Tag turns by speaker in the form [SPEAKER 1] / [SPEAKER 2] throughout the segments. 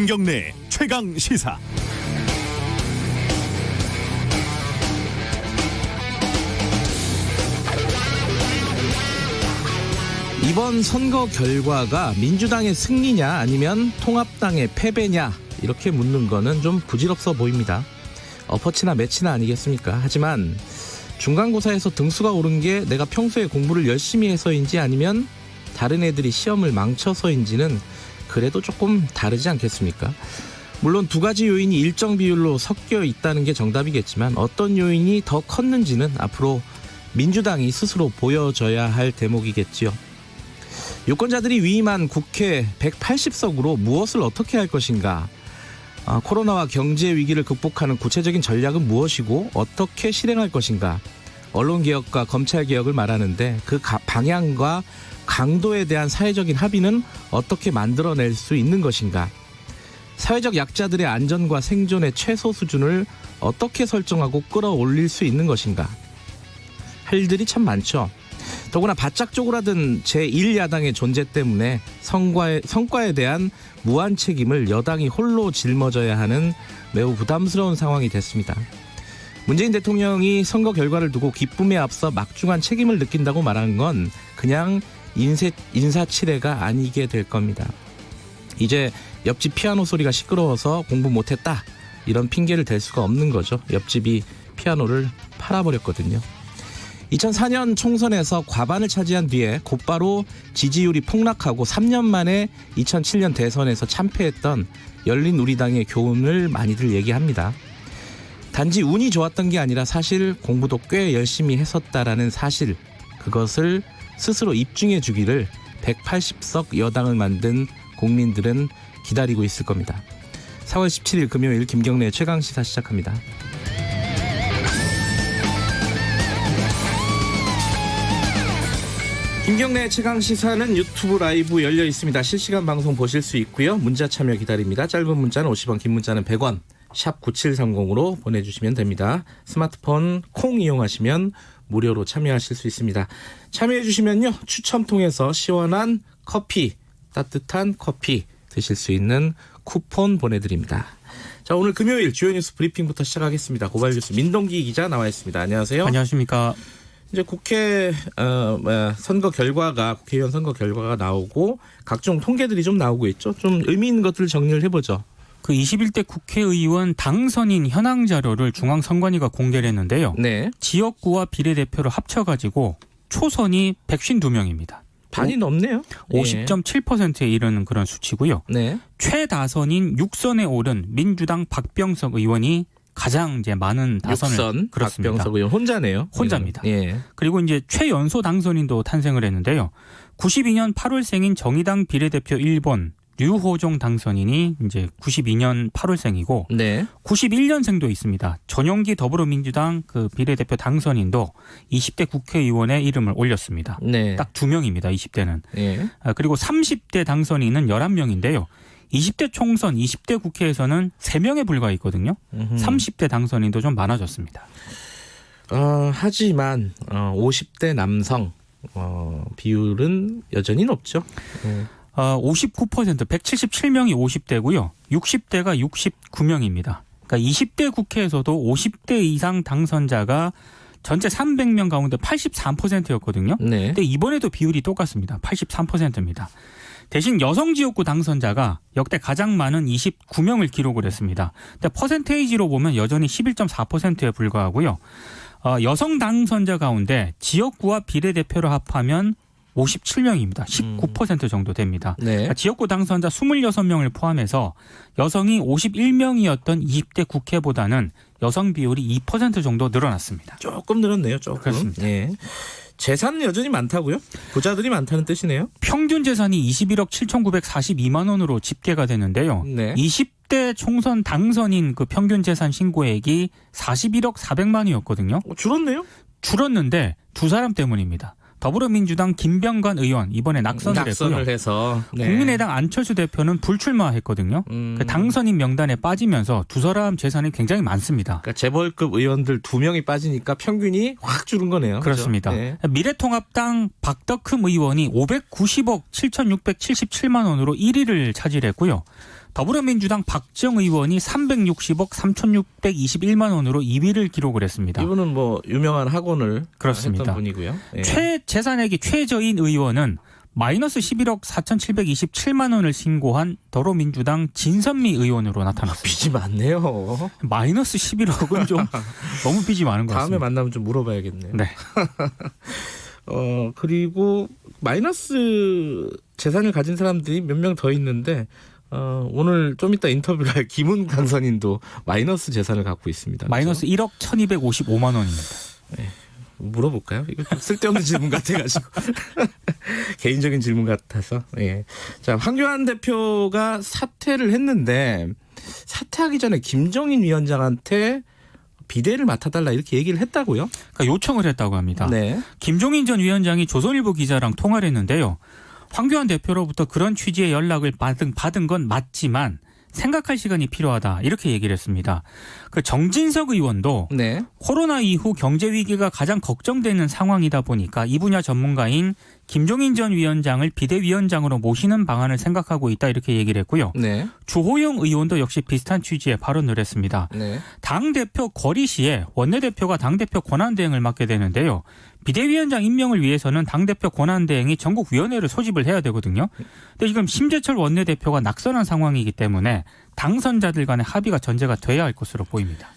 [SPEAKER 1] 김경래 최강 시사.
[SPEAKER 2] 이번 선거 결과가 민주당의 승리냐 아니면 통합당의 패배냐 이렇게 묻는 거는 좀 부질없어 보입니다. 엎어치나 매치나 아니겠습니까? 하지만 중간고사에서 등수가 오른 게 내가 평소에 공부를 열심히 해서인지 아니면 다른 애들이 시험을 망쳐서인지는 그래도 조금 다르지 않겠습니까? 물론 두 가지 요인이 일정 비율로 섞여 있다는 게 정답이겠지만 어떤 요인이 더 컸는지는 앞으로 민주당이 스스로 보여줘야 할 대목이겠지요. 유권자들이 위임한 국회 180석으로 무엇을 어떻게 할 것인가? 코로나와 경제 위기를 극복하는 구체적인 전략은 무엇이고 어떻게 실행할 것인가? 언론개혁과 검찰개혁을 말하는데 그 방향과 강도에 대한 사회적인 합의는 어떻게 만들어낼 수 있는 것인가? 사회적 약자들의 안전과 생존의 최소 수준을 어떻게 설정하고 끌어올릴 수 있는 것인가? 할 일들이 참 많죠. 더구나 바짝 쪼그라든 제1야당의 존재 때문에 성과에 대한 무한 책임을 여당이 홀로 짊어져야 하는 매우 부담스러운 상황이 됐습니다. 문재인 대통령이 선거 결과를 두고 기쁨에 앞서 막중한 책임을 느낀다고 말하는 건 그냥 인사치레가 아니게 될 겁니다. 이제 옆집 피아노 소리가 시끄러워서 공부 못했다 이런 핑계를 댈 수가 없는 거죠. 옆집이 피아노를 팔아버렸거든요. 2004년 총선에서 과반을 차지한 뒤에 곧바로 지지율이 폭락하고 3년 만에 2007년 대선에서 참패했던 열린우리당의 교훈을 많이들 얘기합니다. 단지 운이 좋았던 게 아니라 사실 공부도 꽤 열심히 했었다라는 사실, 그것을 스스로 입증해 주기를 180석 여당을 만든 국민들은 기다리고 있을 겁니다. 4월 17일 금요일 김경래의 최강시사 시작합니다. 김경래 최강시사는 유튜브 라이브 열려 있습니다. 실시간 방송 보실 수 있고요. 문자 참여 기다립니다. 짧은 문자는 50원, 긴 문자는 100원. 샵 9730으로 보내주시면 됩니다. 스마트폰 콩 이용하시면 무료로 참여하실 수 있습니다. 참여해 주시면요, 추첨 통해서 시원한 커피, 따뜻한 커피 드실 수 있는 쿠폰 보내드립니다. 자, 오늘 금요일 주요 뉴스 브리핑부터 시작하겠습니다. 고발뉴스 민동기 기자 나와 있습니다. 안녕하세요.
[SPEAKER 3] 안녕하십니까.
[SPEAKER 2] 이제 국회 선거 결과가, 국회의원 선거 결과가 나오고 각종 통계들이 좀 나오고 있죠. 좀 의미 있는 것들을 정리를 해보죠.
[SPEAKER 3] 그 21대 국회의원 당선인 현황 자료를 중앙선관위가 공개를 했는데요.
[SPEAKER 2] 네.
[SPEAKER 3] 지역구와 비례대표를 합쳐가지고 초선이 152명입니다.
[SPEAKER 2] 반이 넘네요.
[SPEAKER 3] 50.7%에 이르는 그런 수치고요.
[SPEAKER 2] 네.
[SPEAKER 3] 최다선인 6선에 오른 민주당 박병석 의원이 가장 이제 많은 다선을
[SPEAKER 2] 6선
[SPEAKER 3] 그렇습니다.
[SPEAKER 2] 박병석 의원 혼자네요.
[SPEAKER 3] 혼자입니다.
[SPEAKER 2] 예.
[SPEAKER 3] 그리고 이제 최연소 당선인도 탄생을 했는데요. 92년 8월생인 정의당 비례대표 1번 류호종 당선인이 이제 92년 8월생이고,
[SPEAKER 2] 네.
[SPEAKER 3] 91년생도 있습니다. 전용기 더불어민주당 그 비례대표 당선인도 20대 국회의원의 이름을 올렸습니다.
[SPEAKER 2] 네.
[SPEAKER 3] 딱 2명입니다. 20대는.
[SPEAKER 2] 예.
[SPEAKER 3] 그리고 30대 당선인은 11명인데요. 20대 총선, 20대 국회에서는 3명에 불과했거든요. 30대 당선인도 좀 많아졌습니다.
[SPEAKER 2] 하지만 50대 남성 비율은 여전히 높죠.
[SPEAKER 3] 59%, 177명이 50대고요. 60대가 69명입니다. 그러니까 20대 국회에서도 50대 이상 당선자가 전체 300명 가운데 83%였거든요.
[SPEAKER 2] 네.
[SPEAKER 3] 근데 이번에도 비율이 똑같습니다. 83%입니다. 대신 여성 지역구 당선자가 역대 가장 많은 29명을 기록을 했습니다. 근데 퍼센테이지로 보면 여전히 11.4%에 불과하고요. 여성 당선자 가운데 지역구와 비례대표를 합하면 57명입니다. 19% 정도 됩니다.
[SPEAKER 2] 네.
[SPEAKER 3] 그러니까 지역구 당선자 26명을 포함해서 여성이 51명이었던 20대 국회보다는 여성 비율이 2% 정도 늘어났습니다.
[SPEAKER 2] 조금 늘었네요. 조금.
[SPEAKER 3] 그렇습니다.
[SPEAKER 2] 예. 재산은 여전히 많다고요? 부자들이 많다는 뜻이네요.
[SPEAKER 3] 평균 재산이 21억 7,942만 원으로 집계가 되는데요.
[SPEAKER 2] 네.
[SPEAKER 3] 20대 총선 당선인 그 평균 재산 신고액이 41억 400만 원이었거든요.
[SPEAKER 2] 줄었네요?
[SPEAKER 3] 줄었는데 두 사람 때문입니다. 더불어민주당 김병관 의원 이번에 낙선을 했고요.
[SPEAKER 2] 해서 네.
[SPEAKER 3] 국민의당 안철수 대표는 불출마했거든요. 그 당선인 명단에 빠지면서 두 사람 재산이 굉장히 많습니다.
[SPEAKER 2] 그러니까 재벌급 의원들 2명이 빠지니까 평균이 확 줄은 거네요.
[SPEAKER 3] 그렇습니다.
[SPEAKER 2] 네.
[SPEAKER 3] 미래통합당 박덕흠 의원이 590억 7,677만 원으로 1위를 차지했고요. 더불어민주당 박지영 의원이 360억 3,621만 원으로 2위를 기록을 했습니다.
[SPEAKER 2] 이분은 뭐 유명한 학원을
[SPEAKER 3] 그렇습니다.
[SPEAKER 2] 했던 분이고요. 예.
[SPEAKER 3] 재산액이 최저인 의원은 마이너스 11억 4,727만 원을 신고한 더불어민주당 진선미 의원으로 나타났습니다.
[SPEAKER 2] 빚이 많네요.
[SPEAKER 3] 마이너스 11억은 좀 너무 빚이 많은 것
[SPEAKER 2] 다음에
[SPEAKER 3] 같습니다.
[SPEAKER 2] 만나면 좀 물어봐야겠네요.
[SPEAKER 3] 네.
[SPEAKER 2] 그리고 마이너스 재산을 가진 사람들이 몇 명 더 있는데 오늘 좀 이따 인터뷰를 할 김훈 당선인도 마이너스 재산을 갖고 있습니다.
[SPEAKER 3] 마이너스 1억 1,255만 원입니다.
[SPEAKER 2] 네. 물어볼까요? 이거 좀 쓸데없는 질문 같아가지고 개인적인 질문 같아서. 예. 자, 황교안 대표가 사퇴를 했는데 사퇴하기 전에 김종인 위원장한테 비대를 맡아달라 이렇게 얘기를 했다고요?
[SPEAKER 3] 그러니까 요청을 했다고 합니다.
[SPEAKER 2] 네.
[SPEAKER 3] 김종인 전 위원장이 조선일보 기자랑 통화를 했는데요. 황교안 대표로부터 그런 취지의 연락을 받은 건 맞지만 생각할 시간이 필요하다 이렇게 얘기를 했습니다. 그 정진석 의원도
[SPEAKER 2] 네.
[SPEAKER 3] 코로나 이후 경제 위기가 가장 걱정되는 상황이다 보니까 이 분야 전문가인 김종인 전 위원장을 비대위원장으로 모시는 방안을 생각하고 있다 이렇게 얘기를 했고요.
[SPEAKER 2] 네.
[SPEAKER 3] 주호영 의원도 역시 비슷한 취지의 발언을 했습니다.
[SPEAKER 2] 네.
[SPEAKER 3] 당대표 거리 시에 원내대표가 당대표 권한대행을 맡게 되는데요. 비대위원장 임명을 위해서는 당대표 권한대행이 전국위원회를 소집을 해야 되거든요. 근데 지금 심재철 원내대표가 낙선한 상황이기 때문에 당선자들 간의 합의가 전제가 돼야 할 것으로 보입니다.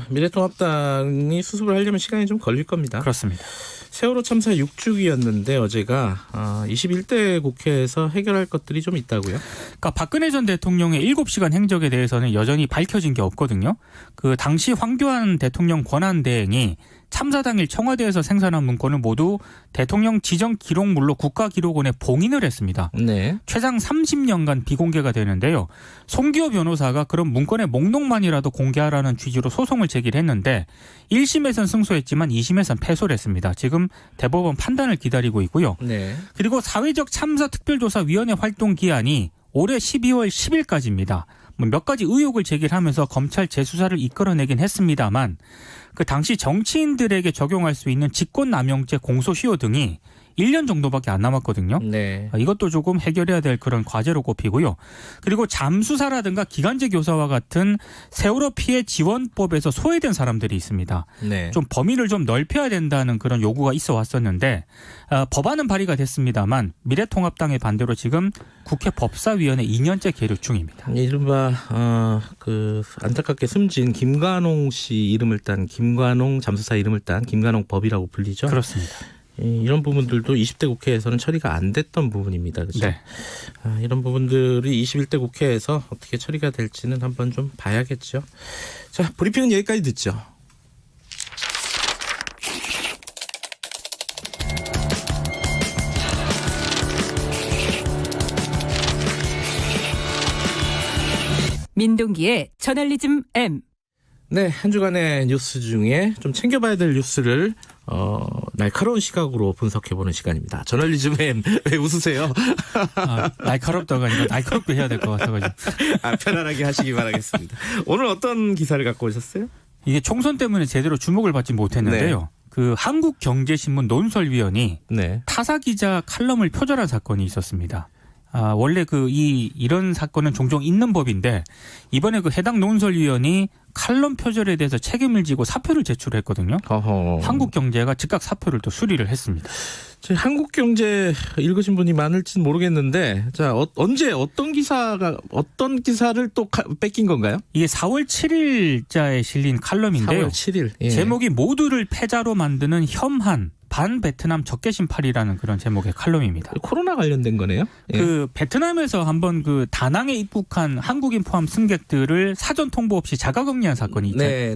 [SPEAKER 2] 미래통합당이 수습을 하려면 시간이 좀 걸릴 겁니다.
[SPEAKER 3] 그렇습니다.
[SPEAKER 2] 세월호 참사 6주기였는데 어제가 21대 국회에서 해결할 것들이 좀 있다고요?
[SPEAKER 3] 그러니까 박근혜 전 대통령의 7시간 행적에 대해서는 여전히 밝혀진 게 없거든요. 그 당시 황교안 대통령 권한대행이 참사 당일 청와대에서 생산한 문건을 모두 대통령 지정 기록물로 국가기록원에 봉인을 했습니다.
[SPEAKER 2] 네.
[SPEAKER 3] 최장 30년간 비공개가 되는데요. 송기호 변호사가 그런 문건의 목록만이라도 공개하라는 취지로 소송을 제기를 했는데 1심에선 승소했지만 2심에선 패소를 했습니다. 지금 대법원 판단을 기다리고 있고요.
[SPEAKER 2] 네.
[SPEAKER 3] 그리고 사회적 참사 특별조사위원회 활동 기한이 올해 12월 10일까지입니다. 몇 가지 의혹을 제기하면서 검찰 재수사를 이끌어내긴 했습니다만 그 당시 정치인들에게 적용할 수 있는 직권남용죄 공소시효 등이 1년 정도밖에 안 남았거든요.
[SPEAKER 2] 네.
[SPEAKER 3] 이것도 조금 해결해야 될 그런 과제로 꼽히고요. 그리고 잠수사라든가 기간제 교사와 같은 세월호 피해 지원법에서 소외된 사람들이 있습니다.
[SPEAKER 2] 네.
[SPEAKER 3] 좀 범위를 좀 넓혀야 된다는 그런 요구가 있어 왔었는데 법안은 발의가 됐습니다만 미래통합당의 반대로 지금 국회 법사위원회 2년째 계류 중입니다.
[SPEAKER 2] 이른바 그 안타깝게 숨진 김관홍 씨 이름을 딴 김관홍 잠수사 이름을 딴 김관홍 법이라고 불리죠.
[SPEAKER 3] 그렇습니다.
[SPEAKER 2] 이런 부분들도 20대 국회에서는 처리가 안 됐던 부분입니다. 그렇죠?
[SPEAKER 3] 네.
[SPEAKER 2] 이런 부분들이 21대 국회에서 어떻게 처리가 될지는 한번 좀 봐야겠죠. 자, 브리핑은 여기까지 듣죠.
[SPEAKER 4] 민동기의 저널리즘 M.
[SPEAKER 2] 네, 한 주간의 뉴스 중에 좀 챙겨봐야 될 뉴스를 날카로운 시각으로 분석해보는 시간입니다. 저널리즘 M. 왜 웃으세요?
[SPEAKER 3] 날카롭다가 아니라 날카롭게 해야 될 것 같아가지고.
[SPEAKER 2] 편안하게 하시기 바라겠습니다. 오늘 어떤 기사를 갖고 오셨어요?
[SPEAKER 3] 이게 총선 때문에 제대로 주목을 받지 못했는데요.
[SPEAKER 2] 네.
[SPEAKER 3] 그 한국경제신문 논설위원이
[SPEAKER 2] 네.
[SPEAKER 3] 타사 기자 칼럼을 표절한 사건이 있었습니다. 원래 이런 사건은 종종 있는 법인데 이번에 그 해당 논설위원이 칼럼 표절에 대해서 책임을 지고 사표를 제출했거든요. 한국경제가 즉각 사표를 또 수리를 했습니다.
[SPEAKER 2] 한국경제 읽으신 분이 많을지는 모르겠는데, 자 언제 어떤 기사를 또 뺏긴 건가요?
[SPEAKER 3] 이게 4월 7일자에 실린 칼럼인데요.
[SPEAKER 2] 4월 7일. 예.
[SPEAKER 3] 제목이 모두를 패자로 만드는 혐한 반 베트남 적개심팔이라는 그런 제목의 칼럼입니다.
[SPEAKER 2] 코로나 관련된 거네요. 예.
[SPEAKER 3] 그 베트남에서 한번 그 다낭에 입국한 한국인 포함 승객들을 사전 통보 없이 자가격리한 사건이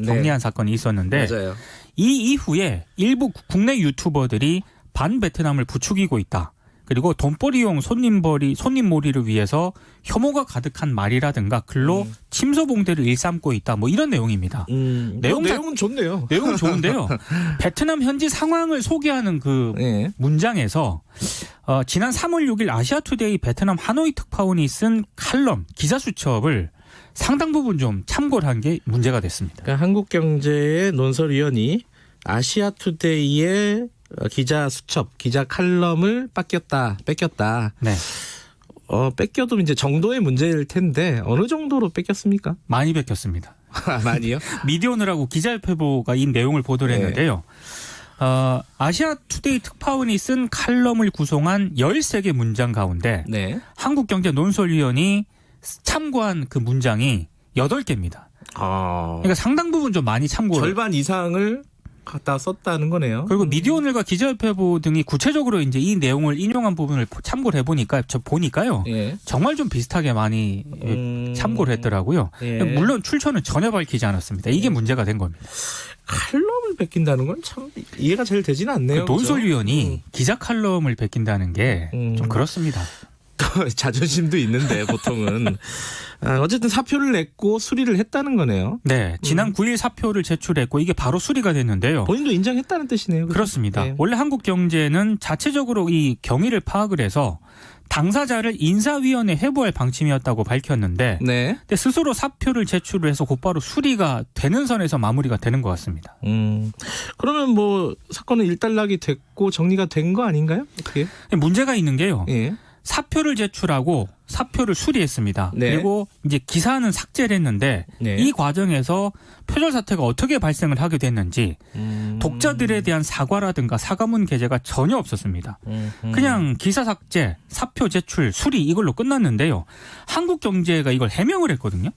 [SPEAKER 3] 격리한 사건이 있었는데
[SPEAKER 2] 맞아요.
[SPEAKER 3] 이 이후에 일부 국내 유튜버들이 반 베트남을 부추기고 있다. 그리고 돈벌이용 손님몰이를 위해서 혐오가 가득한 말이라든가 글로 침소봉대를 일삼고 있다. 뭐 이런 내용입니다.
[SPEAKER 2] 내용은 좋네요.
[SPEAKER 3] 내용은 좋은데요. 베트남 현지 상황을 소개하는 그 문장에서 지난 3월 6일 아시아투데이 베트남 하노이 특파원이 쓴 칼럼 기사 수첩을 상당 부분 좀 참고를 한 게 문제가 됐습니다.
[SPEAKER 2] 그러니까 한국경제의 논설위원이 아시아투데이의 기자 수첩, 기자 칼럼을 뺏겼다.
[SPEAKER 3] 네.
[SPEAKER 2] 뺏겨도 이제 정도의 문제일 텐데 어느 정도로 뺏겼습니까?
[SPEAKER 3] 많이 뺏겼습니다.
[SPEAKER 2] 많이요?
[SPEAKER 3] 미디어널하고 기자협회보가 이 내용을 보도를 했는데요. 아시아투데이 특파원이 쓴 칼럼을 구성한 13개 문장 가운데
[SPEAKER 2] 네.
[SPEAKER 3] 한국경제 논설위원이 참고한 그 문장이 8개입니다. 그러니까 상당 부분 좀 많이 참고를.
[SPEAKER 2] 절반 이상을 갖다 썼다는 거네요.
[SPEAKER 3] 그리고 미디어오늘과 기자협회보 등이 구체적으로 이제 이 내용을 인용한 부분을 참고를 해보니까 보니까요.
[SPEAKER 2] 예.
[SPEAKER 3] 정말 좀 비슷하게 많이 참고를 했더라고요.
[SPEAKER 2] 예.
[SPEAKER 3] 물론 출처는 전혀 밝히지 않았습니다. 이게 문제가 된 겁니다.
[SPEAKER 2] 칼럼을 뺏긴다는 건 참 이해가 잘 되지는 않네요.
[SPEAKER 3] 그 논설위원이 기자 칼럼을 뺏긴다는 게 좀 그렇습니다.
[SPEAKER 2] 자존심도 있는데 보통은 어쨌든 사표를 냈고 수리를 했다는 거네요.
[SPEAKER 3] 네, 지난 9일 사표를 제출했고 이게 바로 수리가 됐는데요.
[SPEAKER 2] 본인도 인정했다는 뜻이네요.
[SPEAKER 3] 그렇습니다.
[SPEAKER 2] 네.
[SPEAKER 3] 원래 한국경제는 자체적으로 이 경위를 파악을 해서 당사자를 인사위원회에 회부할 방침이었다고 밝혔는데
[SPEAKER 2] 네.
[SPEAKER 3] 근데 스스로 사표를 제출을 해서 곧바로 수리가 되는 선에서 마무리가 되는 것 같습니다.
[SPEAKER 2] 그러면 뭐 사건은 일단락이 됐고 정리가 된 거 아닌가요? 어떻게?
[SPEAKER 3] 문제가 있는 게요.
[SPEAKER 2] 예.
[SPEAKER 3] 사표를 제출하고 사표를 수리했습니다.
[SPEAKER 2] 네.
[SPEAKER 3] 그리고 이제 기사는 삭제를 했는데
[SPEAKER 2] 네.
[SPEAKER 3] 이 과정에서 표절 사태가 어떻게 발생을 하게 됐는지 독자들에 대한 사과라든가 사과문 게재가 전혀 없었습니다. 그냥 기사 삭제, 사표 제출, 수리 이걸로 끝났는데요. 한국경제가 이걸 해명을 했거든요.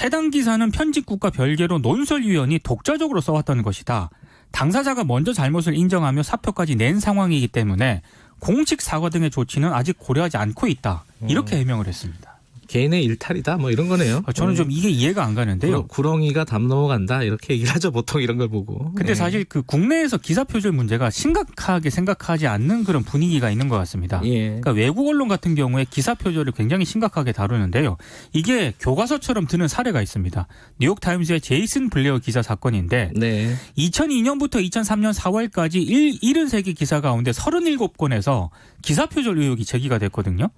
[SPEAKER 3] 해당 기사는 편집국과 별개로 논설위원이 독자적으로 써왔다는 것이다. 당사자가 먼저 잘못을 인정하며 사표까지 낸 상황이기 때문에 공식 사과 등의 조치는 아직 고려하지 않고 있다. 이렇게 해명을 했습니다.
[SPEAKER 2] 개인의 일탈이다 뭐 이런 거네요.
[SPEAKER 3] 저는 좀 이게 이해가 안 가는데요.
[SPEAKER 2] 구렁이가 담 넘어간다 이렇게 얘기를 하죠. 보통 이런 걸 보고.
[SPEAKER 3] 근데
[SPEAKER 2] 네.
[SPEAKER 3] 사실 그 국내에서 기사 표절 문제가 심각하게 생각하지 않는 그런 분위기가 있는 것 같습니다.
[SPEAKER 2] 예.
[SPEAKER 3] 그러니까 외국 언론 같은 경우에 기사 표절을 굉장히 심각하게 다루는데요. 이게 교과서처럼 드는 사례가 있습니다. 뉴욕타임스의 제이슨 블레어 기자 사건인데
[SPEAKER 2] 네.
[SPEAKER 3] 2002년부터 2003년 4월까지 73개 기사 가운데 37건에서 기사 표절 의혹이 제기가 됐거든요.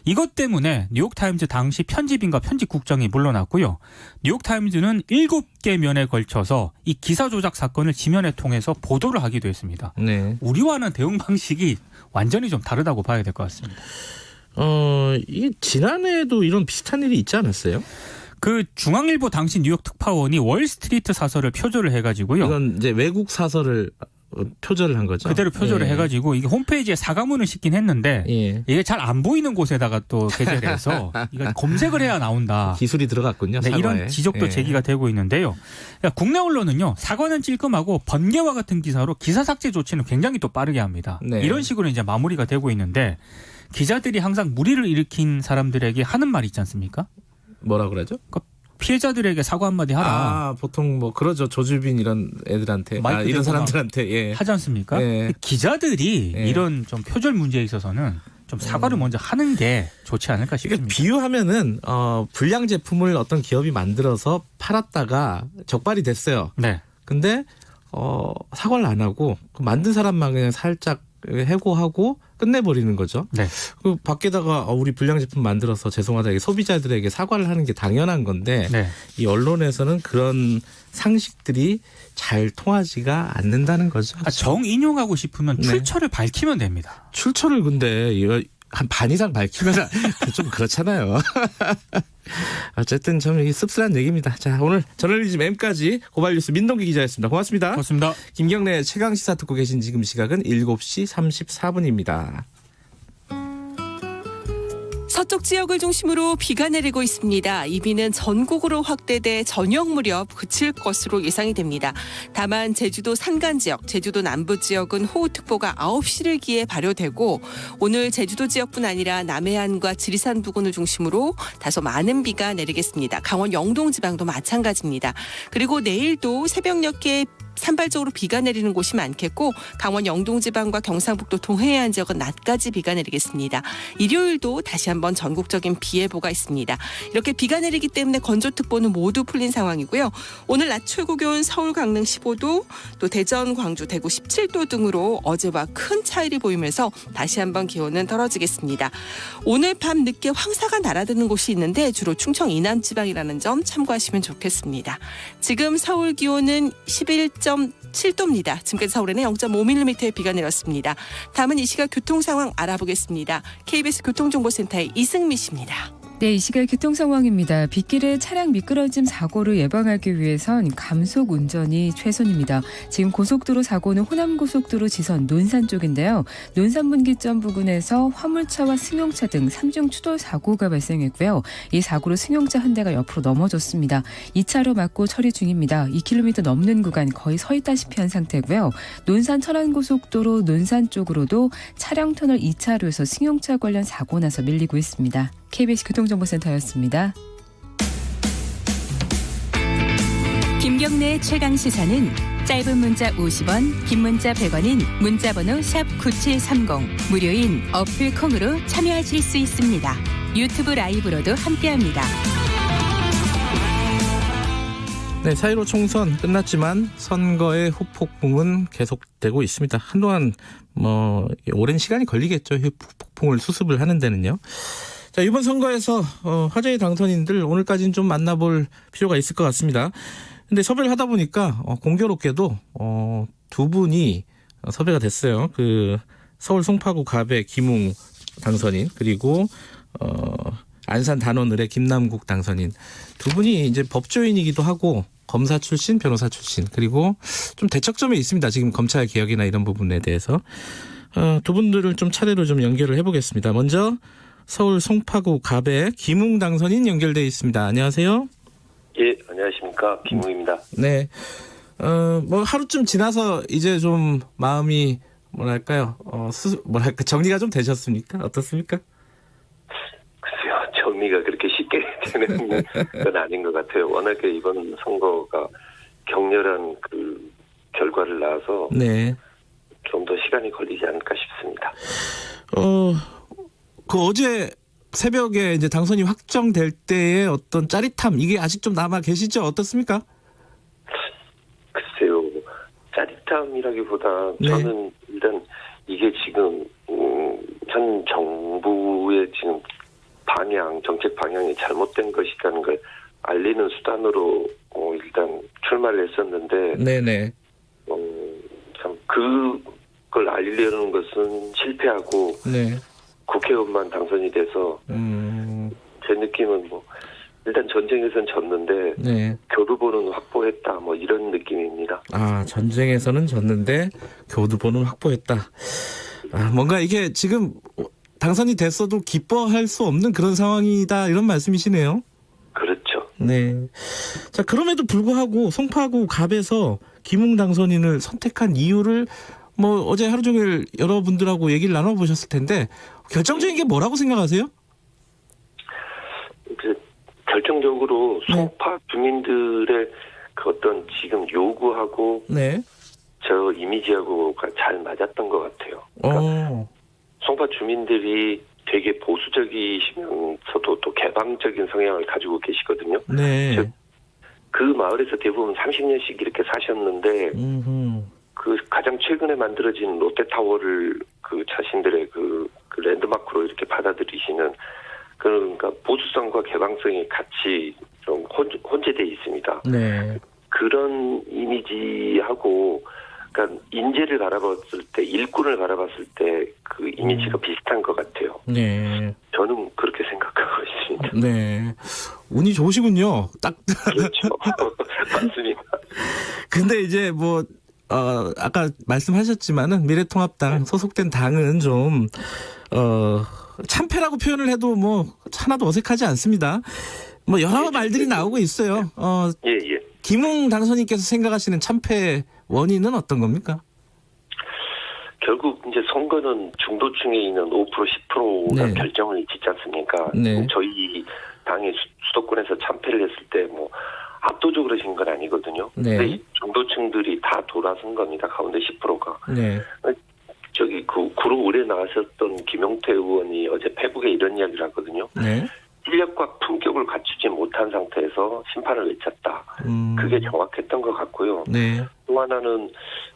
[SPEAKER 3] 이것 때문에 뉴욕타임스 당시 편집인과 편집국장이 물러났고요. 뉴욕타임즈는 7개 면에 걸쳐서 이 기사 조작 사건을 지면에 통해서 보도를 하기도 했습니다.
[SPEAKER 2] 네.
[SPEAKER 3] 우리와는 대응 방식이 완전히 좀 다르다고 봐야 될 것 같습니다.
[SPEAKER 2] 이게 지난해에도 이런 비슷한 일이 있지 않았어요?
[SPEAKER 3] 그 중앙일보 당시 뉴욕 특파원이 월스트리트 사설을 표절을 해가지고요.
[SPEAKER 2] 이건 이제 외국 사설을 표절을 한 거죠.
[SPEAKER 3] 그대로 표절을
[SPEAKER 2] 예.
[SPEAKER 3] 해가지고 이게 홈페이지에 사과문을 싣긴 했는데
[SPEAKER 2] 예.
[SPEAKER 3] 이게 잘 안 보이는 곳에다가 또 게재를 해서 이거 검색을 해야 나온다.
[SPEAKER 2] 기술이 들어갔군요.
[SPEAKER 3] 네,
[SPEAKER 2] 사과에.
[SPEAKER 3] 이런 지적도
[SPEAKER 2] 예.
[SPEAKER 3] 제기가 되고 있는데요. 그러니까 국내 언론은요. 사과는 찔끔하고 번개와 같은 기사로 기사 삭제 조치는 굉장히 또 빠르게 합니다.
[SPEAKER 2] 네.
[SPEAKER 3] 이런 식으로 이제 마무리가 되고 있는데 기자들이 항상 무리를 일으킨 사람들에게 하는 말이 있지 않습니까?
[SPEAKER 2] 뭐라 그러죠?
[SPEAKER 3] 그러니까 피해자들에게 사과 한마디 하라.
[SPEAKER 2] 보통 뭐 그러죠. 조주빈 이런 애들한테,
[SPEAKER 3] 마이크
[SPEAKER 2] 이런
[SPEAKER 3] 대고
[SPEAKER 2] 사람들한테. 예.
[SPEAKER 3] 하지 않습니까?
[SPEAKER 2] 예.
[SPEAKER 3] 기자들이
[SPEAKER 2] 예.
[SPEAKER 3] 이런 좀 표절 문제에 있어서는 좀 사과를 먼저 하는 게 좋지 않을까
[SPEAKER 2] 그러니까
[SPEAKER 3] 싶습니다.
[SPEAKER 2] 비유하면은 불량 제품을 어떤 기업이 만들어서 팔았다가 적발이 됐어요.
[SPEAKER 3] 네.
[SPEAKER 2] 근데 사과를 안 하고 그 만든 사람만 그냥 살짝 해고하고 끝내버리는 거죠.
[SPEAKER 3] 네.
[SPEAKER 2] 그 밖에다가 우리 불량 제품 만들어서 죄송하다 이게 소비자들에게 사과를 하는 게 당연한 건데
[SPEAKER 3] 네.
[SPEAKER 2] 이 언론에서는 그런 상식들이 잘 통하지가 않는다는 거죠.
[SPEAKER 3] 정 인용하고 싶으면
[SPEAKER 2] 네.
[SPEAKER 3] 출처를 밝히면 됩니다.
[SPEAKER 2] 출처를 근데 이거 한 반 이상 밝히면 좀 그렇잖아요. 어쨌든 좀 이게 씁쓸한 얘기입니다. 자, 오늘 저널리즘 M까지 고발뉴스 민동기 기자였습니다. 고맙습니다.
[SPEAKER 3] 고맙습니다.
[SPEAKER 2] 김경래 최강시사 듣고 계신 지금 시각은 7시 34분입니다.
[SPEAKER 4] 서쪽 지역을 중심으로 비가 내리고 있습니다. 이 비는 전국으로 확대돼 저녁 무렵 그칠 것으로 예상이 됩니다. 다만 제주도 산간 지역, 제주도 남부 지역은 호우특보가 9시를 기해 발효되고 오늘 제주도 지역뿐 아니라 남해안과 지리산 부근을 중심으로 다소 많은 비가 내리겠습니다. 강원 영동 지방도 마찬가지입니다. 그리고 내일도 새벽녘에 산발적으로 비가 내리는 곳이 많겠고 강원 영동지방과 경상북도 동해안 지역은 낮까지 비가 내리겠습니다. 일요일도 다시 한번 전국적인 비 예보가 있습니다. 이렇게 비가 내리기 때문에 건조특보는 모두 풀린 상황이고요. 오늘 낮 최고 기온 서울 강릉 15도 또 대전 광주 대구 17도 등으로 어제와 큰 차이를 보이면서 다시 한번 기온은 떨어지겠습니다. 오늘 밤 늦게 황사가 날아드는 곳이 있는데 주로 충청 이남지방이라는 점 참고하시면 좋겠습니다. 지금 서울 기온은 11. 10.7도입니다. 지금까지 서울에는 0.5mm의 비가 내렸습니다. 다음은 이 시각 교통 상황 알아보겠습니다. KBS 교통정보센터의 이승미 씨입니다.
[SPEAKER 5] 네, 이 시각 교통 상황입니다. 빗길에 차량 미끄러짐 사고를 예방하기 위해선 감속 운전이 최선입니다. 지금 고속도로 사고는 호남고속도로 지선 논산 쪽인데요. 논산 분기점 부근에서 화물차와 승용차 등 3중 추돌 사고가 발생했고요. 이 사고로 승용차 한 대가 옆으로 넘어졌습니다. 2차로 막고 처리 중입니다. 2km 넘는 구간 거의 서 있다시피 한 상태고요. 논산 철안고속도로 논산 쪽으로도 차량 터널 2차로에서 승용차 관련 사고 나서 밀리고 있습니다. KBS 교통정보센터였습니다.
[SPEAKER 6] 김경래의 최강시사는 짧은 문자 50원, 긴 문자 100원인 문자번호 샵 9730 무료인 어플 콩으로 참여하실 수 있습니다. 유튜브 라이브로도 함께합니다.
[SPEAKER 2] 네, 4.15 총선 끝났지만 선거의 후폭풍은 계속되고 있습니다. 한동안 오랜 시간이 걸리겠죠. 후폭풍을 수습을 하는 데는요. 자, 이번 선거에서 화제의 당선인들 오늘까지는 좀 만나볼 필요가 있을 것 같습니다. 근데 섭외를 하다 보니까 공교롭게도 두 분이 섭외가 됐어요. 그 서울 송파구 갑의 김웅 당선인 그리고 안산 단원을의 김남국 당선인 두 분이 이제 법조인이기도 하고 검사 출신, 변호사 출신 그리고 좀 대척점에 있습니다. 지금 검찰 개혁이나 이런 부분에 대해서 두 분들을 좀 차례로 좀 연결을 해보겠습니다. 먼저 서울 송파구 갑의 김웅 당선인 연결되어 있습니다. 안녕하세요.
[SPEAKER 7] 예, 안녕하십니까. 김웅입니다.
[SPEAKER 2] 네. 하루쯤 지나서 이제 좀 마음이 정리가 좀 되셨습니까? 어떻습니까?
[SPEAKER 7] 글쎄요, 정리가 그렇게 쉽게 되는 건 아닌 것 같아요. 워낙에 이번 선거가 격렬한 그 결과를 낳아서
[SPEAKER 2] 네.
[SPEAKER 7] 좀 더 시간이 걸리지 않을까 싶습니다.
[SPEAKER 2] 어제 새벽에 이제 당선이 확정될 때의 어떤 짜릿함 이게 아직 좀 남아 계시죠? 어떻습니까?
[SPEAKER 7] 글쎄요, 짜릿함이라기보다
[SPEAKER 2] 네.
[SPEAKER 7] 저는 일단 이게 지금 현 정부의 지금 정책 방향이 잘못된 것이라는 걸 알리는 수단으로 일단 출마를 했었는데,
[SPEAKER 2] 네네.
[SPEAKER 7] 참 그걸 알리려는 것은 실패하고.
[SPEAKER 2] 네.
[SPEAKER 7] 국회의원만 당선이 돼서 제 느낌은 일단 전쟁에서는 졌는데
[SPEAKER 2] 네.
[SPEAKER 7] 교두보는 확보했다 이런 느낌입니다.
[SPEAKER 2] 아, 전쟁에서는 졌는데 교두보는 확보했다. 뭔가 이게 지금 당선이 됐어도 기뻐할 수 없는 그런 상황이다 이런 말씀이시네요.
[SPEAKER 7] 그렇죠.
[SPEAKER 2] 네. 자, 그럼에도 불구하고 송파구 갑에서 김웅 당선인을 선택한 이유를 어제 하루 종일 여러분들하고 얘기를 나눠보셨을 텐데 결정적인 게 뭐라고 생각하세요?
[SPEAKER 7] 결정적으로 송파 주민들의 그 어떤 지금 요구하고
[SPEAKER 2] 네.
[SPEAKER 7] 저 이미지하고가 잘 맞았던 것 같아요. 그러니까 송파 주민들이 되게 보수적이시면서도 또 개방적인 성향을 가지고 계시거든요.
[SPEAKER 2] 네.
[SPEAKER 7] 즉, 그 마을에서 대부분 30년씩 이렇게 사셨는데 그 가장 최근에 만들어진 롯데타워를 그 자신들의 그 랜드마크로 이렇게 받아들이시는 그러니까 보수성과 개방성이 같이 좀 혼재되어 있습니다.
[SPEAKER 2] 네.
[SPEAKER 7] 그런 이미지하고 그러니까 인재를 바라봤을 때 일꾼을 바라봤을 때 그 이미지가 비슷한 것 같아요.
[SPEAKER 2] 네.
[SPEAKER 7] 저는 그렇게 생각하고 있습니다.
[SPEAKER 2] 네. 운이 좋으시군요. 딱.
[SPEAKER 7] 그렇죠. 맞습니다.
[SPEAKER 2] 근데 이제 아까 말씀하셨지만은 미래통합당 소속된 당은 좀 참패라고 표현을 해도 하나도 어색하지 않습니다. 여러 말들이 나오고 있어요.
[SPEAKER 7] 예.
[SPEAKER 2] 김웅 당선인께서 생각하시는 참패 원인은 어떤 겁니까?
[SPEAKER 7] 결국 이제 선거는 중도층에 있는 5% 10%가
[SPEAKER 2] 네.
[SPEAKER 7] 결정을 짓지 않습니까?
[SPEAKER 2] 네.
[SPEAKER 7] 저희 당이 수도권에서 참패를 했을 때 압도적으로 진 건 아니거든요.
[SPEAKER 2] 네.
[SPEAKER 7] 근데 이 중도층들이 다 돌아선 겁니다. 가운데 10%가.
[SPEAKER 2] 네.
[SPEAKER 7] 구로 의뢰 나왔었던 김용태 의원이 어제 페북에 이런 이야기를 하거든요.
[SPEAKER 2] 네.
[SPEAKER 7] 실력과 품격을 갖추지 못한 상태에서 심판을 외쳤다. 그게 정확했던 것 같고요.
[SPEAKER 2] 네.
[SPEAKER 7] 또 하나는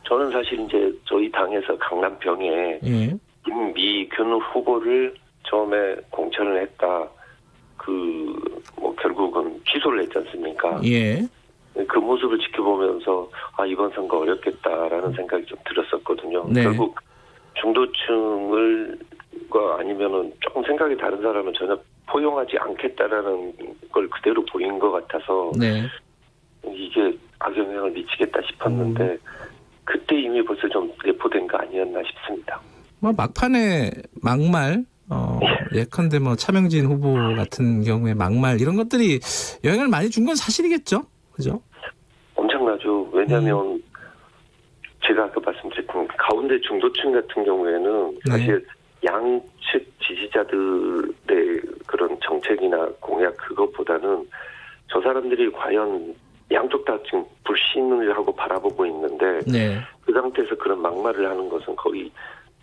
[SPEAKER 7] 저는 사실 이제 저희 당에서 강남병에
[SPEAKER 2] 예.
[SPEAKER 7] 김미균 후보를 처음에 공천을 했다. 결국은 취소를 했지 않습니까?
[SPEAKER 2] 예.
[SPEAKER 7] 그 모습을 지켜보면서 이번 선거 어렵겠다라는 생각이 좀 들었었거든요.
[SPEAKER 2] 네.
[SPEAKER 7] 결국 중도층을과 아니면은 조금 생각이 다른 사람은 전혀 포용하지 않겠다라는 걸 그대로 보인 것 같아서
[SPEAKER 2] 네.
[SPEAKER 7] 이게 악영향을 미치겠다 싶었는데 그때 이미 벌써 좀 내포된 거 아니었나 싶습니다.
[SPEAKER 2] 뭐 막판에 막말, 예컨대 뭐 차명진 후보 같은 경우에 막말 이런 것들이 영향을 많이 준 건 사실이겠죠, 그죠?
[SPEAKER 7] 엄청나죠. 왜냐하면 제가 아까 말씀드렸던 가운데 중도층 같은 경우에는 사실 양측 지지자들의 그런 정책이나 공약 그것보다는 저 사람들이 과연 양쪽 다 지금 불신을 하고 바라보고 있는데
[SPEAKER 2] 네.
[SPEAKER 7] 그 상태에서 그런 막말을 하는 것은 거의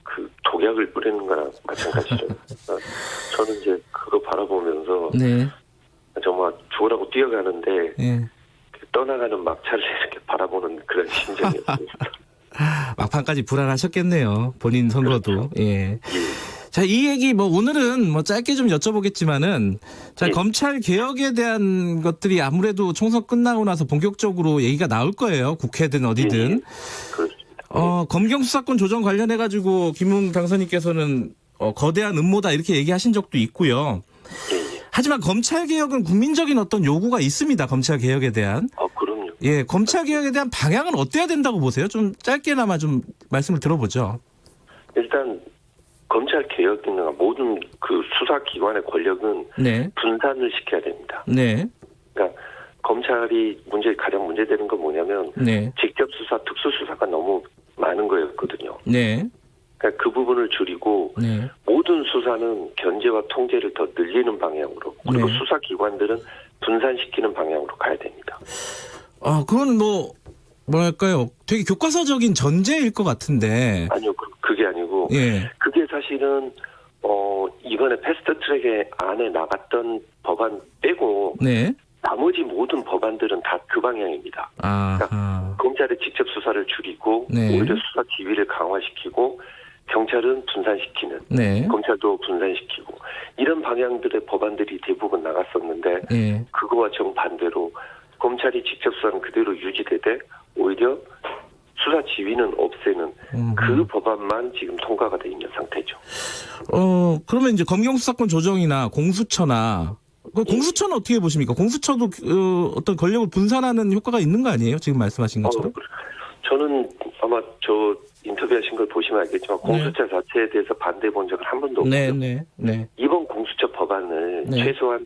[SPEAKER 7] 그 독약을 뿌리는 거랑 마찬가지죠. 저는 이제 그거 바라보면서
[SPEAKER 2] 네.
[SPEAKER 7] 정말 죽으라고 뛰어가는데
[SPEAKER 2] 예.
[SPEAKER 7] 떠나가는 막차를 이렇게 바라보는 그런 심정이었습니다.
[SPEAKER 2] 막판까지 불안하셨겠네요. 본인 선거도. 예. 자, 이 얘기 오늘은 짧게 좀 여쭤보겠지만은 자, 검찰 개혁에 대한 것들이 아무래도 총선 끝나고 나서 본격적으로 얘기가 나올 거예요. 국회든 어디든.
[SPEAKER 7] 그렇습니다.
[SPEAKER 2] 검경 수사권 조정 관련해 가지고 김웅 당선인께서는 거대한 음모다 이렇게 얘기하신 적도 있고요. 하지만 검찰 개혁은 국민적인 어떤 요구가 있습니다. 검찰 개혁에 대한.
[SPEAKER 7] 그럼요.
[SPEAKER 2] 예, 검찰 개혁에 대한 방향은 어때야 된다고 보세요? 좀 짧게나마 좀 말씀을 들어보죠.
[SPEAKER 7] 일단 검찰 개혁이나 모든 그 수사기관의 권력은
[SPEAKER 2] 네.
[SPEAKER 7] 분산을 시켜야 됩니다.
[SPEAKER 2] 네.
[SPEAKER 7] 그러니까 검찰이 가장 문제되는 건 뭐냐면
[SPEAKER 2] 네.
[SPEAKER 7] 직접 수사, 특수 수사가 너무 많은 거였거든요.
[SPEAKER 2] 네.
[SPEAKER 7] 그러니까 그 부분을 줄이고
[SPEAKER 2] 네.
[SPEAKER 7] 모든 수사는 견제와 통제를 더 늘리는 방향으로 그리고
[SPEAKER 2] 네.
[SPEAKER 7] 수사기관들은 분산시키는 방향으로 가야 됩니다.
[SPEAKER 2] 그건 뭐랄까요? 되게 교과서적인 전제일 것 같은데.
[SPEAKER 7] 아니요, 그게 아니고
[SPEAKER 2] 예.
[SPEAKER 7] 그게 사실은 이번에 패스트트랙에 안에 나갔던 법안 빼고
[SPEAKER 2] 네.
[SPEAKER 7] 나머지 모든 법안들은 다 그 방향입니다.
[SPEAKER 2] 아.
[SPEAKER 7] 검찰의 직접 수사를 줄이고
[SPEAKER 2] 네.
[SPEAKER 7] 오히려 수사 지휘를 강화시키고 경찰은 분산시키는
[SPEAKER 2] 네.
[SPEAKER 7] 검찰도 분산시키고 이런 방향들의 법안들이 대부분 나갔었는데
[SPEAKER 2] 예.
[SPEAKER 7] 그거와 정반대로 검찰이 직접 수사는 그대로 유지되되 오히려 수사 지휘는 없애는 그 법안만 지금 통과가 돼 있는 상태죠.
[SPEAKER 2] 그러면 이제 검경 수사권 조정이나 공수처나 공수처는 어떻게 보십니까? 공수처도 어떤 권력을 분산하는 효과가 있는 거 아니에요? 지금 말씀하신 것처럼?
[SPEAKER 7] 저는 아마 저 인터뷰하신 걸 보시면 알겠지만 공수처 자체에 대해서 반대해 본 적은 한 번도 없고요.
[SPEAKER 2] 네.
[SPEAKER 7] 이번 공수처 법안을
[SPEAKER 2] 네.
[SPEAKER 7] 최소한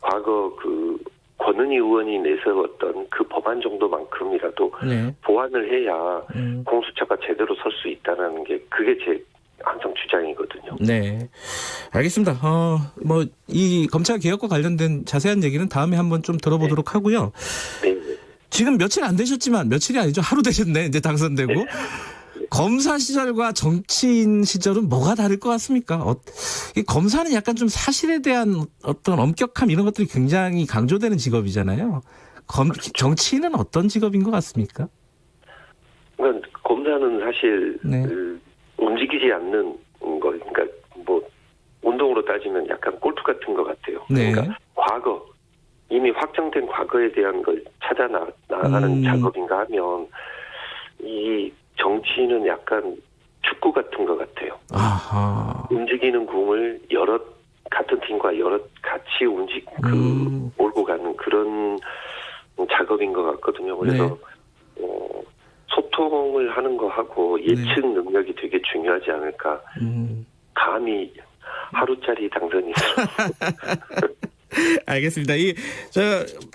[SPEAKER 7] 과거 그 권은희 의원이 내세웠던 그 법안 정도만큼이라도
[SPEAKER 2] 네.
[SPEAKER 7] 보완을 해야 공수처가 제대로 설 수 있다는 게 그게 제 항상 주장이거든요.
[SPEAKER 2] 네. 알겠습니다. 이 검찰 개혁과 관련된 자세한 얘기는 다음에 한번 좀 들어보도록 하고요.
[SPEAKER 7] 네.
[SPEAKER 2] 지금 며칠 안 되셨지만 며칠이 아니죠. 하루 되셨네. 이제 당선되고.
[SPEAKER 7] 네.
[SPEAKER 2] 검사 시절과 정치인 시절은 뭐가 다를 것 같습니까? 이 검사는 약간 좀 사실에 대한 어떤 엄격함 이런 것들이 굉장히 강조되는 직업이잖아요. 정치인은 어떤 직업인 것 같습니까?
[SPEAKER 7] 그러니까 검사는 사실
[SPEAKER 2] 네.
[SPEAKER 7] 움직이지 않는 거, 그러니까 운동으로 따지면 약간 골프 같은 것 같아요.
[SPEAKER 2] 네.
[SPEAKER 7] 그러니까 과거 이미 확정된 과거에 대한 걸 찾아 나가는 작업인가 하면 이 정치인은 약간 축구 같은 것 같아요.
[SPEAKER 2] 아하.
[SPEAKER 7] 움직이는 공을 같은 팀과 같이 몰고 가는 그런 작업인 것 같거든요. 그래서 소통을 하는 거하고 예측 능력이 되게 중요하지 않을까. 감히 하루짜리 당선이.
[SPEAKER 2] 알겠습니다.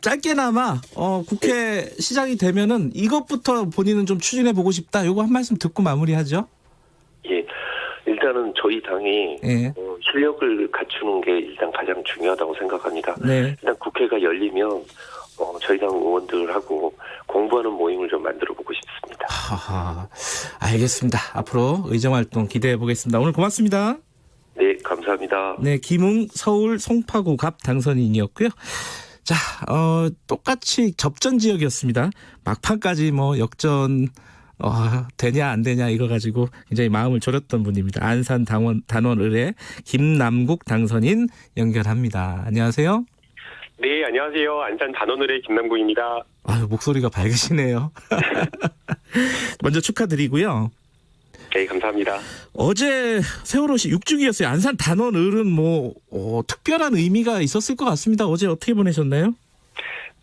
[SPEAKER 2] 짧게나마 국회 시작이 되면은 이것부터 본인은 좀 추진해 보고 싶다. 요거 한 말씀 듣고 마무리하죠.
[SPEAKER 7] 예, 일단은 저희 당이 실력을 갖추는 게 일단 가장 중요하다고 생각합니다.
[SPEAKER 2] 네.
[SPEAKER 7] 일단 국회가 열리면 저희 당 의원들하고 공부하는 모임을 좀 만들어 보고 싶습니다.
[SPEAKER 2] 알겠습니다. 앞으로 의정활동 기대해 보겠습니다. 오늘 고맙습니다.
[SPEAKER 7] 네, 감사합니다.
[SPEAKER 2] 네, 김웅 서울 송파구 갑 당선인이었고요. 자, 똑같이 접전 지역이었습니다. 막판까지 역전 되냐 안 되냐 이거 가지고 굉장히 마음을 졸였던 분입니다. 안산 단원 의뢰 김남국 당선인 연결합니다. 안녕하세요.
[SPEAKER 8] 네, 안녕하세요. 안산 단원 의뢰 김남국입니다.
[SPEAKER 2] 아유, 목소리가 밝으시네요. 먼저 축하드리고요.
[SPEAKER 7] 네, 감사합니다.
[SPEAKER 2] 어제 세월호 씨 6주기였어요. 안산 단원 을은 특별한 의미가 있었을 것 같습니다. 어제 어떻게 보내셨나요?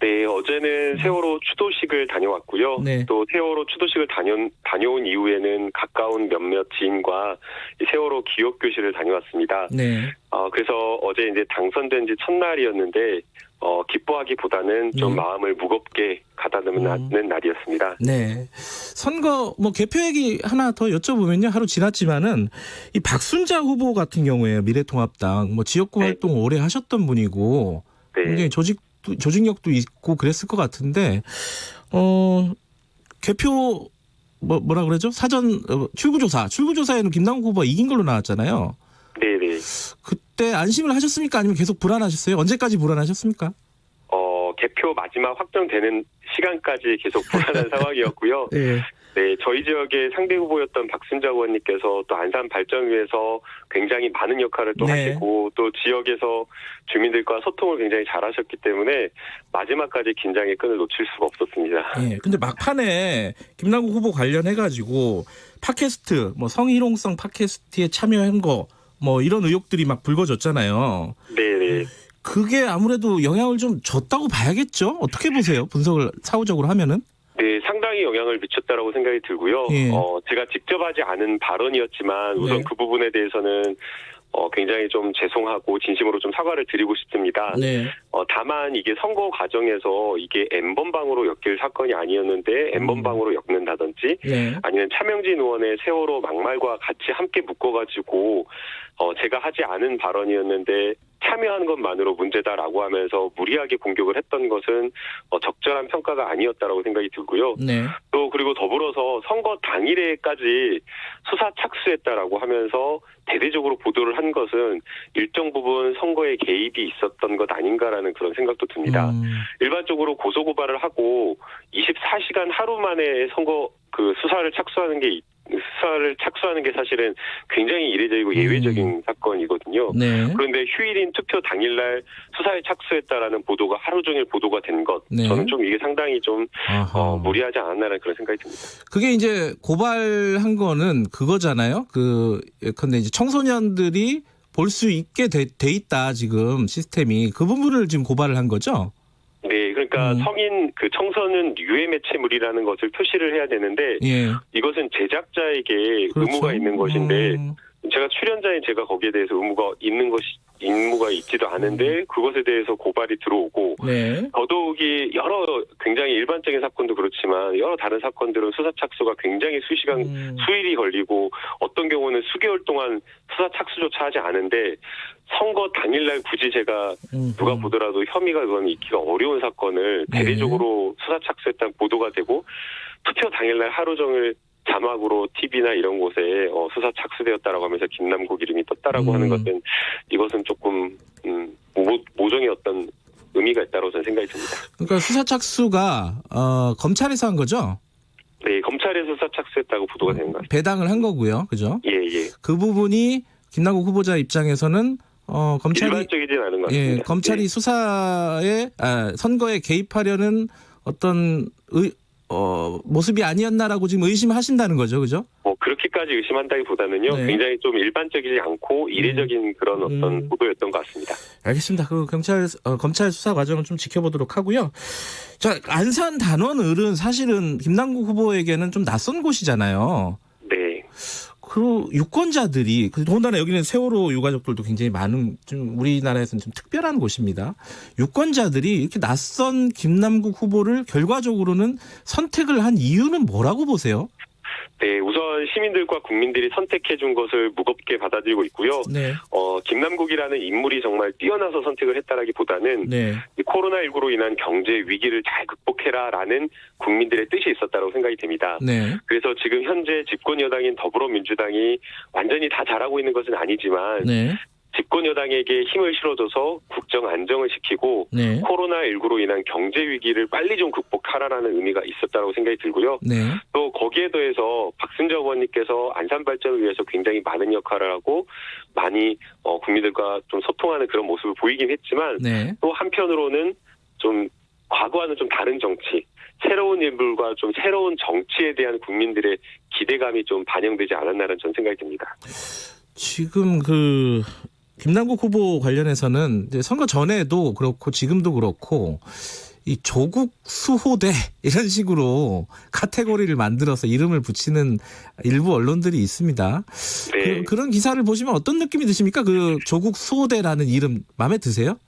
[SPEAKER 7] 네, 어제는 세월호 추도식을 다녀왔고요.
[SPEAKER 2] 네.
[SPEAKER 7] 또 세월호 추도식을 다녀온 이후에는 가까운 몇몇 지인과 이 세월호 기억교실을 다녀왔습니다.
[SPEAKER 2] 네.
[SPEAKER 7] 그래서 어제 이제 당선된 지 첫날이었는데, 기뻐하기보다는 좀 마음을 무겁게 가다듬는 날이었습니다.
[SPEAKER 2] 네. 선거 개표 얘기 하나 더 여쭤보면요. 하루 지났지만은 이 박순자 후보 같은 경우에 미래통합당 지역구
[SPEAKER 7] 네.
[SPEAKER 2] 활동 오래 하셨던 분이고
[SPEAKER 7] 네.
[SPEAKER 2] 굉장히 조직력도 있고 그랬을 것 같은데 개표 뭐라 그러죠? 사전 출구조사에는 김남국 후보가 이긴 걸로 나왔잖아요.
[SPEAKER 7] 네네.
[SPEAKER 2] 그때 안심을 하셨습니까? 아니면 계속 불안하셨어요? 언제까지 불안하셨습니까?
[SPEAKER 7] 개표 마지막 확정되는 시간까지 계속 불안한 상황이었고요.
[SPEAKER 2] 네.
[SPEAKER 7] 네, 저희 지역의 상대 후보였던 박순자 의원님께서 또 안산 발전을 위해서 굉장히 많은 역할을 또
[SPEAKER 2] 네.
[SPEAKER 7] 하시고 또 지역에서 주민들과 소통을 굉장히 잘하셨기 때문에 마지막까지 긴장의 끈을 놓칠 수가 없었습니다.
[SPEAKER 2] 네. 근데 막판에 김남국 후보 관련해가지고 팟캐스트, 성희롱성 팟캐스트에 참여한 거 이런 의혹들이 막 불거졌잖아요.
[SPEAKER 7] 네네.
[SPEAKER 2] 그게 아무래도 영향을 좀 줬다고 봐야겠죠? 어떻게 보세요? 분석을 사후적으로 하면은?
[SPEAKER 7] 네, 상당히 영향을 미쳤다라고 생각이 들고요.
[SPEAKER 2] 예.
[SPEAKER 7] 제가 직접 하지 않은 발언이었지만 우선
[SPEAKER 2] 네.
[SPEAKER 7] 그 부분에 대해서는 굉장히 좀 죄송하고 진심으로 좀 사과를 드리고 싶습니다.
[SPEAKER 2] 네.
[SPEAKER 7] 다만 이게 선거 과정에서 이게 N번방으로 엮일 사건이 아니었는데 N번방으로 엮는다든지
[SPEAKER 2] 네.
[SPEAKER 7] 아니면 차명진 의원의 세월호 막말과 같이 함께 묶어가지고 제가 하지 않은 발언이었는데 참여하는 것만으로 문제다라고 하면서 무리하게 공격을 했던 것은 적절한 평가가 아니었다라고 생각이 들고요.
[SPEAKER 2] 네.
[SPEAKER 7] 또 그리고 더불어서 선거 당일에까지 수사 착수했다라고 하면서 대대적으로 보도를 한 것은 일정 부분 선거에 개입이 있었던 것 아닌가라는 그런 생각도 듭니다. 일반적으로 고소고발을 하고 24시간 하루 만에 선거 수사를 착수하는 게 사실은 굉장히 이례적이고 예외적인 사건이거든요.
[SPEAKER 2] 네.
[SPEAKER 7] 그런데 휴일인 투표 당일날 수사에 착수했다라는 보도가 하루 종일 보도가 된 것,
[SPEAKER 2] 네.
[SPEAKER 7] 저는 좀 이게 상당히 좀 무리하지 않았나라는 그런 생각이 듭니다.
[SPEAKER 2] 그게 이제 고발한 거는 그거잖아요. 근데 이제 청소년들이 볼 수 있게 돼 있다 지금 시스템이 그 부분을 지금 고발을 한 거죠.
[SPEAKER 7] 네, 그러니까 성인 청소는 유해 매체물이라는 것을 표시를 해야 되는데
[SPEAKER 2] 예.
[SPEAKER 7] 이것은 제작자에게
[SPEAKER 2] 그렇죠.
[SPEAKER 7] 의무가 있는 것인데 제가 출연자인 제가 거기에 대해서 임무가 있지도 않은데 그것에 대해서 고발이 들어오고
[SPEAKER 2] 네.
[SPEAKER 7] 더더욱이 굉장히 일반적인 사건도 그렇지만 여러 다른 사건들은 수사 착수가 굉장히 수일이 걸리고 어떤 경우는 수개월 동안 수사 착수조차 하지 않은데 선거 당일날 굳이 제가 누가 보더라도 혐의가 그건 있기가 어려운 사건을 대대적으로 수사 착수했다는 보도가 되고 투표 당일날 하루 종일 자막으로 TV나 이런 곳에 수사 착수되었다라고 하면서 김남국 이름이 떴다라고 하는 것은 이것은 조금 모종의 어떤 의미가 있다고 저는 생각이 듭니다.
[SPEAKER 2] 그러니까 수사 착수가 검찰에서 한 거죠?
[SPEAKER 7] 네, 검찰에서 수사 착수했다고 보도가 되는 것 같습니다.
[SPEAKER 2] 배당을 한 거고요, 그죠?
[SPEAKER 7] 예, 예.
[SPEAKER 2] 그 부분이 김남국 후보자 입장에서는 검찰이
[SPEAKER 7] 일반적이진 않은 것 같습니다.
[SPEAKER 2] 예, 검찰이
[SPEAKER 7] 네.
[SPEAKER 2] 선거에 개입하려는 어떤 모습이 아니었나라고 지금 의심하신다는 거죠, 그죠?
[SPEAKER 7] 그렇게까지 의심한다기보다는요,
[SPEAKER 2] 네.
[SPEAKER 7] 굉장히 좀 일반적이지 않고 이례적인 그런 어떤 보도였던 것 같습니다.
[SPEAKER 2] 알겠습니다. 검찰 수사 과정을 좀 지켜보도록 하고요. 자, 안산 단원 을은 사실은 김남국 후보에게는 좀 낯선 곳이잖아요.
[SPEAKER 7] 네.
[SPEAKER 2] 그 유권자들이 더군다나 여기는 세월호 유가족들도 굉장히 많은 좀 우리나라에서는 좀 특별한 곳입니다. 유권자들이 이렇게 낯선 김남국 후보를 결과적으로는 선택을 한 이유는 뭐라고 보세요?
[SPEAKER 7] 네, 우선 시민들과 국민들이 선택해 준 것을 무겁게 받아들이고 있고요.
[SPEAKER 2] 네.
[SPEAKER 7] 김남국이라는 인물이 정말 뛰어나서 선택을 했다라기보다는
[SPEAKER 2] 네.
[SPEAKER 7] 코로나19로 인한 경제 위기를 잘 극복해라라는 국민들의 뜻이 있었다고 생각이 됩니다.
[SPEAKER 2] 네.
[SPEAKER 7] 그래서 지금 현재 집권 여당인 더불어민주당이 완전히 다 잘하고 있는 것은 아니지만
[SPEAKER 2] 네.
[SPEAKER 7] 집권 여당에게 힘을 실어줘서 국정 안정을 시키고
[SPEAKER 2] 네.
[SPEAKER 7] 코로나19로 인한 경제 위기를 빨리 좀 극복하라라는 의미가 있었다고 생각이 들고요.
[SPEAKER 2] 네.
[SPEAKER 7] 또 거기에 더해서 박순자 의원님께서 안산 발전을 위해서 굉장히 많은 역할을 하고 많이 국민들과 좀 소통하는 그런 모습을 보이긴 했지만
[SPEAKER 2] 네.
[SPEAKER 7] 또 한편으로는 좀 과거와는 좀 다른 정치, 새로운 인물과 좀 새로운 정치에 대한 국민들의 기대감이 좀 반영되지 않았나라는 전 생각이 듭니다.
[SPEAKER 2] 지금 김남국 후보 관련해서는 이제 선거 전에도 그렇고 지금도 그렇고 이 조국 수호대 이런 식으로 카테고리를 만들어서 이름을 붙이는 일부 언론들이 있습니다.
[SPEAKER 7] 네.
[SPEAKER 2] 그런 기사를 보시면 어떤 느낌이 드십니까? 그 조국 수호대라는 이름 마음에 드세요?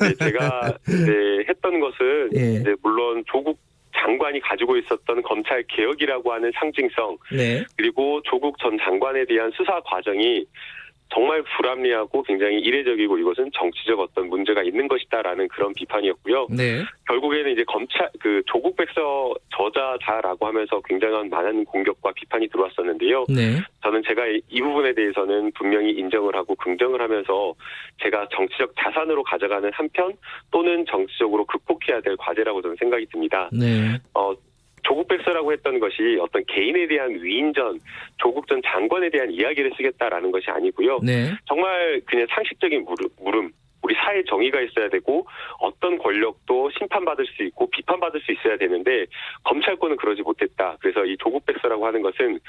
[SPEAKER 7] 네, 제가 했던 것은
[SPEAKER 2] 예.
[SPEAKER 7] 이제 물론 조국 장관이 가지고 있었던 검찰 개혁이라고 하는 상징성,
[SPEAKER 2] 네.
[SPEAKER 7] 그리고 조국 전 장관에 대한 수사 과정이 정말 불합리하고 굉장히 이례적이고 이것은 정치적 어떤 문제가 있는 것이다라는 그런 비판이었고요.
[SPEAKER 2] 네.
[SPEAKER 7] 결국에는 이제 조국 백서 저자다라고 하면서 굉장한 많은 공격과 비판이 들어왔었는데요.
[SPEAKER 2] 네.
[SPEAKER 7] 저는 제가 이 부분에 대해서는 분명히 인정을 하고 긍정을 하면서 제가 정치적 자산으로 가져가는 한편 또는 정치적으로 극복해야 될 과제라고 저는 생각이 듭니다.
[SPEAKER 2] 네.
[SPEAKER 7] 조국 백서라고 했던 것이 어떤 개인에 대한 위인전, 조국 전 장관에 대한 이야기를 쓰겠다라는 것이 아니고요.
[SPEAKER 2] 네.
[SPEAKER 7] 정말 그냥 상식적인 물음, 우리 사회 정의가 있어야 되고 어떤 권력도 심판받을 수 있고 비판받을 수 있어야 되는데 검찰권은 그러지 못했다. 그래서 이 조국 백서라고 하는 것은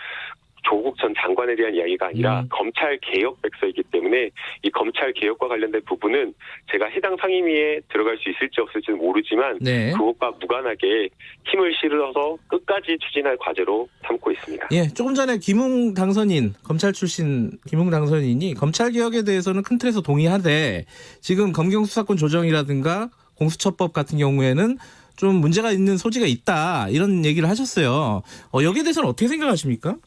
[SPEAKER 7] 조국 전 장관에 대한 이야기가 아니라 검찰 개혁 백서이기 때문에 이 검찰 개혁과 관련된 부분은 제가 해당 상임위에 들어갈 수 있을지 없을지는 모르지만
[SPEAKER 2] 네.
[SPEAKER 7] 그것과 무관하게 힘을 실어서 끝까지 추진할 과제로 삼고 있습니다.
[SPEAKER 2] 예, 조금 전에 김웅 당선인, 검찰 출신 김웅 당선인이 검찰 개혁에 대해서는 큰 틀에서 동의하되 지금 검경 수사권 조정이라든가 공수처법 같은 경우에는 좀 문제가 있는 소지가 있다 이런 얘기를 하셨어요. 여기에 대해서는 어떻게 생각하십니까?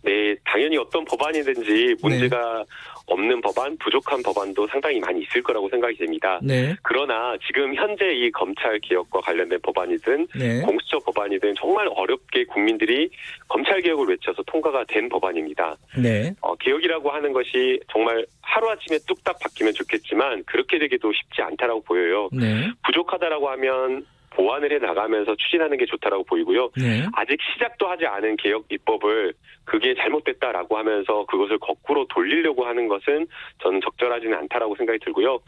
[SPEAKER 7] 네, 당연히 어떤 법안이든지 문제가 없는 법안, 부족한 법안도 상당히 많이 있을 거라고 생각이 됩니다.
[SPEAKER 2] 네.
[SPEAKER 7] 그러나 지금 현재 이 검찰 개혁과 관련된 법안이든
[SPEAKER 2] 네.
[SPEAKER 7] 공수처 법안이든 정말 어렵게 국민들이 검찰 개혁을 외쳐서 통과가 된 법안입니다.
[SPEAKER 2] 네.
[SPEAKER 7] 개혁이라고 하는 것이 정말 하루아침에 뚝딱 바뀌면 좋겠지만 그렇게 되기도 쉽지 않다라고 보여요.
[SPEAKER 2] 네.
[SPEAKER 7] 부족하다라고 하면 보완을 해 나가면서 추진하는 게 좋다라고 보이고요.
[SPEAKER 2] 네.
[SPEAKER 7] 아직 시작도 하지 않은 개혁 입법을 그게 잘못됐다라고 하면서 그것을 거꾸로 돌리려고 하는 것은 저는 적절하지는 않다라고 생각이 들고요.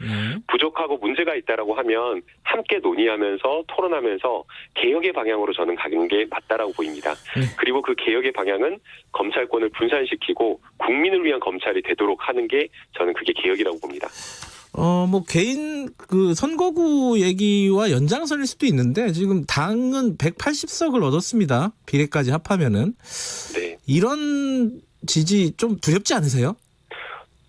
[SPEAKER 7] 부족하고 문제가 있다라고 하면 함께 논의하면서 토론하면서 개혁의 방향으로 저는 가는 게 맞다라고 보입니다. 그리고 그 개혁의 방향은 검찰권을 분산시키고 국민을 위한 검찰이 되도록 하는 게 저는 그게 개혁이라고 봅니다.
[SPEAKER 2] 개인 선거구 얘기와 연장선일 수도 있는데 지금 당은 180석을 얻었습니다. 비례까지 합하면은.
[SPEAKER 7] 네.
[SPEAKER 2] 이런 지지 좀 두렵지 않으세요?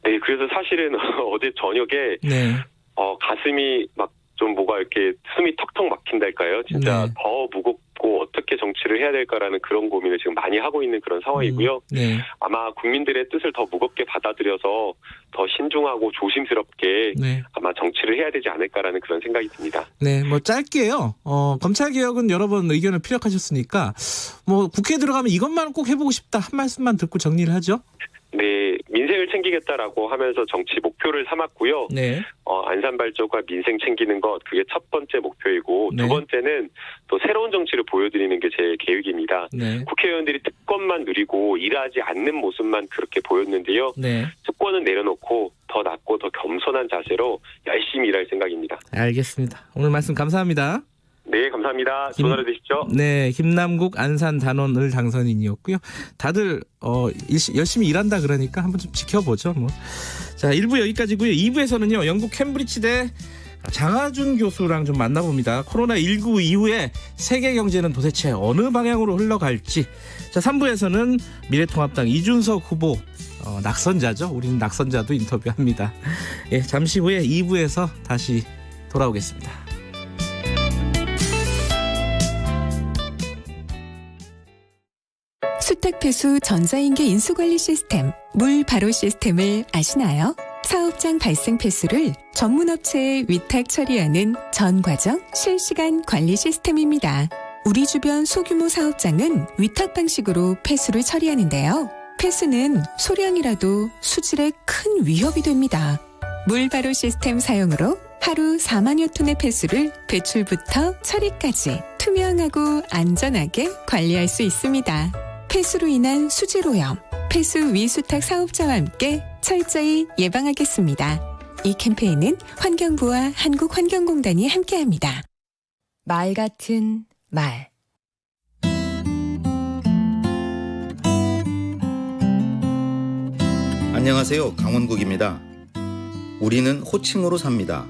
[SPEAKER 7] 네, 그래서 사실은 어제 저녁에
[SPEAKER 2] 네.
[SPEAKER 7] 가슴이 막 좀 뭐가 이렇게 숨이 턱턱 막힌달까요? 진짜
[SPEAKER 2] 네.
[SPEAKER 7] 더 무겁고 어떻게 정치를 해야 될까라는 그런 고민을 지금 많이 하고 있는 그런 상황이고요.
[SPEAKER 2] 네.
[SPEAKER 7] 아마 국민들의 뜻을 더 무겁게 받아들여서 더 신중하고 조심스럽게
[SPEAKER 2] 네.
[SPEAKER 7] 아마 정치를 해야 되지 않을까라는 그런 생각이 듭니다.
[SPEAKER 2] 네, 짧게요. 검찰 개혁은 여러 번 의견을 피력하셨으니까 국회에 들어가면 이것만 꼭 해보고 싶다 한 말씀만 듣고 정리를 하죠.
[SPEAKER 7] 네, 민생을 챙기겠다라고 하면서 정치 목표를 삼았고요.
[SPEAKER 2] 네.
[SPEAKER 7] 안산 발전과 민생 챙기는 것 그게 첫 번째 목표이고
[SPEAKER 2] 네.
[SPEAKER 7] 두 번째는 또 새로운 정치를 보여드리는 게 제 계획입니다.
[SPEAKER 2] 네.
[SPEAKER 7] 국회의원들이 특권만 누리고 일하지 않는 모습만 그렇게 보였는데요.
[SPEAKER 2] 네.
[SPEAKER 7] 특권은 내려놓고 더 낫고 더 겸손한 자세로 열심히 일할 생각입니다.
[SPEAKER 2] 알겠습니다. 오늘 말씀 감사합니다.
[SPEAKER 7] 네, 감사합니다. 좋은 하루 되십시오.
[SPEAKER 2] 네, 김남국 안산 단원을 당선인이었고요. 다들 열심히 일한다 그러니까 한번 좀 지켜보죠. 자, 1부 여기까지고요. 2부에서는요. 영국 캠브리지대 장하준 교수랑 좀 만나봅니다. 코로나19 이후에 세계 경제는 도대체 어느 방향으로 흘러갈지. 자, 3부에서는 미래통합당 이준석 후보 낙선자죠. 우리는 낙선자도 인터뷰합니다. 예, 잠시 후에 2부에서 다시 돌아오겠습니다.
[SPEAKER 8] 수탁폐수 전자인계 인수관리 시스템 물바로 시스템을 아시나요? 사업장 발생 폐수를 전문업체에 위탁 처리하는 전 과정 실시간 관리 시스템입니다. 우리 주변 소규모 사업장은 위탁 방식으로 폐수를 처리하는데요. 폐수는 소량이라도 수질에 큰 위협이 됩니다. 물바로 시스템 사용으로 하루 4만여 톤의 폐수를 배출부터 처리까지 투명하고 안전하게 관리할 수 있습니다. 폐수로 인한 수질 오염, 폐수 위수탁 사업자와 함께 철저히 예방하겠습니다. 이 캠페인은 환경부와 한국환경공단이 함께합니다.
[SPEAKER 5] 말 같은
[SPEAKER 8] 말.
[SPEAKER 9] 안녕하세요. 강원국입니다. 우리는 호칭으로 삽니다.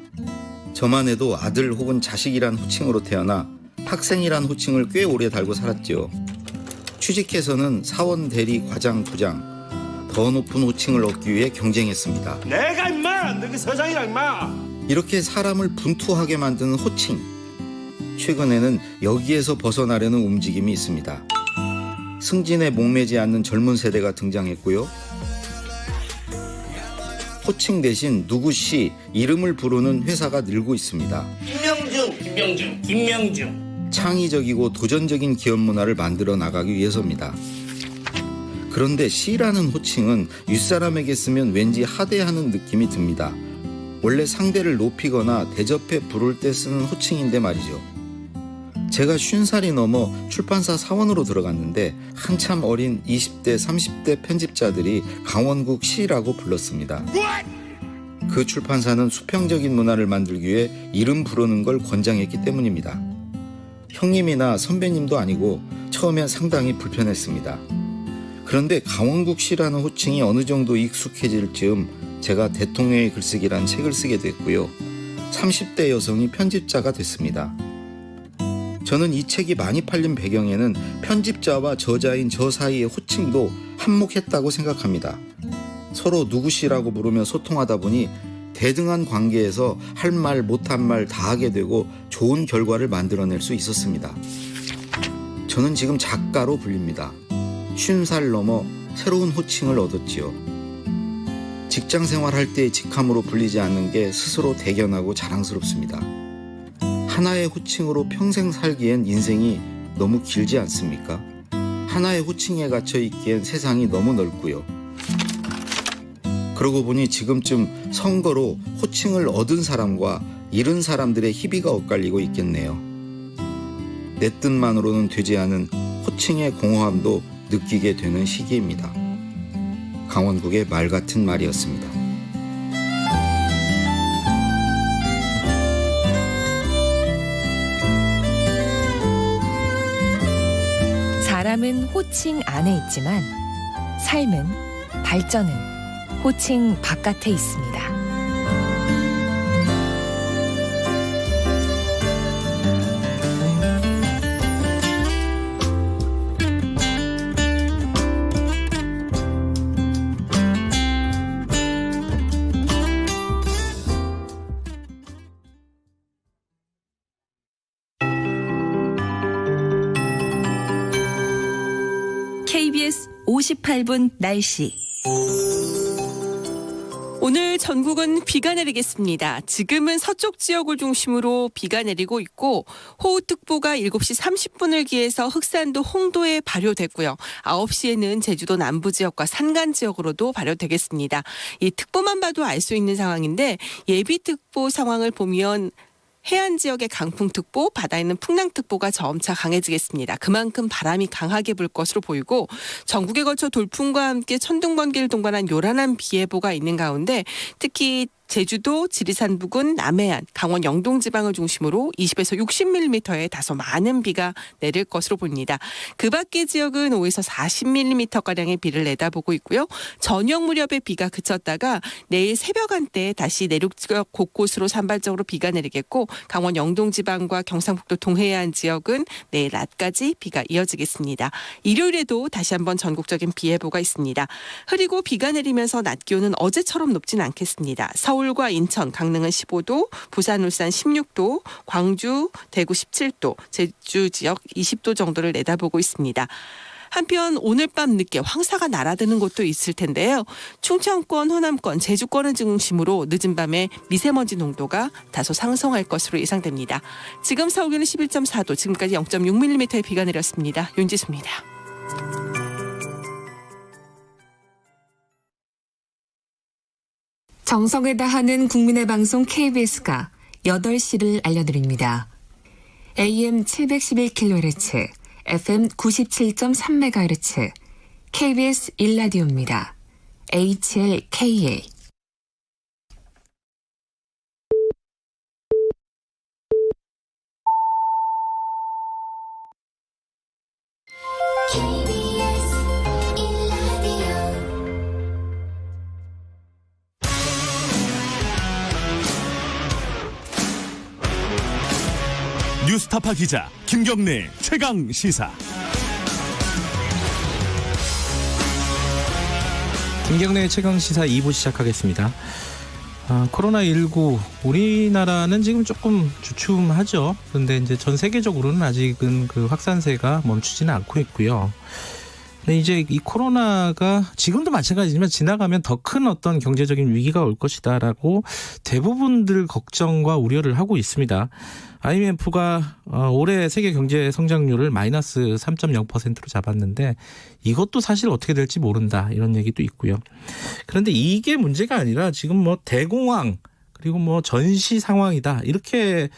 [SPEAKER 9] 저만 해도 아들 혹은 자식이란 호칭으로 태어나 학생이란 호칭을 꽤 오래 달고 살았죠. 취직해서는 사원, 대리, 과장, 부장 더 높은 호칭을 얻기 위해 경쟁했습니다.
[SPEAKER 1] 내가 임마 너희 서장이랑 임마.
[SPEAKER 9] 이렇게 사람을 분투하게 만드는 호칭. 최근에는 여기에서 벗어나려는 움직임이 있습니다. 승진에 목매지 않는 젊은 세대가 등장했고요. 호칭 대신 누구씨 이름을 부르는 회사가 늘고 있습니다. 김명중. 창의적이고 도전적인 기업 문화를 만들어 나가기 위해서입니다. 그런데 씨라는 호칭은 윗사람에게 쓰면 왠지 하대하는 느낌이 듭니다. 원래 상대를 높이거나 대접해 부를 때 쓰는 호칭인데 말이죠. 제가 50살이 넘어 출판사 사원으로 들어갔는데 한참 어린 20대, 30대 편집자들이 강원국 씨라고 불렀습니다. 그 출판사는 수평적인 문화를 만들기 위해 이름 부르는 걸 권장했기 때문입니다. 형님이나 선배님도 아니고 처음엔 상당히 불편했습니다. 그런데 강원국 씨라는 호칭이 어느 정도 익숙해질 즈음 제가 대통령의 글쓰기란 책을 쓰게 됐고요. 30대 여성이 편집자가 됐습니다. 저는 이 책이 많이 팔린 배경에는 편집자와 저자인 저 사이의 호칭도 한몫했다고 생각합니다. 서로 누구씨라고 부르며 소통하다 보니 대등한 관계에서 할 말 못한 말 다 하게 되고 좋은 결과를 만들어낼 수 있었습니다. 저는 지금 작가로 불립니다. 50살 넘어 새로운 호칭을 얻었지요. 직장 생활할 때의 직함으로 불리지 않는 게 스스로 대견하고 자랑스럽습니다. 하나의 호칭으로 평생 살기엔 인생이 너무 길지 않습니까? 하나의 호칭에 갇혀 있기엔 세상이 너무 넓고요. 그러고 보니 지금쯤 선거로 호칭을 얻은 사람과 잃은 사람들의 희비가 엇갈리고 있겠네요. 내 뜻만으로는 되지 않은 호칭의 공허함도 느끼게 되는 시기입니다. 강원국의 말 같은 말이었습니다.
[SPEAKER 8] 사람은 호칭 안에 있지만 삶은, 발전은 호칭 바깥에 있습니다.
[SPEAKER 6] KBS 58분 날씨.
[SPEAKER 4] 오늘 전국은 비가 내리겠습니다. 지금은 서쪽 지역을 중심으로 비가 내리고 있고 호우특보가 7시 30분을 기해서 흑산도 홍도에 발효됐고요. 9시에는 제주도 남부 지역과 산간 지역으로도 발효되겠습니다. 이 특보만 봐도 알 수 있는 상황인데 예비특보 상황을 보면 해안 지역의 강풍특보, 바다에는 풍랑특보가 점차 강해지겠습니다. 그만큼 바람이 강하게 불 것으로 보이고 전국에 걸쳐 돌풍과 함께 천둥번개를 동반한 요란한 비 예보가 있는 가운데 특히 제주도, 지리산 부근, 남해안, 강원 영동 지방을 중심으로 20에서 60mm의 다소 많은 비가 내릴 것으로 보입니다. 그 밖의 지역은 5에서 40mm가량의 비를 내다보고 있고요. 저녁 무렵에 비가 그쳤다가 내일 새벽 한때 다시 내륙 지역 곳곳으로 산발적으로 비가 내리겠고 강원 영동 지방과 경상북도 동해안 지역은 내일 낮까지 비가 이어지겠습니다. 일요일에도 다시 한번 전국적인 비 예보가 있습니다. 흐리고 비가 내리면서 낮 기온은 어제처럼 높진 않겠습니다. 서울과 인천, 강릉은 15도, 부산, 울산 16도, 광주, 대구 17도, 제주 지역 20도 정도를 내다보고 있습니다. 한편 오늘 밤 늦게 황사가 날아드는 곳도 있을 텐데요. 충청권, 호남권, 제주권을 중심으로 늦은 밤에 미세먼지 농도가 다소 상승할 것으로 예상됩니다. 지금 서울은 11.4도, 지금까지 0.6mm의 비가 내렸습니다. 윤지수입니다.
[SPEAKER 8] 정성을 다하는 국민의 방송 KBS가 8시를 알려드립니다. AM 711kHz, FM 97.3MHz, KBS 1라디오입니다. HLKA
[SPEAKER 1] 뉴스타파 기자 김경래 최강 시사.
[SPEAKER 2] 김경래 최강 시사 2부 시작하겠습니다. 코로나19 우리나라는 지금 조금 주춤하죠. 그런데 이제 전 세계적으로는 아직은 그 확산세가 멈추지는 않고 있고요. 근데 이제 이 코로나가 지금도 마찬가지지만 지나가면 더 큰 어떤 경제적인 위기가 올 것이다라고 대부분들 걱정과 우려를 하고 있습니다. IMF가 올해 세계 경제 성장률을 마이너스 3.0%로 잡았는데 이것도 사실 어떻게 될지 모른다 이런 얘기도 있고요. 그런데 이게 문제가 아니라 지금 뭐 대공황 그리고 뭐 전시 상황이다 이렇게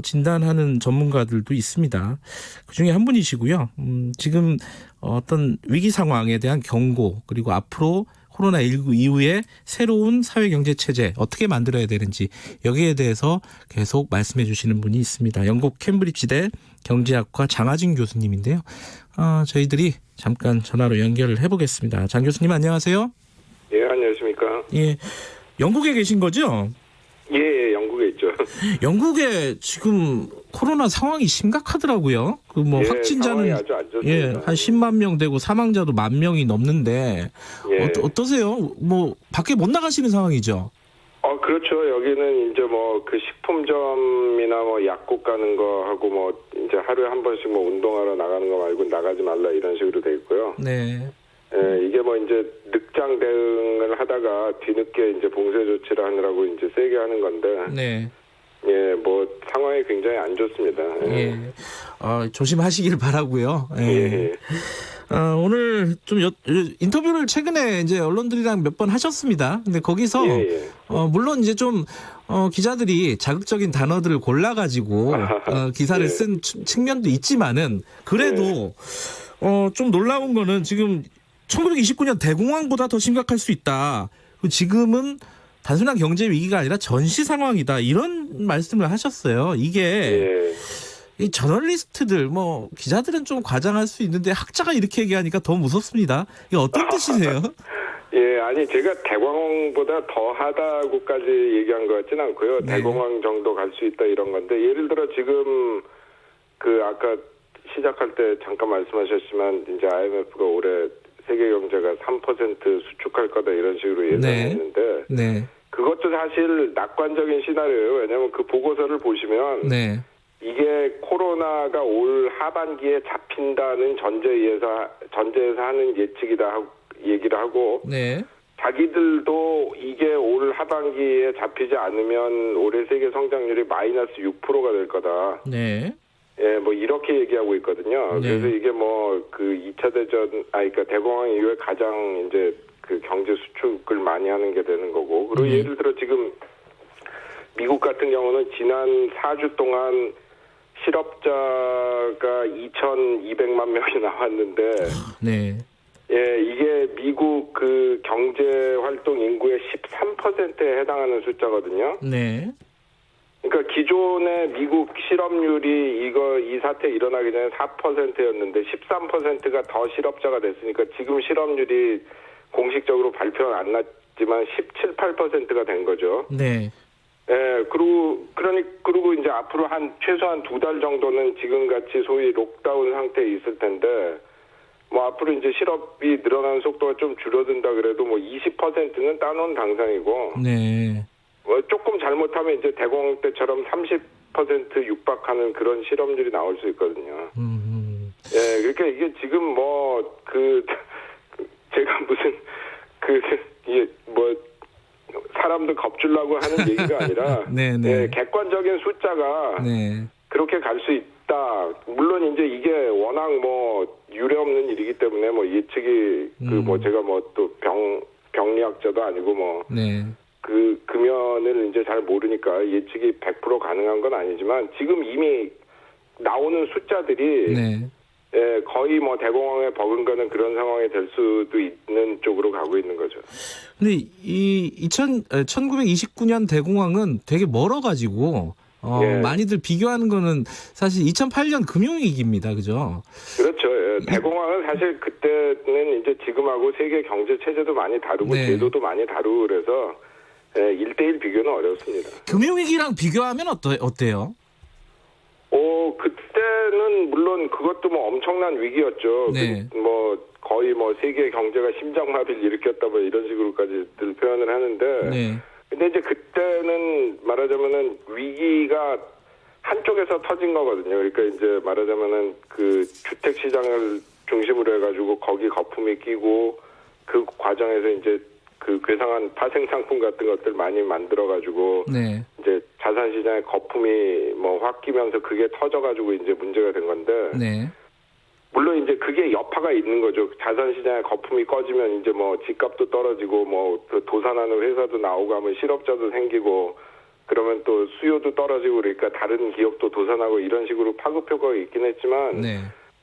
[SPEAKER 2] 진단하는 전문가들도 있습니다. 그중에 한 분이시고요. 지금 어떤 위기 상황에 대한 경고 그리고 앞으로 코로나19 이후에 새로운 사회경제체제 어떻게 만들어야 되는지 여기에 대해서 계속 말씀해 주시는 분이 있습니다. 영국 캠브리지대 경제학과 장하진 교수님인데요. 저희들이 잠깐 전화로 연결을 해보겠습니다. 장 교수님 안녕하세요.
[SPEAKER 10] 예, 안녕하십니까.
[SPEAKER 2] 예, 영국에 계신 거죠?
[SPEAKER 10] 예, 영국에 있죠.
[SPEAKER 2] 영국에 지금 코로나 상황이 심각하더라고요. 그 뭐
[SPEAKER 10] 예,
[SPEAKER 2] 확진자는
[SPEAKER 10] 아주 안 좋습니다.
[SPEAKER 2] 예, 한 10만 명 되고 사망자도 10,000명이 넘는데
[SPEAKER 10] 예.
[SPEAKER 2] 어떠세요? 뭐 밖에 못 나가시는 상황이죠?
[SPEAKER 10] 그렇죠. 여기는 이제 뭐 그 식품점이나 뭐 약국 가는 거 하고 뭐 이제 하루에 한 번씩 뭐 운동하러 나가는 거 말고 나가지 말라 이런 식으로 돼 있고요.
[SPEAKER 2] 네.
[SPEAKER 10] 예, 이게 뭐 이제 늑장 대응을 하다가 뒤늦게 이제 봉쇄 조치를 하느라고 이제 세게 하는 건데.
[SPEAKER 2] 네.
[SPEAKER 10] 예, 뭐 상황이 굉장히 안 좋습니다.
[SPEAKER 2] 예. 조심하시길 바라고요. 예.
[SPEAKER 10] 예.
[SPEAKER 2] 오늘 좀 인터뷰를 최근에 이제 언론들이랑 몇 번 하셨습니다. 근데 거기서 물론 이제 좀 기자들이 자극적인 단어들을 골라가지고 기사를
[SPEAKER 10] 예.
[SPEAKER 2] 쓴 측면도 있지만은 그래도 좀 놀라운 거는 지금 1929년 대공황보다 더 심각할 수 있다. 지금은 단순한 경제 위기가 아니라 전시 상황이다. 이런 말씀을 하셨어요. 이게 이 저널리스트들 뭐 기자들은 좀 과장할 수 있는데 학자가 이렇게 얘기하니까 더 무섭습니다. 이게 어떤 뜻이세요?
[SPEAKER 10] 예, 아니 제가 대공황보다 더 하다고까지 얘기한 것 같진 않고요.
[SPEAKER 2] 네.
[SPEAKER 10] 대공황 정도 갈 수 있다 이런 건데 예를 들어 지금 그 아까 시작할 때 잠깐 말씀하셨지만 이제 IMF가 올해 세계 경제가 3% 수축할 거다 이런 식으로 예상했는데
[SPEAKER 2] 네.
[SPEAKER 10] 그것도 사실 낙관적인 시나리오예요. 왜냐하면 그 보고서를 보시면
[SPEAKER 2] 네.
[SPEAKER 10] 이게 코로나가 올 하반기에 잡힌다는 전제에서 하는 예측이다 얘기를 하고
[SPEAKER 2] 네.
[SPEAKER 10] 자기들도 이게 올 하반기에 잡히지 않으면 올해 세계 성장률이 마이너스 6%가 될 거다.
[SPEAKER 2] 네.
[SPEAKER 10] 예, 뭐 이렇게 얘기하고 있거든요.
[SPEAKER 2] 네.
[SPEAKER 10] 그래서 이게 뭐 그 2차 대전, 그러니까 대공황 이후에 가장 이제 그 경제 수축을 많이 하는 게 되는 거고. 그리고 예를 들어 지금 미국 같은 경우는 지난 4주 동안 실업자가 2,200만 명이 나왔는데,
[SPEAKER 2] 네.
[SPEAKER 10] 예, 이게 미국 그 경제 활동 인구의 13%에 해당하는 숫자거든요.
[SPEAKER 2] 네.
[SPEAKER 10] 그러니까 기존의 미국 실업률이 이 사태 일어나기 전에 4%였는데 13%가 더 실업자가 됐으니까 지금 실업률이 공식적으로 발표는 안 났지만 17, 8%가 된 거죠.
[SPEAKER 2] 네.
[SPEAKER 10] 예, 그리고 이제 앞으로 최소한 2달 정도는 지금 같이 소위 록다운 상태에 있을 텐데 뭐 앞으로 이제 실업이 늘어나는 속도가 좀 줄어든다 그래도 뭐 20%는 따놓은 당상이고.
[SPEAKER 2] 네.
[SPEAKER 10] 조금 잘못하면 이제 대공황 때처럼 30% 육박하는 그런 실업률이 나올 수 있거든요. 예, 그러니까 이게 지금 뭐 제가 무슨 사람들 겁주려고 하는 얘기가 아니라 예, 객관적인 숫자가 그렇게 갈 수 있다. 물론 이제 이게 워낙 뭐 유례 없는 일이기 때문에 뭐 예측이 제가 뭐 또 병리학자도 아니고 그 면을 이제 잘 모르니까 예측이 100% 가능한 건 아니지만 지금 이미 나오는 숫자들이 예, 거의 뭐 대공황에 버금가는 그런 상황이 될 수도 있는 쪽으로 가고 있는 거죠.
[SPEAKER 2] 근데 이 1929년 대공황은 되게 멀어가지고 많이들 비교하는 거는 사실 2008년 금융위기입니다. 그죠?
[SPEAKER 10] 그렇죠. 대공황은 사실 그때는 이제 지금하고 세계 경제 체제도 많이 다르고 제도도 많이 다르고 그래서 1대1 비교는 어렵습니다.
[SPEAKER 2] 금융위기랑 비교하면 어때요?
[SPEAKER 10] 그때는 물론 그것도 뭐 엄청난 위기였죠. 거의 세계 경제가 심장마비를 일으켰다 이런 식으로까지들 표현을 하는데 근데 이제 그때는 말하자면은 위기가 한쪽에서 터진 거거든요. 그러니까 이제 말하자면은 그 주택 시장을 중심으로 해가지고 거기 거품이 끼고 그 과정에서 이제 그 괴상한 파생 상품 같은 것들 많이 만들어가지고 이제 자산 시장에 거품이 확 끼면서 그게 터져가지고 이제 문제가 된 건데. 물론 이제 그게 여파가 있는 거죠. 자산 시장에 거품이 꺼지면 이제 집값도 떨어지고 도산하는 회사도 나오고 하면 실업자도 생기고 그러면 또 수요도 떨어지고 그러니까 다른 기업도 도산하고 이런 식으로 파급 효과가 있긴 했지만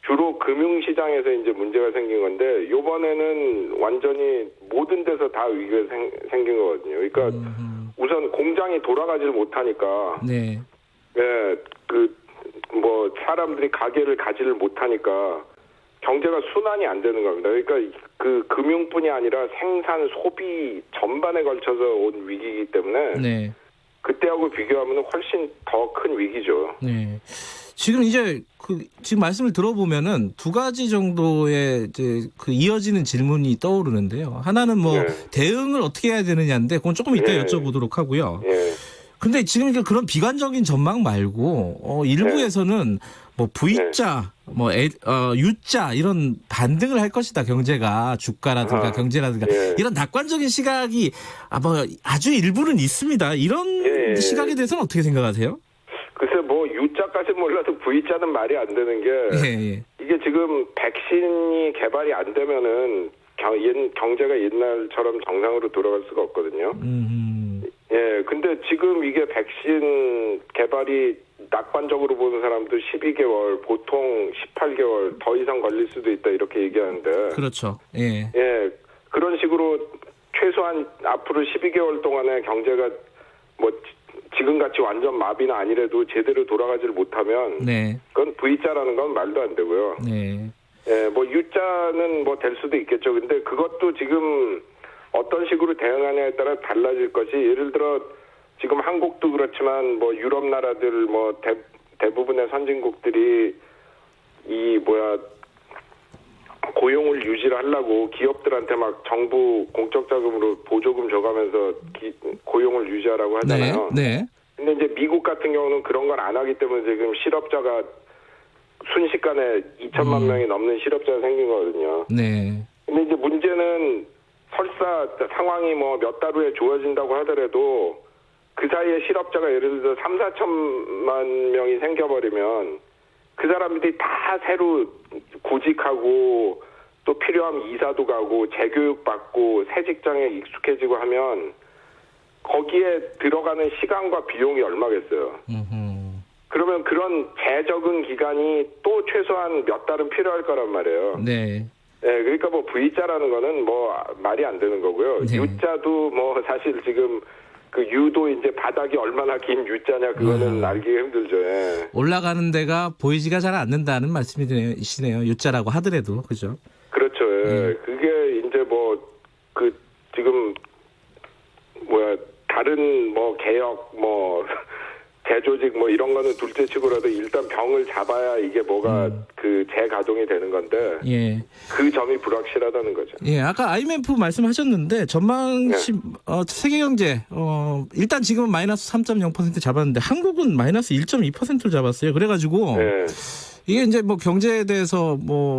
[SPEAKER 10] 주로 금융시장에서 이제 문제가 생긴 건데 요번에는 완전히 모든 데서 다 위기가 생긴 거거든요. 그러니까 우선 공장이 돌아가지를 못하니까 사람들이 가게를 가지를 못하니까 경제가 순환이 안 되는 겁니다. 그러니까 그 금융뿐이 아니라 생산, 소비 전반에 걸쳐서 온 위기이기 때문에 그때하고 비교하면 훨씬 더 큰 위기죠.
[SPEAKER 2] 지금 이제 지금 말씀을 들어보면은 두 가지 정도의 이제 이어지는 질문이 떠오르는데요. 하나는 대응을 어떻게 해야 되느냐인데 그건 조금 이따 여쭤보도록 하고요. 근데 지금 그런 비관적인 전망 말고 일부에서는 V자, U자 이런 반등을 할 것이다. 경제가 주가라든가 경제라든가 이런 낙관적인 시각이 아주 일부는 있습니다. 이런 시각에 대해서는 어떻게 생각하세요?
[SPEAKER 10] 글쎄 U자까지 몰라도 V자는 말이 안 되는 게 이게 지금 백신이 개발이 안 되면은 경제가 옛날처럼 정상으로 돌아갈 수가 없거든요. 근데 지금 이게 백신 개발이 낙관적으로 보는 사람도 12개월, 보통 18개월 더 이상 걸릴 수도 있다 이렇게 얘기하는데.
[SPEAKER 2] 그렇죠.
[SPEAKER 10] 그런 식으로 최소한 앞으로 12개월 동안에 경제가 지금같이 완전 마비는 아니래도 제대로 돌아가지를 못하면 그건 V자라는 건 말도 안 되고요. U자는 될 수도 있겠죠. 근데 그것도 지금 어떤 식으로 대응하냐에 따라 달라질 것이 예를 들어 지금 한국도 그렇지만 유럽 나라들 대부분의 선진국들이 고용을 유지를 하려고 기업들한테 정부 공적 자금으로 보조금 줘가면서 고용을 유지하라고 하잖아요. 근데 이제 미국 같은 경우는 그런 걸 안 하기 때문에 지금 실업자가 순식간에 2천만 명이 넘는 실업자가 생긴 거거든요. 근데 이제 문제는 설사 상황이 몇 달 후에 좋아진다고 하더라도 그 사이에 실업자가 예를 들어 3, 4천만 명이 생겨버리면 그 사람들이 다 새로 구직하고 또 필요하면 이사도 가고 재교육 받고 새 직장에 익숙해지고 하면 거기에 들어가는 시간과 비용이 얼마겠어요. 그러면 그런 재적응 기간이 또 최소한 몇 달은 필요할 거란 말이에요. 그러니까 V자라는 거는 말이 안 되는 거고요. U자도 사실 지금 그 U도 이제 바닥이 얼마나 긴 U자냐 그거는 알기가 힘들죠.
[SPEAKER 2] 올라가는 데가 보이지가 잘 않는다는 말씀이시네요. U자라고 하더라도 그죠?
[SPEAKER 10] 그렇죠. 그게 이제 지금 다른 개혁 재조직 이런 거는 둘째치고라도 일단 병을 잡아야 이게 재가동이 되는 건데 그 점이 불확실하다는 거죠.
[SPEAKER 2] 아까 IMF 말씀하셨는데 전망치 세계경제 일단 지금은 마이너스 3.0% 잡았는데 한국은 마이너스 1.2%를 잡았어요. 그래가지고 이게 이제 경제에 대해서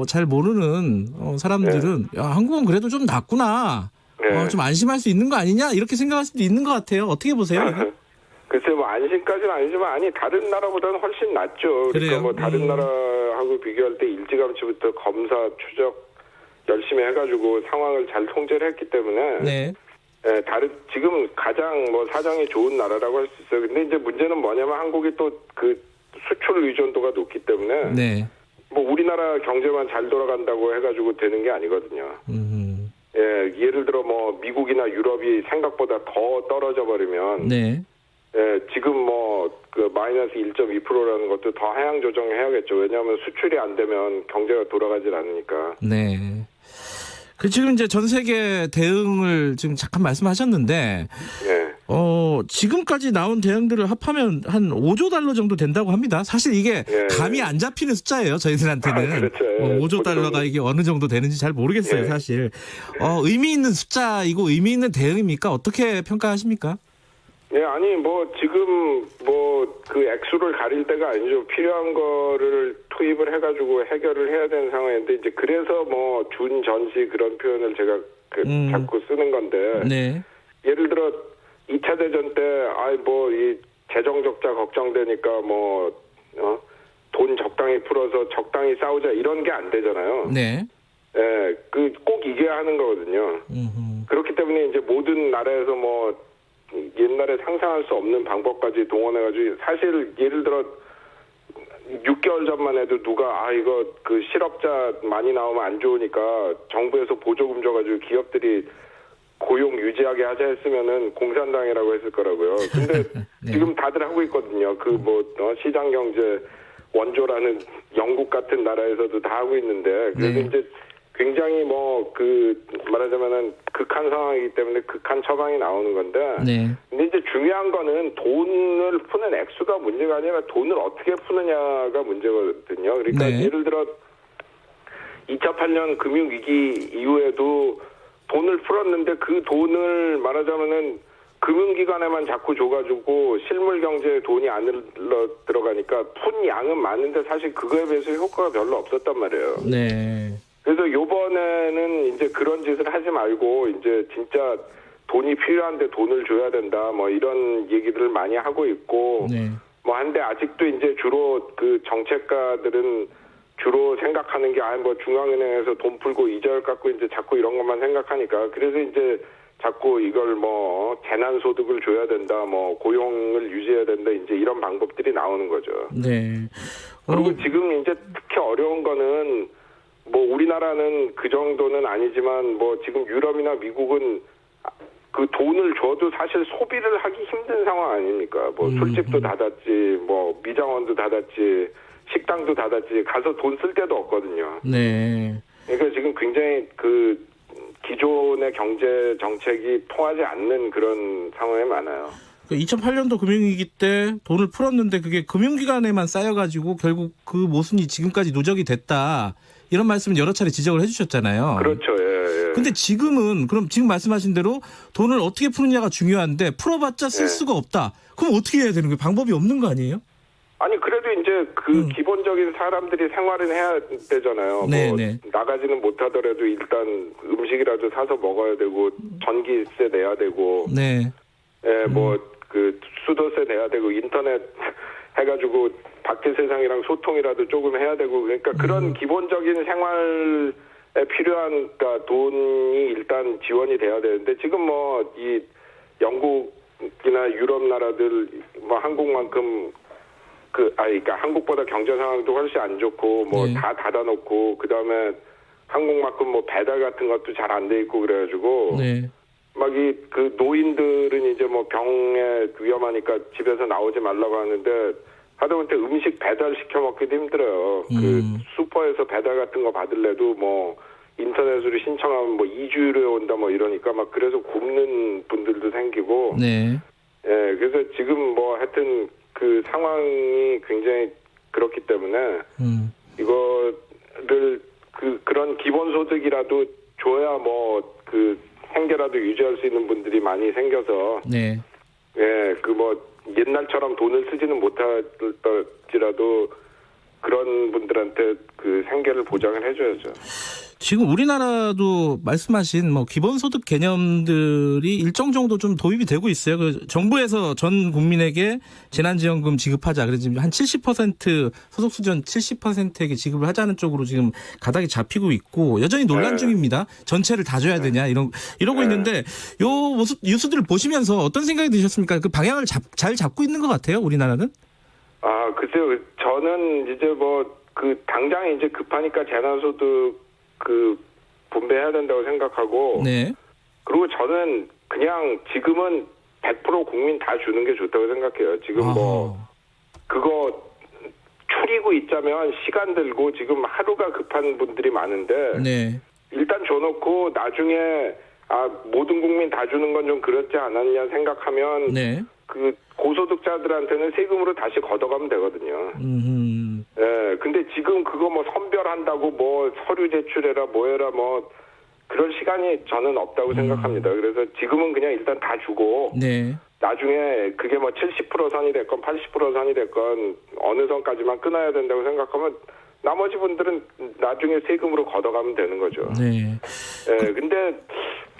[SPEAKER 2] 잘 모르는 사람들은 한국은 그래도 좀 낫구나. 좀 안심할 수 있는 거 아니냐 이렇게 생각할 수도 있는 것 같아요. 어떻게 보세요?
[SPEAKER 10] 글쎄 안심까지는 아니지만 다른 나라보다는 훨씬 낫죠. 그러니까 다른 나라하고 비교할 때 일찌감치부터 검사 추적 열심히 해가지고 상황을 잘 통제를 했기 때문에 지금 가장 사정이 좋은 나라라고 할 수 있어요. 근데 이제 문제는 뭐냐면 한국이 또 그 수출 의존도가 높기 때문에 우리나라 경제만 잘 돌아간다고 해가지고 되는 게 아니거든요. 예를 들어 미국이나 유럽이 생각보다 더 떨어져 버리면 예, 지금 뭐 그 마이너스 1.2%라는 것도 더 하향 조정해야겠죠. 왜냐하면 수출이 안 되면 경제가 돌아가질 않으니까.
[SPEAKER 2] 네. 그 지금 이제 전 세계 대응을 지금 잠깐 말씀하셨는데,
[SPEAKER 10] 네.
[SPEAKER 2] 지금까지 나온 대응들을 합하면 한 5조 달러 정도 된다고 합니다. 사실 이게 감이 안 잡히는 숫자예요, 저희들한테는.
[SPEAKER 10] 그렇죠.
[SPEAKER 2] 5조 달러가 이게 어느 정도 되는지 잘 모르겠어요, 사실. 의미 있는 숫자이고 의미 있는 대응입니까? 어떻게 평가하십니까?
[SPEAKER 10] 네, 아니 뭐 지금 뭐 그 액수를 가릴 때가 아니죠. 필요한 거를 투입을 해가지고 해결을 해야 되는 상황인데 이제 그래서 뭐 준전시 그런 표현을 제가 자꾸 쓰는 건데.
[SPEAKER 2] 네.
[SPEAKER 10] 예를 들어 2차 대전 때 뭐 이 재정 적자 걱정되니까 뭐 돈 적당히 풀어서 적당히 싸우자 이런 게 안 되잖아요.
[SPEAKER 2] 네.
[SPEAKER 10] 예, 꼭 이겨야 하는 거거든요. 그렇기 때문에 이제 모든 나라에서 뭐 옛날에 상상할 수 없는 방법까지 동원해가지고 사실 예를 들어 6개월 전만 해도 누가 이거 그 실업자 많이 나오면 안 좋으니까 정부에서 보조금 줘가지고 기업들이 고용 유지하게 하자 했으면은 공산당이라고 했을 거라고요. 근데
[SPEAKER 2] 네.
[SPEAKER 10] 지금 다들 하고 있거든요. 시장 경제 원조라는 영국 같은 나라에서도 다 하고 있는데 그래서 이제 굉장히 말하자면은 극한 상황이기 때문에 극한 처방이 나오는 건데.
[SPEAKER 2] 네.
[SPEAKER 10] 근데 이제 중요한 거는 돈을 푸는 액수가 문제가 아니라 돈을 어떻게 푸느냐가 문제거든요. 그러니까 예를 들어 2008년 금융위기 이후에도 돈을 풀었는데 그 돈을 말하자면은 금융기관에만 자꾸 줘가지고 실물 경제에 돈이 안 들어가니까 푼 양은 많은데 사실 그거에 비해서 효과가 별로 없었단 말이에요.
[SPEAKER 2] 네.
[SPEAKER 10] 그래서 요번에는 이제 그런 짓을 하지 말고 이제 진짜 돈이 필요한데 돈을 줘야 된다 뭐 이런 얘기들을 많이 하고 있고 뭐 한데 아직도 이제 주로 그 정책가들은 주로 생각하는 게 뭐 중앙은행에서 돈 풀고 이자율 깎고 이제 자꾸 이런 것만 생각하니까 그래서 이제 자꾸 이걸 뭐 재난소득을 줘야 된다 뭐 고용을 유지해야 된다 이제 이런 방법들이 나오는 거죠.
[SPEAKER 2] 네.
[SPEAKER 10] 그리고 지금 이제 특히 어려운 거는 뭐 우리나라는 그 정도는 아니지만 뭐 지금 유럽이나 미국은 그 돈을 줘도 사실 소비를 하기 힘든 상황 아닙니까? 뭐 술집도 닫았지, 뭐 미장원도 닫았지, 식당도 닫았지, 가서 돈 쓸 데도 없거든요.
[SPEAKER 2] 네.
[SPEAKER 10] 그러니까 지금 굉장히 그 기존의 경제 정책이 통하지 않는 그런 상황이 많아요.
[SPEAKER 2] 2008년도 금융위기 때 돈을 풀었는데 그게 금융기관에만 쌓여가지고 결국 그 모순이 지금까지 누적이 됐다. 이런 말씀을 여러 차례 지적을 해주셨잖아요.
[SPEAKER 10] 그렇죠. 예.
[SPEAKER 2] 근데 지금은 그럼 지금 말씀하신 대로 돈을 어떻게 푸느냐가 중요한데 풀어봤자 쓸 수가 없다. 그럼 어떻게 해야 되는 거예요? 방법이 없는 거 아니에요?
[SPEAKER 10] 아니 그래도 이제 기본적인 사람들이 생활은 해야 되잖아요. 뭐 나가지는 못하더라도 일단 음식이라도 사서 먹어야 되고 전기세 내야 되고, 뭐 그 수도세 내야 되고 인터넷 해가지고 밖에 세상이랑 소통이라도 조금 해야 되고 그러니까 그런 기본적인 생활에 필요한 그러니까 돈이 일단 지원이 돼야 되는데 지금 뭐 이 영국이나 유럽 나라들 뭐 한국만큼 그러니까 한국보다 경제 상황도 훨씬 안 좋고 뭐 다 닫아놓고 그다음에 한국만큼 뭐 배달 같은 것도 잘 안 돼 있고 그래가지고 막 그 노인들은 이제 뭐 병에 위험하니까 집에서 나오지 말라고 하는데 하다못해 음식 배달 시켜 먹기도 힘들어요. 그 슈퍼에서 배달 같은 거 받을래도 뭐 인터넷으로 신청하면 뭐 2주일에 온다 뭐 이러니까 막 그래서 굶는 분들도 생기고. 그래서 지금 뭐 하여튼 그 상황이 굉장히 그렇기 때문에 이거를 그런 기본소득이라도 줘야 뭐 그 생계라도 유지할 수 있는 분들이 많이 생겨서 그 뭐 옛날처럼 돈을 쓰지는 못할지라도 그런 분들한테 그 생계를 보장을 해줘야죠.
[SPEAKER 2] 지금 우리나라도 말씀하신 뭐 기본소득 개념들이 일정 정도 좀 도입이 되고 있어요. 그 정부에서 전 국민에게 재난지원금 지급하자. 그래서 지금 한 70% 소득 수준 70%에게 지급을 하자는 쪽으로 지금 가닥이 잡히고 있고 여전히 논란 중입니다. 전체를 다 줘야 되냐 이러고 있는데 요 뉴스들을 보시면서 어떤 생각이 드셨습니까? 그 방향을 잘 잡고 있는 것 같아요. 우리나라는?
[SPEAKER 10] 글쎄요. 저는 이제 뭐 그 당장 이제 급하니까 재난소득 그 분배해야 된다고 생각하고 그리고 저는 그냥 지금은 100% 국민 다 주는 게 좋다고 생각해요. 지금 뭐 그거 추리고 있자면 시간 들고 지금 하루가 급한 분들이 많은데
[SPEAKER 2] 네.
[SPEAKER 10] 일단 줘놓고 나중에 모든 국민 다 주는 건 좀 그렇지 않았냐 생각하면
[SPEAKER 2] 네.
[SPEAKER 10] 그 고소득자들한테는 세금으로 다시 걷어가면 되거든요. 예, 근데 지금 그거 뭐 선별한다고 뭐 서류 제출해라 뭐해라 뭐 그럴 시간이 저는 없다고 생각합니다. 그래서 지금은 그냥 일단 다 주고
[SPEAKER 2] 네.
[SPEAKER 10] 나중에 그게 뭐 70% 선이 됐건 80% 선이 됐건 어느 선까지만 끊어야 된다고 생각하면 나머지 분들은 나중에 세금으로 걷어가면 되는 거죠.
[SPEAKER 2] 네.
[SPEAKER 10] 예, 근데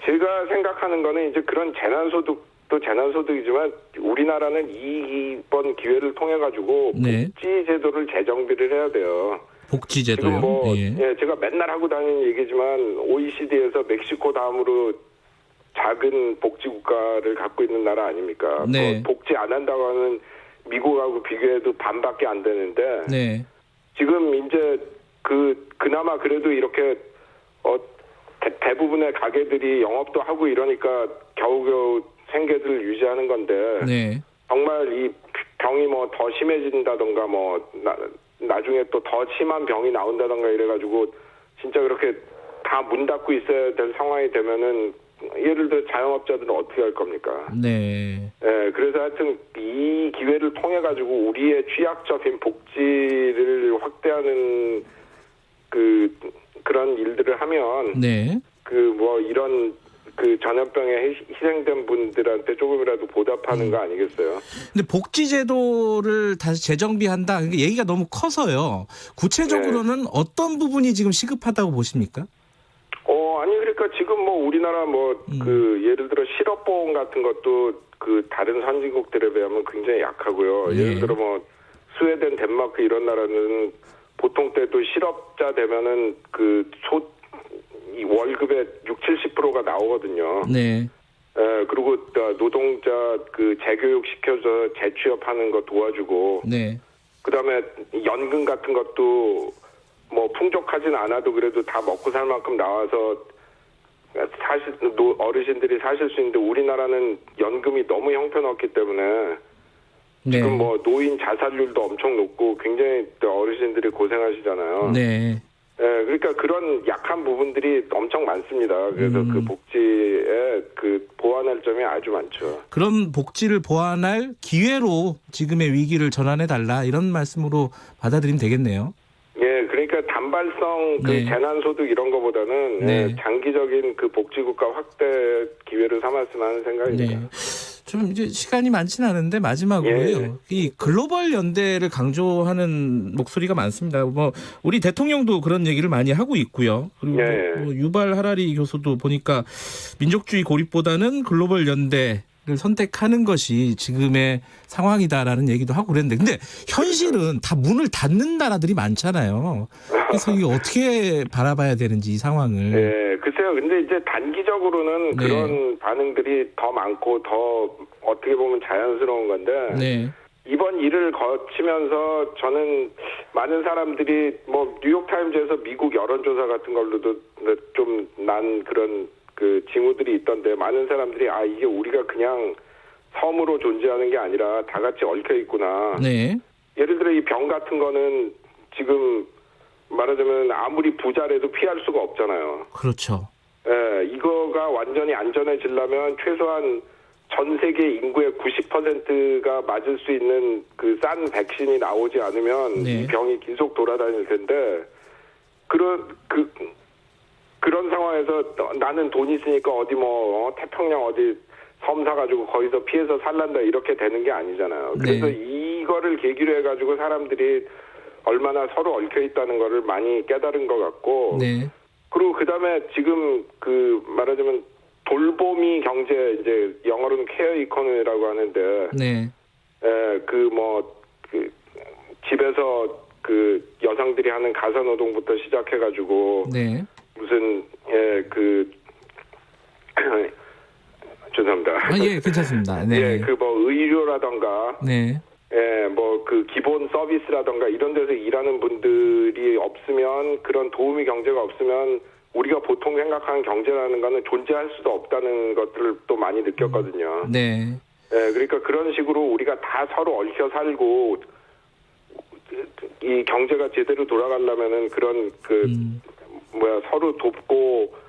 [SPEAKER 10] 제가 생각하는 거는 이제 그런 재난소득도 재난소득이지만 우리나라는 이번 기회를 통해 가지고
[SPEAKER 2] 네.
[SPEAKER 10] 복지제도를 재정비를 해야 돼요.
[SPEAKER 2] 복지제도요?
[SPEAKER 10] 지금 뭐
[SPEAKER 2] 예.
[SPEAKER 10] 제가 맨날 하고 다니는 얘기지만 OECD에서 멕시코 다음으로 작은 복지 국가를 갖고 있는 나라 아닙니까?
[SPEAKER 2] 네.
[SPEAKER 10] 복지 안 한다고 하는 미국하고 비교해도 반밖에 안 되는데
[SPEAKER 2] 네.
[SPEAKER 10] 지금 이제 그나마 그래도 이렇게 대부분의 가게들이 영업도 하고 이러니까 겨우겨우 생계를 유지하는 건데
[SPEAKER 2] 네.
[SPEAKER 10] 정말 이 병이 뭐 더 심해진다던가 뭐 나중에 또 더 심한 병이 나온다던가 이래가지고 진짜 그렇게 다 문 닫고 있어야 될 상황이 되면은 예를 들어 자영업자들은 어떻게 할 겁니까?
[SPEAKER 2] 네.
[SPEAKER 10] 예, 그래서 하여튼 이 기회를 통해 가지고 우리의 취약적인 복지를 확대하는 그런 일들을 하면
[SPEAKER 2] 네.
[SPEAKER 10] 뭐 이런 전염병에 희생된 분들한테 조금이라도 보답하는 거 아니겠어요?
[SPEAKER 2] 근데 복지제도를 다시 재정비한다. 그러니까 얘기가 너무 커서요. 구체적으로는 어떤 부분이 지금 시급하다고 보십니까?
[SPEAKER 10] 아니 그러니까 지금 뭐 우리나라 예를 들어 실업보험 같은 것도 다른 선진국들에 비하면 굉장히 약하고요.
[SPEAKER 2] 네.
[SPEAKER 10] 예를 들어 뭐 스웨덴, 덴마크 이런 나라는 보통 때도 실업자 되면은 이 월급의 60-70%가 나오거든요.
[SPEAKER 2] 네.
[SPEAKER 10] 그리고 노동자 재교육 시켜서 재취업하는 거 도와주고.
[SPEAKER 2] 네.
[SPEAKER 10] 그다음에 연금 같은 것도 뭐 풍족하진 않아도 그래도 다 먹고 살 만큼 나와서 사실 어르신들이 사실 수 있는데 우리나라는 연금이 너무 형편없기 때문에
[SPEAKER 2] 네.
[SPEAKER 10] 지금 뭐 노인 자살률도 엄청 높고 굉장히 어르신들이 고생하시잖아요.
[SPEAKER 2] 네.
[SPEAKER 10] 그러니까 그런 약한 부분들이 엄청 많습니다. 그래서 그 복지에 보완할 점이 아주 많죠.
[SPEAKER 2] 그런 복지를 보완할 기회로 지금의 위기를 전환해달라 이런 말씀으로 받아들이면 되겠네요.
[SPEAKER 10] 예, 그러니까 단발성
[SPEAKER 2] 네.
[SPEAKER 10] 재난소득 이런 거보다는
[SPEAKER 2] 네.
[SPEAKER 10] 장기적인 복지국가 확대 기회를 삼았으면 하는 생각입니다.
[SPEAKER 2] 네. 좀 이제 시간이 많지는 않은데 마지막으로요.
[SPEAKER 10] 예.
[SPEAKER 2] 이 글로벌 연대를 강조하는 목소리가 많습니다. 뭐 우리 대통령도 그런 얘기를 많이 하고 있고요. 그리고
[SPEAKER 10] 예.
[SPEAKER 2] 뭐 유발 하라리 교수도 보니까 민족주의 고립보다는 글로벌 연대를 선택하는 것이 지금의 상황이다라는 얘기도 하고 그랬는데 근데 현실은 다 문을 닫는 나라들이 많잖아요. 그래서 이게 어떻게 바라봐야 되는지 이 상황을.
[SPEAKER 10] 네, 글쎄요. 근데 이제 단기적으로는
[SPEAKER 2] 네.
[SPEAKER 10] 그런 반응들이 더 많고 더 어떻게 보면 자연스러운 건데
[SPEAKER 2] 네.
[SPEAKER 10] 이번 일을 거치면서 저는 많은 사람들이 뭐 뉴욕타임즈에서 미국 여론조사 같은 걸로도 좀 난 그런 징후들이 있던데 많은 사람들이 이게 우리가 그냥 섬으로 존재하는 게 아니라 다 같이 얽혀 있구나.
[SPEAKER 2] 네.
[SPEAKER 10] 예를 들어 이 병 같은 거는 지금 말하자면 아무리 부자라도 피할 수가 없잖아요.
[SPEAKER 2] 그렇죠.
[SPEAKER 10] 예, 이거가 완전히 안전해지려면 최소한 전 세계 인구의 90%가 맞을 수 있는 싼 백신이 나오지 않으면
[SPEAKER 2] 네.
[SPEAKER 10] 이 병이 계속 돌아다닐 텐데 그런 상황에서 나는 돈 있으니까 어디 태평양 어디 섬 사가지고 거기서 피해서 살란다 이렇게 되는 게 아니잖아요. 그래서
[SPEAKER 2] 네.
[SPEAKER 10] 이거를 계기로 해가지고 사람들이 얼마나 서로 얽혀 있다는 거를 많이 깨달은 것 같고.
[SPEAKER 2] 네.
[SPEAKER 10] 그리고 그다음에 지금 말하자면 돌보미 경제 이제 영어로는 케어 이코노미라고 하는데.
[SPEAKER 2] 네.
[SPEAKER 10] 집에서 여성들이 하는 가사 노동부터 시작해가지고.
[SPEAKER 2] 네.
[SPEAKER 10] 무슨 죄송합니다.
[SPEAKER 2] 예, 괜찮습니다. 네.
[SPEAKER 10] 예, 의료라던가.
[SPEAKER 2] 네.
[SPEAKER 10] 예, 기본 서비스라던가 이런 데서 일하는 분들이 없으면 그런 도우미 경제가 없으면 우리가 보통 생각하는 경제라는 거는 존재할 수도 없다는 것들을 또 많이 느꼈거든요.
[SPEAKER 2] 네.
[SPEAKER 10] 그러니까 그런 식으로 우리가 다 서로 얽혀 살고 이 경제가 제대로 돌아가려면은 그런 서로 돕고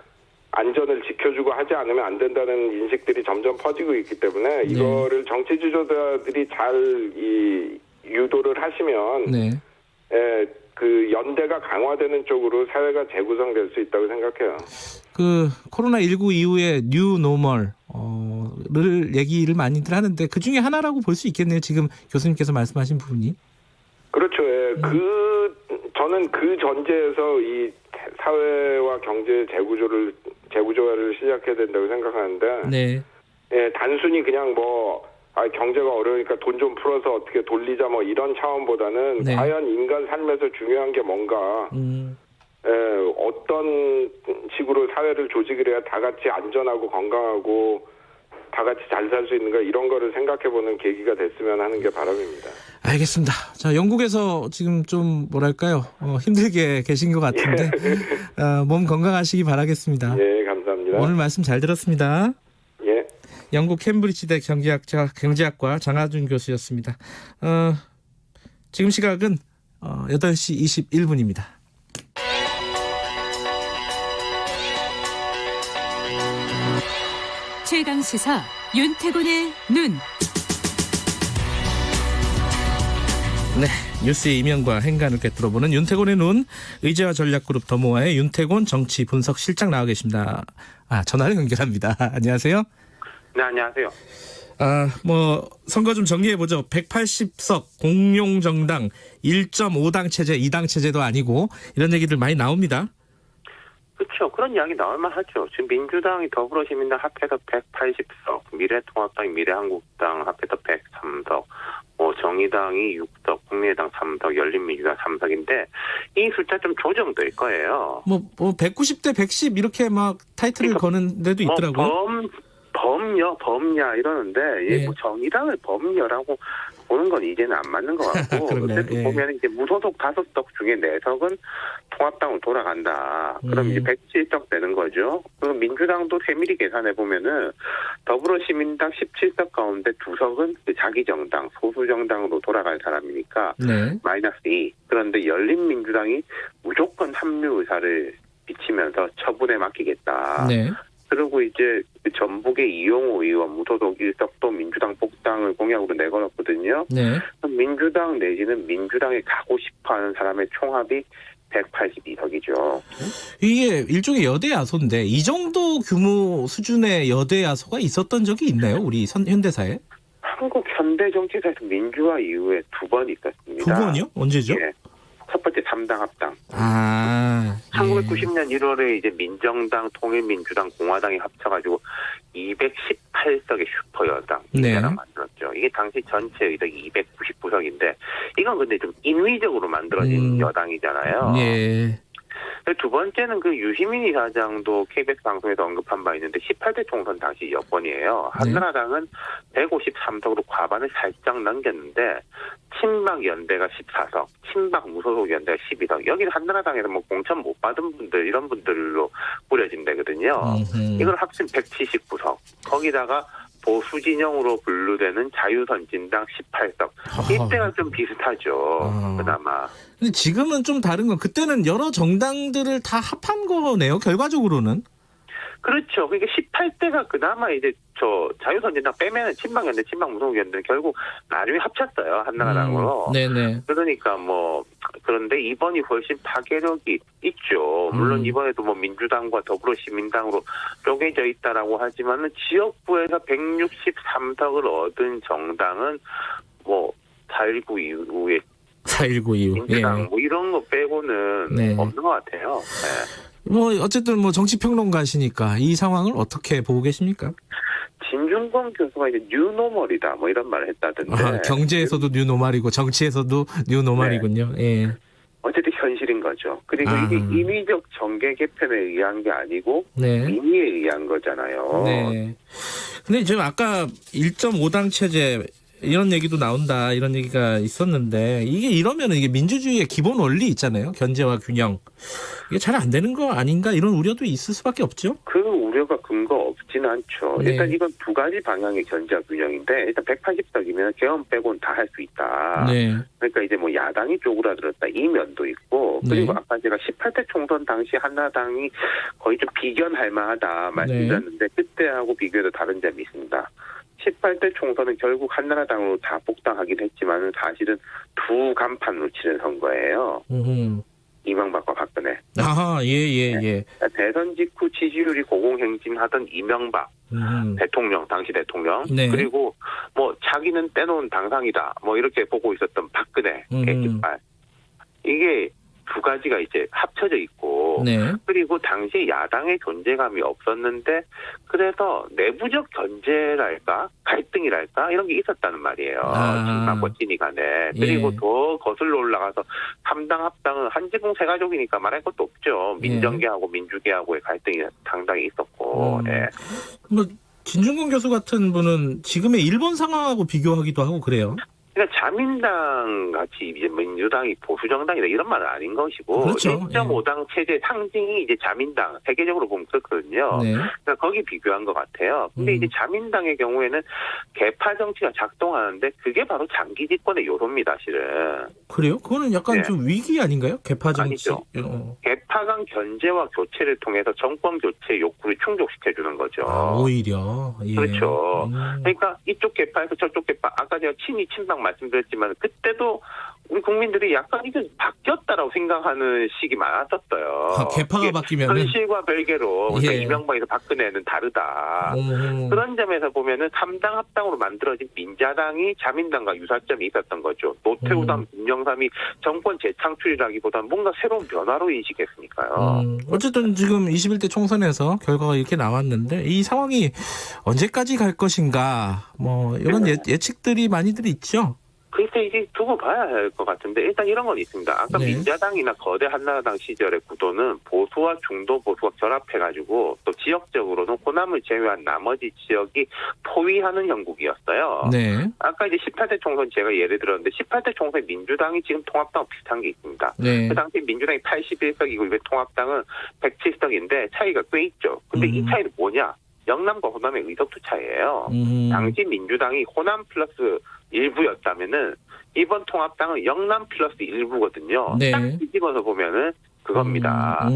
[SPEAKER 10] 안전을 지켜주고 하지 않으면 안 된다는 인식들이 점점 퍼지고 있기 때문에 이거를 정치 지도자들이 잘 유도를 하시면 그 연대가 강화되는 쪽으로 사회가 재구성될 수 있다고 생각해요.
[SPEAKER 2] 그 코로나19 이후에 뉴 노멀 를 얘기를 많이들 하는데 그 중에 하나라고 볼 수 있겠네요. 지금 교수님께서 말씀하신 부분이.
[SPEAKER 10] 그렇죠. 저는 그 전제에서 이 사회와 경제 재구조화를 시작해야 된다고 생각하는데, 단순히 그냥 경제가 어려우니까 돈 좀 풀어서 어떻게 돌리자 이런 차원보다는 과연 인간 삶에서 중요한 게 뭔가, 어떤 식으로 사회를 조직을 해야 다 같이 안전하고 건강하고 다 같이 잘 살 수 있는가 이런 거를 생각해보는 계기가 됐으면 하는 게 바람입니다.
[SPEAKER 2] 알겠습니다. 자, 영국에서 지금 좀 뭐랄까요? 힘들게 계신 것 같은데 몸 건강하시기 바라겠습니다.
[SPEAKER 10] 예, 감사합니다.
[SPEAKER 2] 오늘 말씀 잘 들었습니다.
[SPEAKER 10] 예. 영국
[SPEAKER 2] 캠브리지대 경제학과 장하준 교수였습니다. 지금 시각은 8시 21분입니다.
[SPEAKER 6] 최강시사 윤태곤의 눈.
[SPEAKER 2] 네, 뉴스의 이면과 행간을 꿰뚫어보는 윤태곤의 눈. 의제와 전략그룹 더모아의 윤태곤 정치분석실장 나와 계십니다. 전화를 연결합니다. 안녕하세요.
[SPEAKER 11] 네, 안녕하세요.
[SPEAKER 2] 선거 좀 정리해보죠. 180석 공룡정당 1.5당 체제, 2당 체제도 아니고 이런 얘기들 많이 나옵니다.
[SPEAKER 11] 그렇죠. 그런 이야기 나올만 하죠. 지금 민주당이 더불어시민당 합해서 180석, 미래통합당이 미래한국당 합해서 103석, 정의당이 6석, 국민의당 3석, 열린민주당 3석인데 이 숫자 좀 조정될 거예요.
[SPEAKER 2] 190대 110 이렇게 막 타이틀을 거는 데도 있더라고요.
[SPEAKER 11] 범야 이러는데 정의당을 범야라고 보는 건 이제는 안 맞는 것 같고 어쨌든 보면 이제 무소속 5석 중에 4석은 통합당으로 돌아간다. 그럼 이제 107석 되는 거죠. 그럼 민주당도 세밀히 계산해 보면은 더불어시민당 17석 가운데 2석은 자기 정당, 소수 정당으로 돌아갈 사람이니까 마이너스 2. 그런데 열린민주당이 무조건 합류 의사를 비치면서 처분에 맡기겠다. 그리고 이제 전북의 이용호 의원 무소속 1석도 민주당 복당을 공약으로 내걸었거든요. 민주당 내지는 민주당에 가고 싶어하는 사람의 총합이 182석이죠.
[SPEAKER 2] 이게 일종의 여대 야소인데 이 정도 규모 수준의 여대 야소가 있었던 적이 있나요? 우리 현대사에?
[SPEAKER 11] 한국 현대 정치사에서 민주화 이후에 2번 있었습니다.
[SPEAKER 2] 2번이요? 언제죠?
[SPEAKER 11] 첫 번째 3당 합당. 1990년 1월에 이제 민정당, 통일민주당, 공화당이 합쳐가지고 218석의 슈퍼여당 민주당 만들었죠. 이게 당시 전체 의석이 299석인데 이건 근데 좀 인위적으로 만들어진 여당이잖아요. 두 번째는 그 유시민 이사장도 KBS 방송에서 언급한 바 있는데 18대 총선 당시 여권이에요. 한나라당은 153석으로 과반을 살짝 넘겼는데 친박 연대가 14석, 친박 무소속 연대가 12석. 여기는 한나라당에서 공천 못 받은 분들 이런 분들로 꾸려진 데거든요. 이걸 합친 179석. 거기다가 보수 진영으로 분류되는 자유선진당 18석. 이때가 좀 비슷하죠. 그나마.
[SPEAKER 2] 근데 지금은 좀 다른 건 그때는 여러 정당들을 다 합한 거네요. 결과적으로는.
[SPEAKER 11] 그렇죠. 그러니까 18대가 그나마 이제 자유선진당 빼면은 친박연대, 친박무소속연대는 결국 나중에 합쳤어요. 한나라당으로. 그러니까 그런데 이번이 훨씬 파괴력이 있죠. 물론 이번에도 민주당과 더불어시민당으로 쪼개져 있다라고 하지만은 지역구에서 163석을 얻은 정당은 4.19 이후에
[SPEAKER 2] 4.19 이후
[SPEAKER 11] 민주당 이런 거 빼고는 없는 것 같아요.
[SPEAKER 2] 어쨌든 정치평론가시니까 이 상황을 어떻게 보고 계십니까?
[SPEAKER 11] 진중권 교수가 이제 뉴노멀이다 이런 말을 했다던데.
[SPEAKER 2] 경제에서도 뉴노멀이고 정치에서도 뉴노멀이군요.
[SPEAKER 11] 어쨌든 현실인 거죠. 그리고 이게 인위적 정계 개편에 의한 게 아니고 민의에 의한 거잖아요.
[SPEAKER 2] 근데 지금 아까 1.5당 체제 이런 얘기도 나온다 이런 얘기가 있었는데 이러면은 이게 민주주의의 기본 원리 있잖아요. 견제와 균형. 이게 잘 안 되는 거 아닌가 이런 우려도 있을 수밖에 없죠.
[SPEAKER 11] 그 우려 자료가 근거 없지는 않죠.
[SPEAKER 2] 네.
[SPEAKER 11] 일단 이건 두 가지 방향의 견제와 균형인데 일단 180석이면 개헌 빼고는 다 할 수 있다.
[SPEAKER 2] 네.
[SPEAKER 11] 그러니까 이제 뭐 야당이 쪼그라들었다 이 면도 있고 그리고
[SPEAKER 2] 네.
[SPEAKER 11] 아까 제가 18대 총선 당시 한나당이 거의 좀 비견할 만하다 말씀드렸는데 그때하고 비교해도 다른 점이 있습니다. 18대 총선은 결국 한나라당으로 다 복당하긴 했지만 사실은 두 간판으로 치는 선거예요. 이명박과 박근혜.
[SPEAKER 2] 아하, 예.
[SPEAKER 11] 대선 직후 지지율이 고공행진하던 이명박 대통령, 당시 대통령.
[SPEAKER 2] 네.
[SPEAKER 11] 그리고 뭐 자기는 떼놓은 당상이다. 뭐 이렇게 보고 있었던 박근혜의 깃발. 이게 두 가지가 이제 합쳐져 있고
[SPEAKER 2] 네.
[SPEAKER 11] 그리고 당시 야당의 존재감이 없었는데 그래서 내부적 견제랄까 갈등이랄까 이런 게 있었다는 말이에요. 친박과 친이 간에. 그리고
[SPEAKER 2] 예.
[SPEAKER 11] 더 거슬러 올라가서 3당 합당은 한지붕 세 가족이니까 말할 것도 없죠. 민정계하고 민주계하고의 갈등이 상당히 있었고. 예.
[SPEAKER 2] 뭐 진중권 교수 같은 분은 지금의 일본 상황하고 비교하기도 하고 그래요.
[SPEAKER 11] 그러니까 자민당 같이 이제 민주당이 보수 정당이다 이런 말은 아닌 것이고
[SPEAKER 2] 그렇죠.
[SPEAKER 11] 1.5당 체제 상징이 이제 자민당 세계적으로 보면 그렇거든요.
[SPEAKER 2] 네.
[SPEAKER 11] 그러니까 거기 비교한 것 같아요. 근데 이제 자민당의 경우에는 개파 정치가 작동하는데 그게 바로 장기 집권의 요소입니다, 실은.
[SPEAKER 2] 그래요? 그거는 약간
[SPEAKER 11] 네.
[SPEAKER 2] 좀 위기 아닌가요? 개파 정치.
[SPEAKER 11] 아니죠. 개파 간 견제와 교체를 통해서 정권 교체 욕구를 충족시켜주는 거죠.
[SPEAKER 2] 오히려. 예.
[SPEAKER 11] 그렇죠. 그러니까 이쪽 개파에서 저쪽 개파, 아까 제가 친이 친박 말씀드렸지만 그때도 우리 국민들이 약간 이게 바뀌었다라고 생각하는 시기 많았었어요.
[SPEAKER 2] 개파가 바뀌면
[SPEAKER 11] 현실과 별개로 그러니까
[SPEAKER 2] 예.
[SPEAKER 11] 이명박에서 박근혜는 다르다. 그런 점에서 보면은 3당 합당으로 만들어진 민자당이 자민당과 유사점이 있었던 거죠. 노태우당, 김영삼이 정권 재창출이라기보다는 뭔가 새로운 변화로 인식했으니까요.
[SPEAKER 2] 어쨌든 지금 21대 총선에서 결과가 이렇게 나왔는데 이 상황이 언제까지 갈 것인가 뭐 이런 예측들이 많이들 있죠.
[SPEAKER 11] 글쎄 이제 두고 봐야 할 것 같은데 일단 이런 건 있습니다. 아까
[SPEAKER 2] 네.
[SPEAKER 11] 민자당이나 거대 한나라당 시절의 구도는 보수와 중도 보수가 결합해가지고 또 지역적으로는 호남을 제외한 나머지 지역이 포위하는 형국이었어요.
[SPEAKER 2] 네.
[SPEAKER 11] 아까 이제 18대 총선 제가 예를 들었는데 18대 총선 민주당이 지금 통합당과 비슷한 게 있습니다.
[SPEAKER 2] 네.
[SPEAKER 11] 그 당시 민주당이 81석이고 이번 통합당은 107석인데 차이가 꽤 있죠. 근데 이 차이는 뭐냐? 영남과 호남의 의석수 차이예요. 당시 민주당이 호남 플러스 일부였다면은 이번 통합당은 영남 플러스 일부거든요.
[SPEAKER 2] 네.
[SPEAKER 11] 딱 뒤집어서 보면은 그겁니다.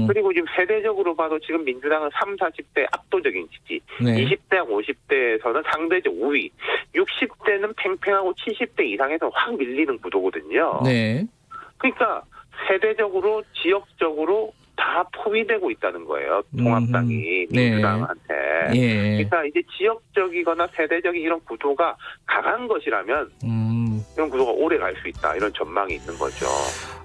[SPEAKER 11] 그리고 지금 세대적으로 봐도 지금 민주당은 30, 40대 압도적인 지지,
[SPEAKER 2] 네.
[SPEAKER 11] 20대, 50대에서는 상대적 우위, 60대는 팽팽하고 70대 이상에서 확 밀리는 구도거든요.
[SPEAKER 2] 네.
[SPEAKER 11] 그러니까 세대적으로, 지역적으로 다 포위되고 있다는 거예요. 통합당이 민주당한테.
[SPEAKER 2] 예.
[SPEAKER 11] 그러니까 이제 지역적이거나 세대적인 이런 구도가 강한 것이라면 이런 구도가 오래 갈 수 있다. 이런 전망이 있는 거죠.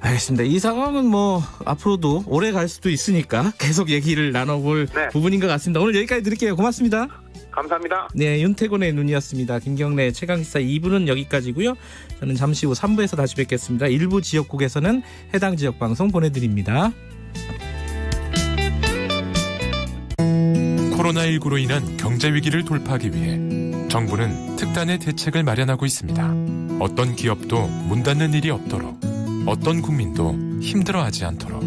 [SPEAKER 2] 알겠습니다. 이 상황은 뭐 앞으로도 오래 갈 수도 있으니까 계속 얘기를 나눠볼 부분인 것 같습니다. 오늘 여기까지 드릴게요. 고맙습니다.
[SPEAKER 11] 감사합니다.
[SPEAKER 2] 네, 윤태곤의 눈이었습니다. 김경래 최강시사 2부는 여기까지고요. 저는 잠시 후 3부에서 다시 뵙겠습니다. 일부 지역국에서는 해당 지역 방송 보내드립니다.
[SPEAKER 12] 코로나19로 인한 경제 위기를 돌파하기 위해 정부는 특단의 대책을 마련하고 있습니다. 어떤 기업도 문 닫는 일이 없도록, 어떤 국민도 힘들어하지 않도록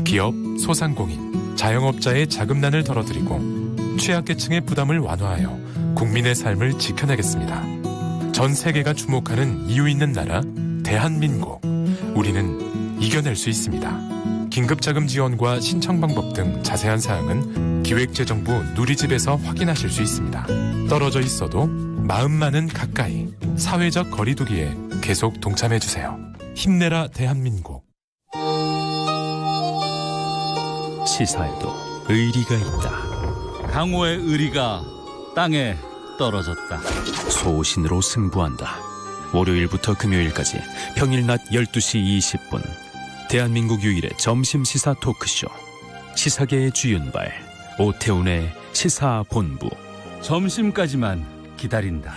[SPEAKER 12] 기업, 소상공인, 자영업자의 자금난을 덜어드리고 취약계층의 부담을 완화하여 국민의 삶을 지켜내겠습니다. 전 세계가 주목하는 이유 있는 나라 대한민국. 우리는 이겨낼 수 있습니다. 긴급자금 지원과 신청 방법 등 자세한 사항은 기획재정부 누리집에서 확인하실 수 있습니다. 떨어져 있어도 마음만은 가까이 사회적 거리 두기에 계속 동참해주세요. 힘내라 대한민국.
[SPEAKER 13] 시사에도 의리가 있다. 강호의 의리가 땅에 떨어졌다. 소신으로 승부한다. 월요일부터 금요일까지 평일 낮 12시 20분 대한민국 유일의 점심시사 토크쇼 시사계의 주윤발 오태훈의 시사본부. 점심까지만 기다린다.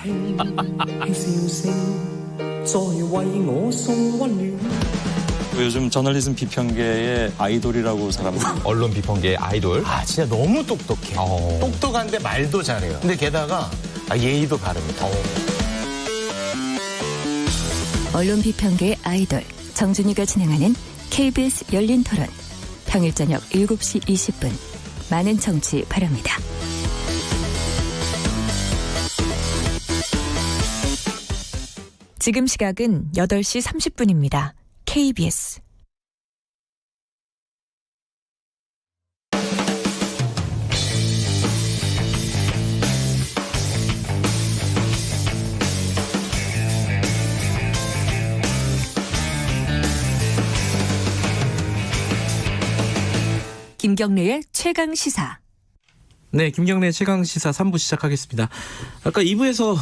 [SPEAKER 14] 요즘 저널리즘 비평계의 아이돌이라고 사람들.
[SPEAKER 15] 언론 비평계의 아이돌. 아, 진짜 너무 똑똑해. 똑똑한데 말도 잘해요. 근데 게다가 예의도 바릅니다.
[SPEAKER 6] 언론 비평계의 아이돌 정준이가 진행하는 KBS 열린 토론. 평일 저녁 7시 20분. 많은 청취 바랍니다.
[SPEAKER 16] 지금 시각은 8시 30분입니다. KBS
[SPEAKER 6] 김경래의 최강 시사.
[SPEAKER 2] 네, 김경래 최강 시사 3부 시작하겠습니다. 아까 2부에서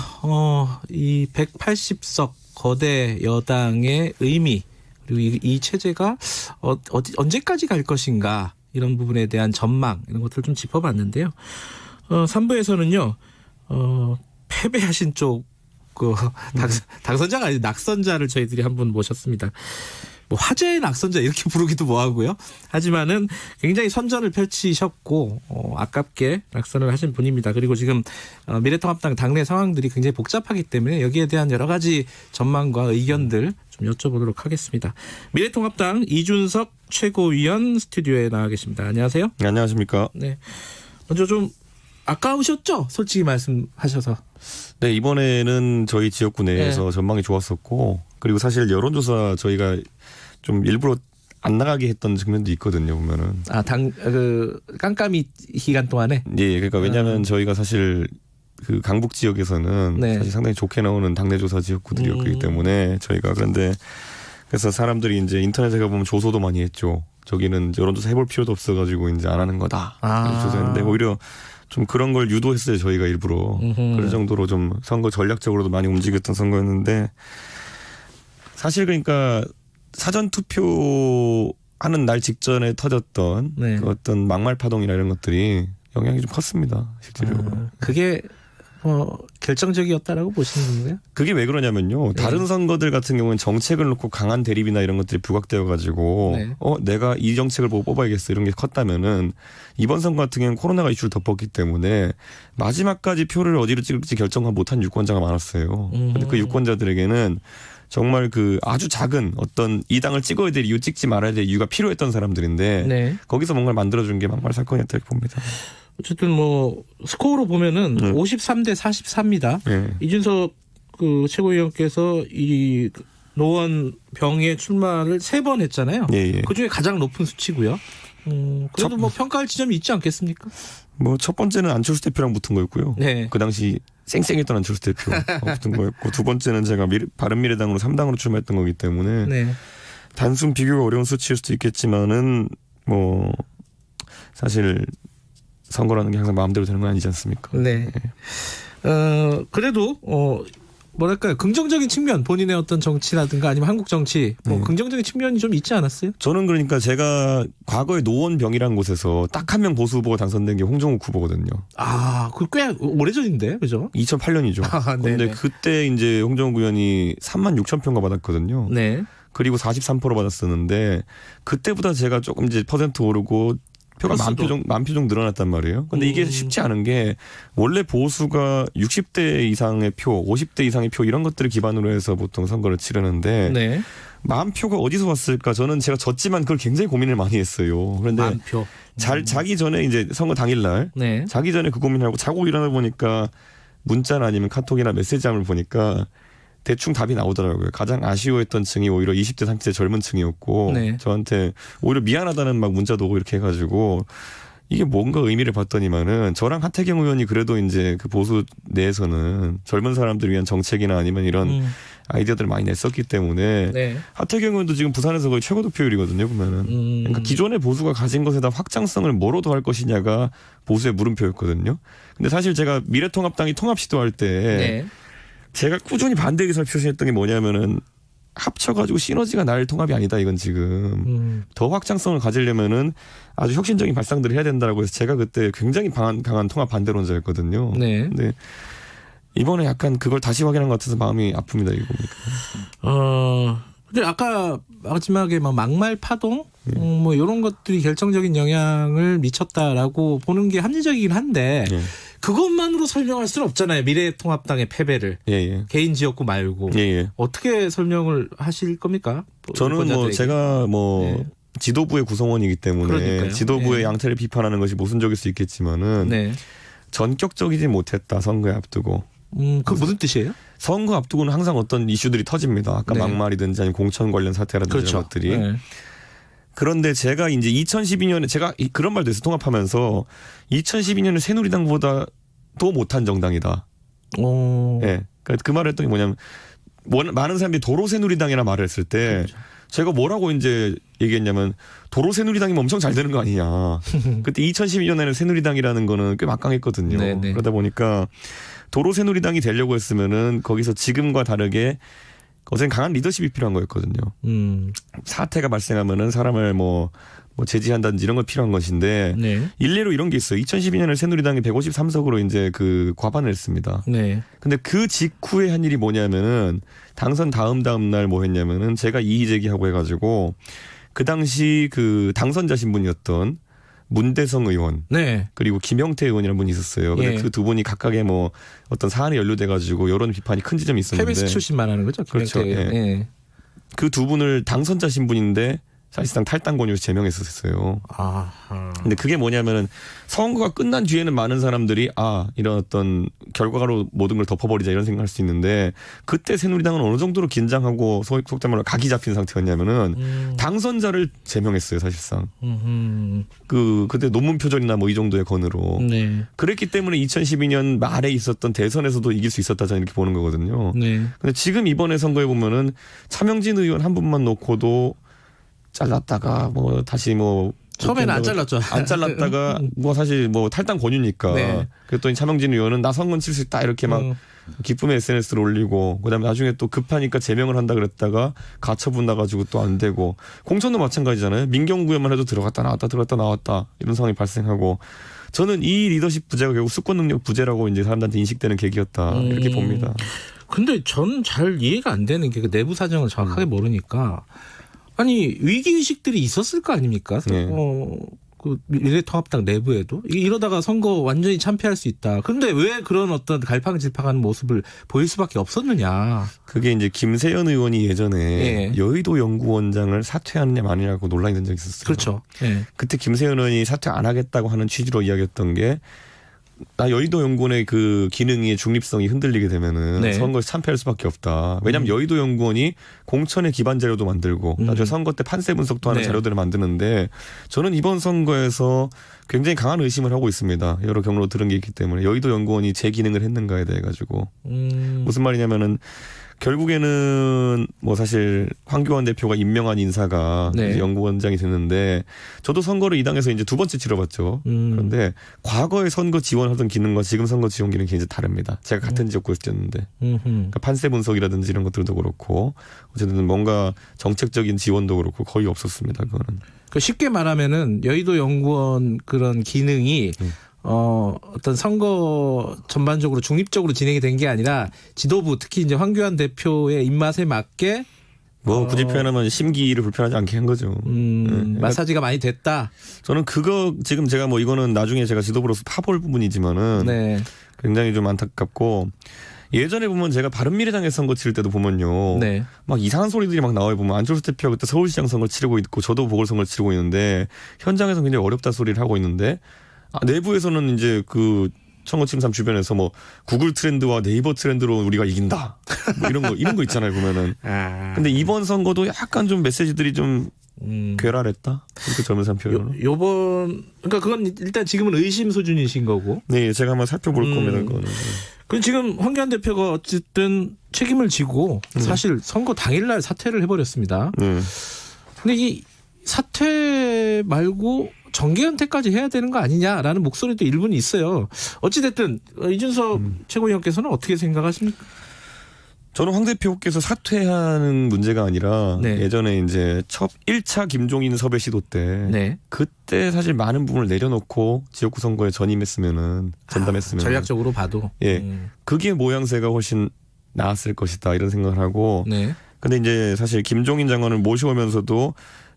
[SPEAKER 2] 이 180석 거대 여당의 의미 그리고 이 체제가 언제까지 갈 것인가 이런 부분에 대한 전망 이런 것들을 좀 짚어봤는데요. 3부에서는요. 패배하신 쪽 당선자가 아니라 낙선자를 저희들이 한 분 모셨습니다. 뭐 화제의 낙선자 이렇게 부르기도 뭐하고요. 하지만은 굉장히 선전을 펼치셨고 아깝게 낙선을 하신 분입니다. 그리고 지금 미래통합당 당내 상황들이 굉장히 복잡하기 때문에 여기에 대한 여러 가지 전망과 의견들 좀 여쭤보도록 하겠습니다. 미래통합당 이준석 최고위원 스튜디오에 나와 계십니다. 안녕하세요.
[SPEAKER 17] 네, 안녕하십니까.
[SPEAKER 2] 네. 먼저 좀 아까우셨죠? 솔직히 말씀하셔서.
[SPEAKER 17] 네, 이번에는 저희 지역구 내에서
[SPEAKER 2] 네.
[SPEAKER 17] 전망이 좋았었고 그리고 사실 여론조사 저희가 좀 일부러 안 나가게 했던 측면도 있거든요, 보면은.
[SPEAKER 2] 깜깜이 기간 동안에?
[SPEAKER 17] 예, 그러니까 왜냐하면 저희가 사실 그 강북 지역에서는
[SPEAKER 2] 네.
[SPEAKER 17] 사실 상당히 좋게 나오는 당내조사 지역구들이었기 때문에 저희가 그래서 사람들이 이제 인터넷에 가보면 조소도 많이 했죠. 저기는 여론조사 해볼 필요도 없어가지고 이제 안 하는 거다. 조사했는데 오히려 좀 그런 걸 유도했어요, 저희가 일부러. 그럴 정도로 좀 선거 전략적으로도 많이 움직였던 선거였는데 사실 그러니까 사전 투표하는 날 직전에 터졌던
[SPEAKER 2] 네.
[SPEAKER 17] 그 어떤 막말 파동이나 이런 것들이 영향이 좀 컸습니다, 실제로.
[SPEAKER 2] 그게 결정적이었다라고 보시는 건가요?
[SPEAKER 17] 그게 왜 그러냐면요. 다른 선거들 같은 경우는 정책을 놓고 강한 대립이나 이런 것들이 부각되어 가지고 내가 이 정책을 보고 뽑아야겠어 이런 게 컸다면은 이번 선거 같은 경우는 코로나가 이슈를 덮었기 때문에 마지막까지 표를 어디로 찍을지 결정하지 못한 유권자가 많았어요. 근데 그 유권자들에게는 정말 그 아주 작은 어떤 이 당을 찍어야 될 이유, 찍지 말아야 될 이유가 필요했던 사람들인데
[SPEAKER 2] 네.
[SPEAKER 17] 거기서 뭔가를 만들어준 게 막말 사건이었다 이렇게 봅니다.
[SPEAKER 2] 어쨌든 뭐 스코어로 보면은 53대 44입니다.
[SPEAKER 17] 네.
[SPEAKER 2] 이준석 그 최고위원께서 이 노원 병에 출마를 3번 했잖아요.
[SPEAKER 17] 예.
[SPEAKER 2] 그중에 가장 높은 수치고요. 그래도 뭐 평가할 지점이 있지 않겠습니까?
[SPEAKER 17] 뭐 첫 번째는 안철수 대표랑 붙은 거였고요.
[SPEAKER 2] 네.
[SPEAKER 17] 그 당시 쌩쌩했던 안철수 대표 붙은 거였고 두 번째는 제가 바른미래당으로 3당으로 출마했던 거기 때문에
[SPEAKER 2] 네.
[SPEAKER 17] 단순 비교가 어려운 수치일 수도 있겠지만은 뭐 사실 선거라는 게 항상 마음대로 되는 건 아니지 않습니까?
[SPEAKER 2] 네. 그래도 뭐랄까요, 긍정적인 측면, 본인의 어떤 정치라든가 아니면 한국 정치 긍정적인 측면이 좀 있지 않았어요?
[SPEAKER 17] 저는 그러니까 제가 과거에 노원병이라는 곳에서 딱 한 명 보수 후보가 당선된 게 홍정욱 후보거든요.
[SPEAKER 2] 그 꽤 오래전인데, 그죠?
[SPEAKER 17] 2008년이죠. 그런데 그때 이제 홍정욱 의원이 36,000표가 받았거든요.
[SPEAKER 2] 네.
[SPEAKER 17] 그리고 43% 받았었는데 그때보다 제가 조금 이제 퍼센트 오르고 표가 만 표 정도 늘어났단 말이에요. 근데 이게 쉽지 않은 게 원래 보수가 60대 이상의 표, 50대 이상의 표 이런 것들을 기반으로 해서 보통 선거를 치르는데
[SPEAKER 2] 네.
[SPEAKER 17] 만 표가 어디서 왔을까? 저는 제가 졌지만 그걸 굉장히 고민을 많이 했어요. 그런데
[SPEAKER 2] 만 표.
[SPEAKER 17] 자기 전에 이제 선거 당일날
[SPEAKER 2] 네.
[SPEAKER 17] 자기 전에 그 고민하고 자고 일어나 보니까 문자나 아니면 카톡이나 메시지함을 보니까 대충 답이 나오더라고요. 가장 아쉬워했던 층이 오히려 20대, 30대 젊은 층이었고
[SPEAKER 2] 네.
[SPEAKER 17] 저한테 오히려 미안하다는 막 문자도 오고 이렇게 해가지고 이게 뭔가 의미를 봤더니만은 저랑 하태경 의원이 그래도 이제 그 보수 내에서는 젊은 사람들을 위한 정책이나 아니면 이런 아이디어들을 많이 냈었기 때문에
[SPEAKER 2] 네.
[SPEAKER 17] 하태경 의원도 지금 부산에서 거의 최고 득표율이거든요, 보면은. 그러니까 기존의 보수가 가진 것에다 확장성을 뭐로 더할 것이냐가 보수의 물음표였거든요. 근데 사실 제가 미래통합당이 통합 시도할 때
[SPEAKER 2] 네.
[SPEAKER 17] 제가 꾸준히 반대 의사를 표시했던 게 뭐냐면은 합쳐가지고 시너지가 날 통합이 아니다. 이건 지금 더 확장성을 가지려면은 아주 혁신적인 발상들을 해야 된다라고 해서 제가 그때 굉장히 강한 통합 반대론자였거든요.
[SPEAKER 2] 네.
[SPEAKER 17] 근데 이번에 약간 그걸 다시 확인한 것 같아서 마음이 아픕니다. 이거 보니까.
[SPEAKER 2] 근데 아까 마지막에 막말 파동 뭐 이런 것들이 결정적인 영향을 미쳤다라고 보는 게 합리적이긴 한데 그것만으로 설명할 수는 없잖아요. 미래통합당의 패배를. 개인 지역구 말고. 어떻게 설명을 하실 겁니까?
[SPEAKER 17] 저는 뭐 제가 뭐 지도부의 구성원이기 때문에
[SPEAKER 2] 그러니까요.
[SPEAKER 17] 지도부의 양태를 비판하는 것이 모순적일 수 있겠지만은 전격적이지 못했다. 선거에 앞두고.
[SPEAKER 2] 그 무슨 뜻이에요?
[SPEAKER 17] 선거 앞두고는 항상 어떤 이슈들이 터집니다. 아까
[SPEAKER 2] 네.
[SPEAKER 17] 막말이든지 아니면 공천 관련 사태라든지
[SPEAKER 2] 그렇죠.
[SPEAKER 17] 이런 것들이.
[SPEAKER 2] 네.
[SPEAKER 17] 그런데 제가 이제 2012년에 제가 그런 말도 했어요. 통합하면서 2012년에 새누리당보다 더 못한 정당이다. 예. 그러니까 그 말을 했더니 뭐냐면 많은 사람들이 도로 새누리당이라 말을 했을 때 그렇죠. 제가 뭐라고 이제 얘기했냐면 도로 새누리당이면 엄청 잘 되는 거 아니냐. 그때 2012년에는 새누리당이라는 거는 꽤 막강했거든요. 네네. 그러다 보니까 도로 새누리당이 되려고 했으면은 거기서 지금과 다르게 어쨌든 강한 리더십이 필요한 거였거든요. 사태가 발생하면은 사람을 뭐 제지한다든지 이런 거 필요한 것인데
[SPEAKER 2] 네.
[SPEAKER 17] 일례로 이런 게 있어요. 2012년에 새누리당이 153석으로 이제 그 과반을 했습니다.
[SPEAKER 2] 네.
[SPEAKER 17] 근데 그 직후에 한 일이 뭐냐면은 당선 다음 날 뭐 했냐면은 제가 이의 제기하고 해가지고 그 당시 그 당선자 신분이었던 문대성 의원,
[SPEAKER 2] 네.
[SPEAKER 17] 그리고 김영태 의원이라는 분이 있었어요. 근데
[SPEAKER 2] 예.
[SPEAKER 17] 그 두 분이 각각의 뭐 어떤 사안에 연루돼가지고 여론 비판이 큰 지점이 있었는데.
[SPEAKER 2] KBS 출신 말하는 거죠?
[SPEAKER 17] 그렇죠. 예.
[SPEAKER 2] 예.
[SPEAKER 17] 그 두 분을 당선자 신분인데 사실상 탈당 권유로 제명했었어요. 근데 그게 뭐냐면은 선거가 끝난 뒤에는 많은 사람들이 이런 어떤 결과로 모든 걸 덮어버리자 이런 생각할 수 있는데 그때 새누리당은 어느 정도로 긴장하고 속된 말로 각이 잡힌 상태였냐면은 당선자를 제명했어요 사실상. 그때 논문 표절이나 뭐 이 정도의 건으로.
[SPEAKER 2] 네.
[SPEAKER 17] 그랬기 때문에 2012년 말에 있었던 대선에서도 이길 수 있었다 저는 이렇게 보는 거거든요.
[SPEAKER 2] 네.
[SPEAKER 17] 근데 지금 이번에 선거에 보면은 차명진 의원 한 분만 놓고도 잘랐다가 뭐 다시 뭐
[SPEAKER 2] 처음에는 안 잘랐죠.
[SPEAKER 17] 안 잘랐다가 뭐 사실 뭐 탈당 권유니까.
[SPEAKER 2] 네.
[SPEAKER 17] 그랬더니 차명진 의원은 나 선거는 칠 수 있다 이렇게 막 기쁨의 SNS를 올리고 그다음에 나중에 또 급하니까 제명을 한다 그랬다가 가처분 나가지고 또 안 되고 공천도 마찬가지잖아요. 민경구에만 해도 들어갔다 나왔다 들어갔다 나왔다 이런 상황이 발생하고 저는 이 리더십 부재가 결국 수권 능력 부재라고 이제 사람들한테 인식되는 계기였다 이렇게 봅니다.
[SPEAKER 2] 근데 저는 잘 이해가 안 되는 게 그 내부 사정을 정확하게 모르니까 아니 위기 의식들이 있었을 거 아닙니까?
[SPEAKER 17] 네.
[SPEAKER 2] 그 미래통합당 내부에도 이러다가 선거 완전히 참패할 수 있다. 근데 왜 그런 어떤 갈팡질팡한 모습을 보일 수밖에 없었느냐?
[SPEAKER 17] 그게 이제 김세연 의원이 예전에
[SPEAKER 2] 예.
[SPEAKER 17] 여의도 연구원장을 사퇴하느냐 마느냐고 논란이 된 적이 있었어요.
[SPEAKER 2] 그렇죠. 예.
[SPEAKER 17] 그때 김세연 의원이 사퇴 안 하겠다고 하는 취지로 이야기했던 게 나 여의도 연구원의 그 기능이 중립성이 흔들리게 되면은
[SPEAKER 2] 네.
[SPEAKER 17] 선거에서 참패할 수밖에 없다. 왜냐하면 여의도 연구원이 공천의 기반 자료도 만들고 나중에 선거 때 판세 분석도 하는
[SPEAKER 2] 네.
[SPEAKER 17] 자료들을 만드는데 저는 이번 선거에서 굉장히 강한 의심을 하고 있습니다. 여러 경로로 들은 게 있기 때문에 여의도 연구원이 제 기능을 했는가에 대해 가지고 무슨 말이냐면은 결국에는 뭐 사실 황교안 대표가 임명한 인사가
[SPEAKER 2] 네.
[SPEAKER 17] 이제 연구원장이 됐는데 저도 선거를 이 당에서 이제 두 번째 치러봤죠. 그런데 과거에 선거 지원하던 기능과 지금 선거 지원 기능이 굉장히 다릅니다. 제가 같은 지역구에서 뛰었는데 그러니까 판세 분석이라든지 이런 것들도 그렇고 어쨌든 뭔가 정책적인 지원도 그렇고 거의 없었습니다. 그거는.
[SPEAKER 2] 쉽게 말하면은 여의도 연구원 그런 기능이 어떤 선거 전반적으로 중립적으로 진행이 된 게 아니라 지도부 특히 이제 황교안 대표의 입맛에 맞게
[SPEAKER 17] 뭐 굳이 표현하면 심기를 불편하지 않게 한 거죠.
[SPEAKER 2] 마사지가 많이 됐다.
[SPEAKER 17] 저는 그거 지금 제가 뭐 이거는 나중에 제가 지도부로서 파볼 부분이지만은
[SPEAKER 2] 네.
[SPEAKER 17] 굉장히 좀 안타깝고 예전에 보면 제가 바른미래당에 선거 치를 때도 보면요.
[SPEAKER 2] 네.
[SPEAKER 17] 막 이상한 소리들이 막 나와요. 보면 안철수 대표가 그때 서울시장 선거를 치르고 있고 저도 보궐선거를 치르고 있는데 현장에서 굉장히 어렵다 소리를 하고 있는데 내부에서는 이제 그 선거침삼 주변에서 뭐 구글 트렌드와 네이버 트렌드로 우리가 이긴다. 뭐 이런 거 있잖아요, 보면은. 근데 이번 선거도 약간 좀 메시지들이 좀 괴랄했다. 이렇게 젊은 사람 표현으로.
[SPEAKER 2] 요번 그러니까 그건 일단 지금은 의심 수준이신 거고.
[SPEAKER 17] 네, 제가 한번 살펴볼 겁니다, 그거는.
[SPEAKER 2] 그 지금 황교안 대표가 어쨌든 책임을 지고 사실 선거 당일날 사퇴를 해버렸습니다. 근데 이 사퇴 말고 정계은퇴까지 해야 되는 거 아니냐라는 목소리도 일부는 있어요. 어찌됐든 이준석 최고위원께서는 어떻게 생각하십니까?
[SPEAKER 17] 저는 황 대표께서 사퇴하는 문제가 아니라
[SPEAKER 2] 네.
[SPEAKER 17] 예전에 이제 첫 1차 김종인 섭외 시도 때
[SPEAKER 2] 네.
[SPEAKER 17] 그때 사실 많은 부분을 내려놓고 지역구 선거에 전담했으면
[SPEAKER 2] 전략적으로 봐도
[SPEAKER 17] 그게 모양새가 훨씬 나았을 것이다 이런 생각을 하고
[SPEAKER 2] 네.
[SPEAKER 17] 근데 이제 사실 김종인 장관을 모셔오면서도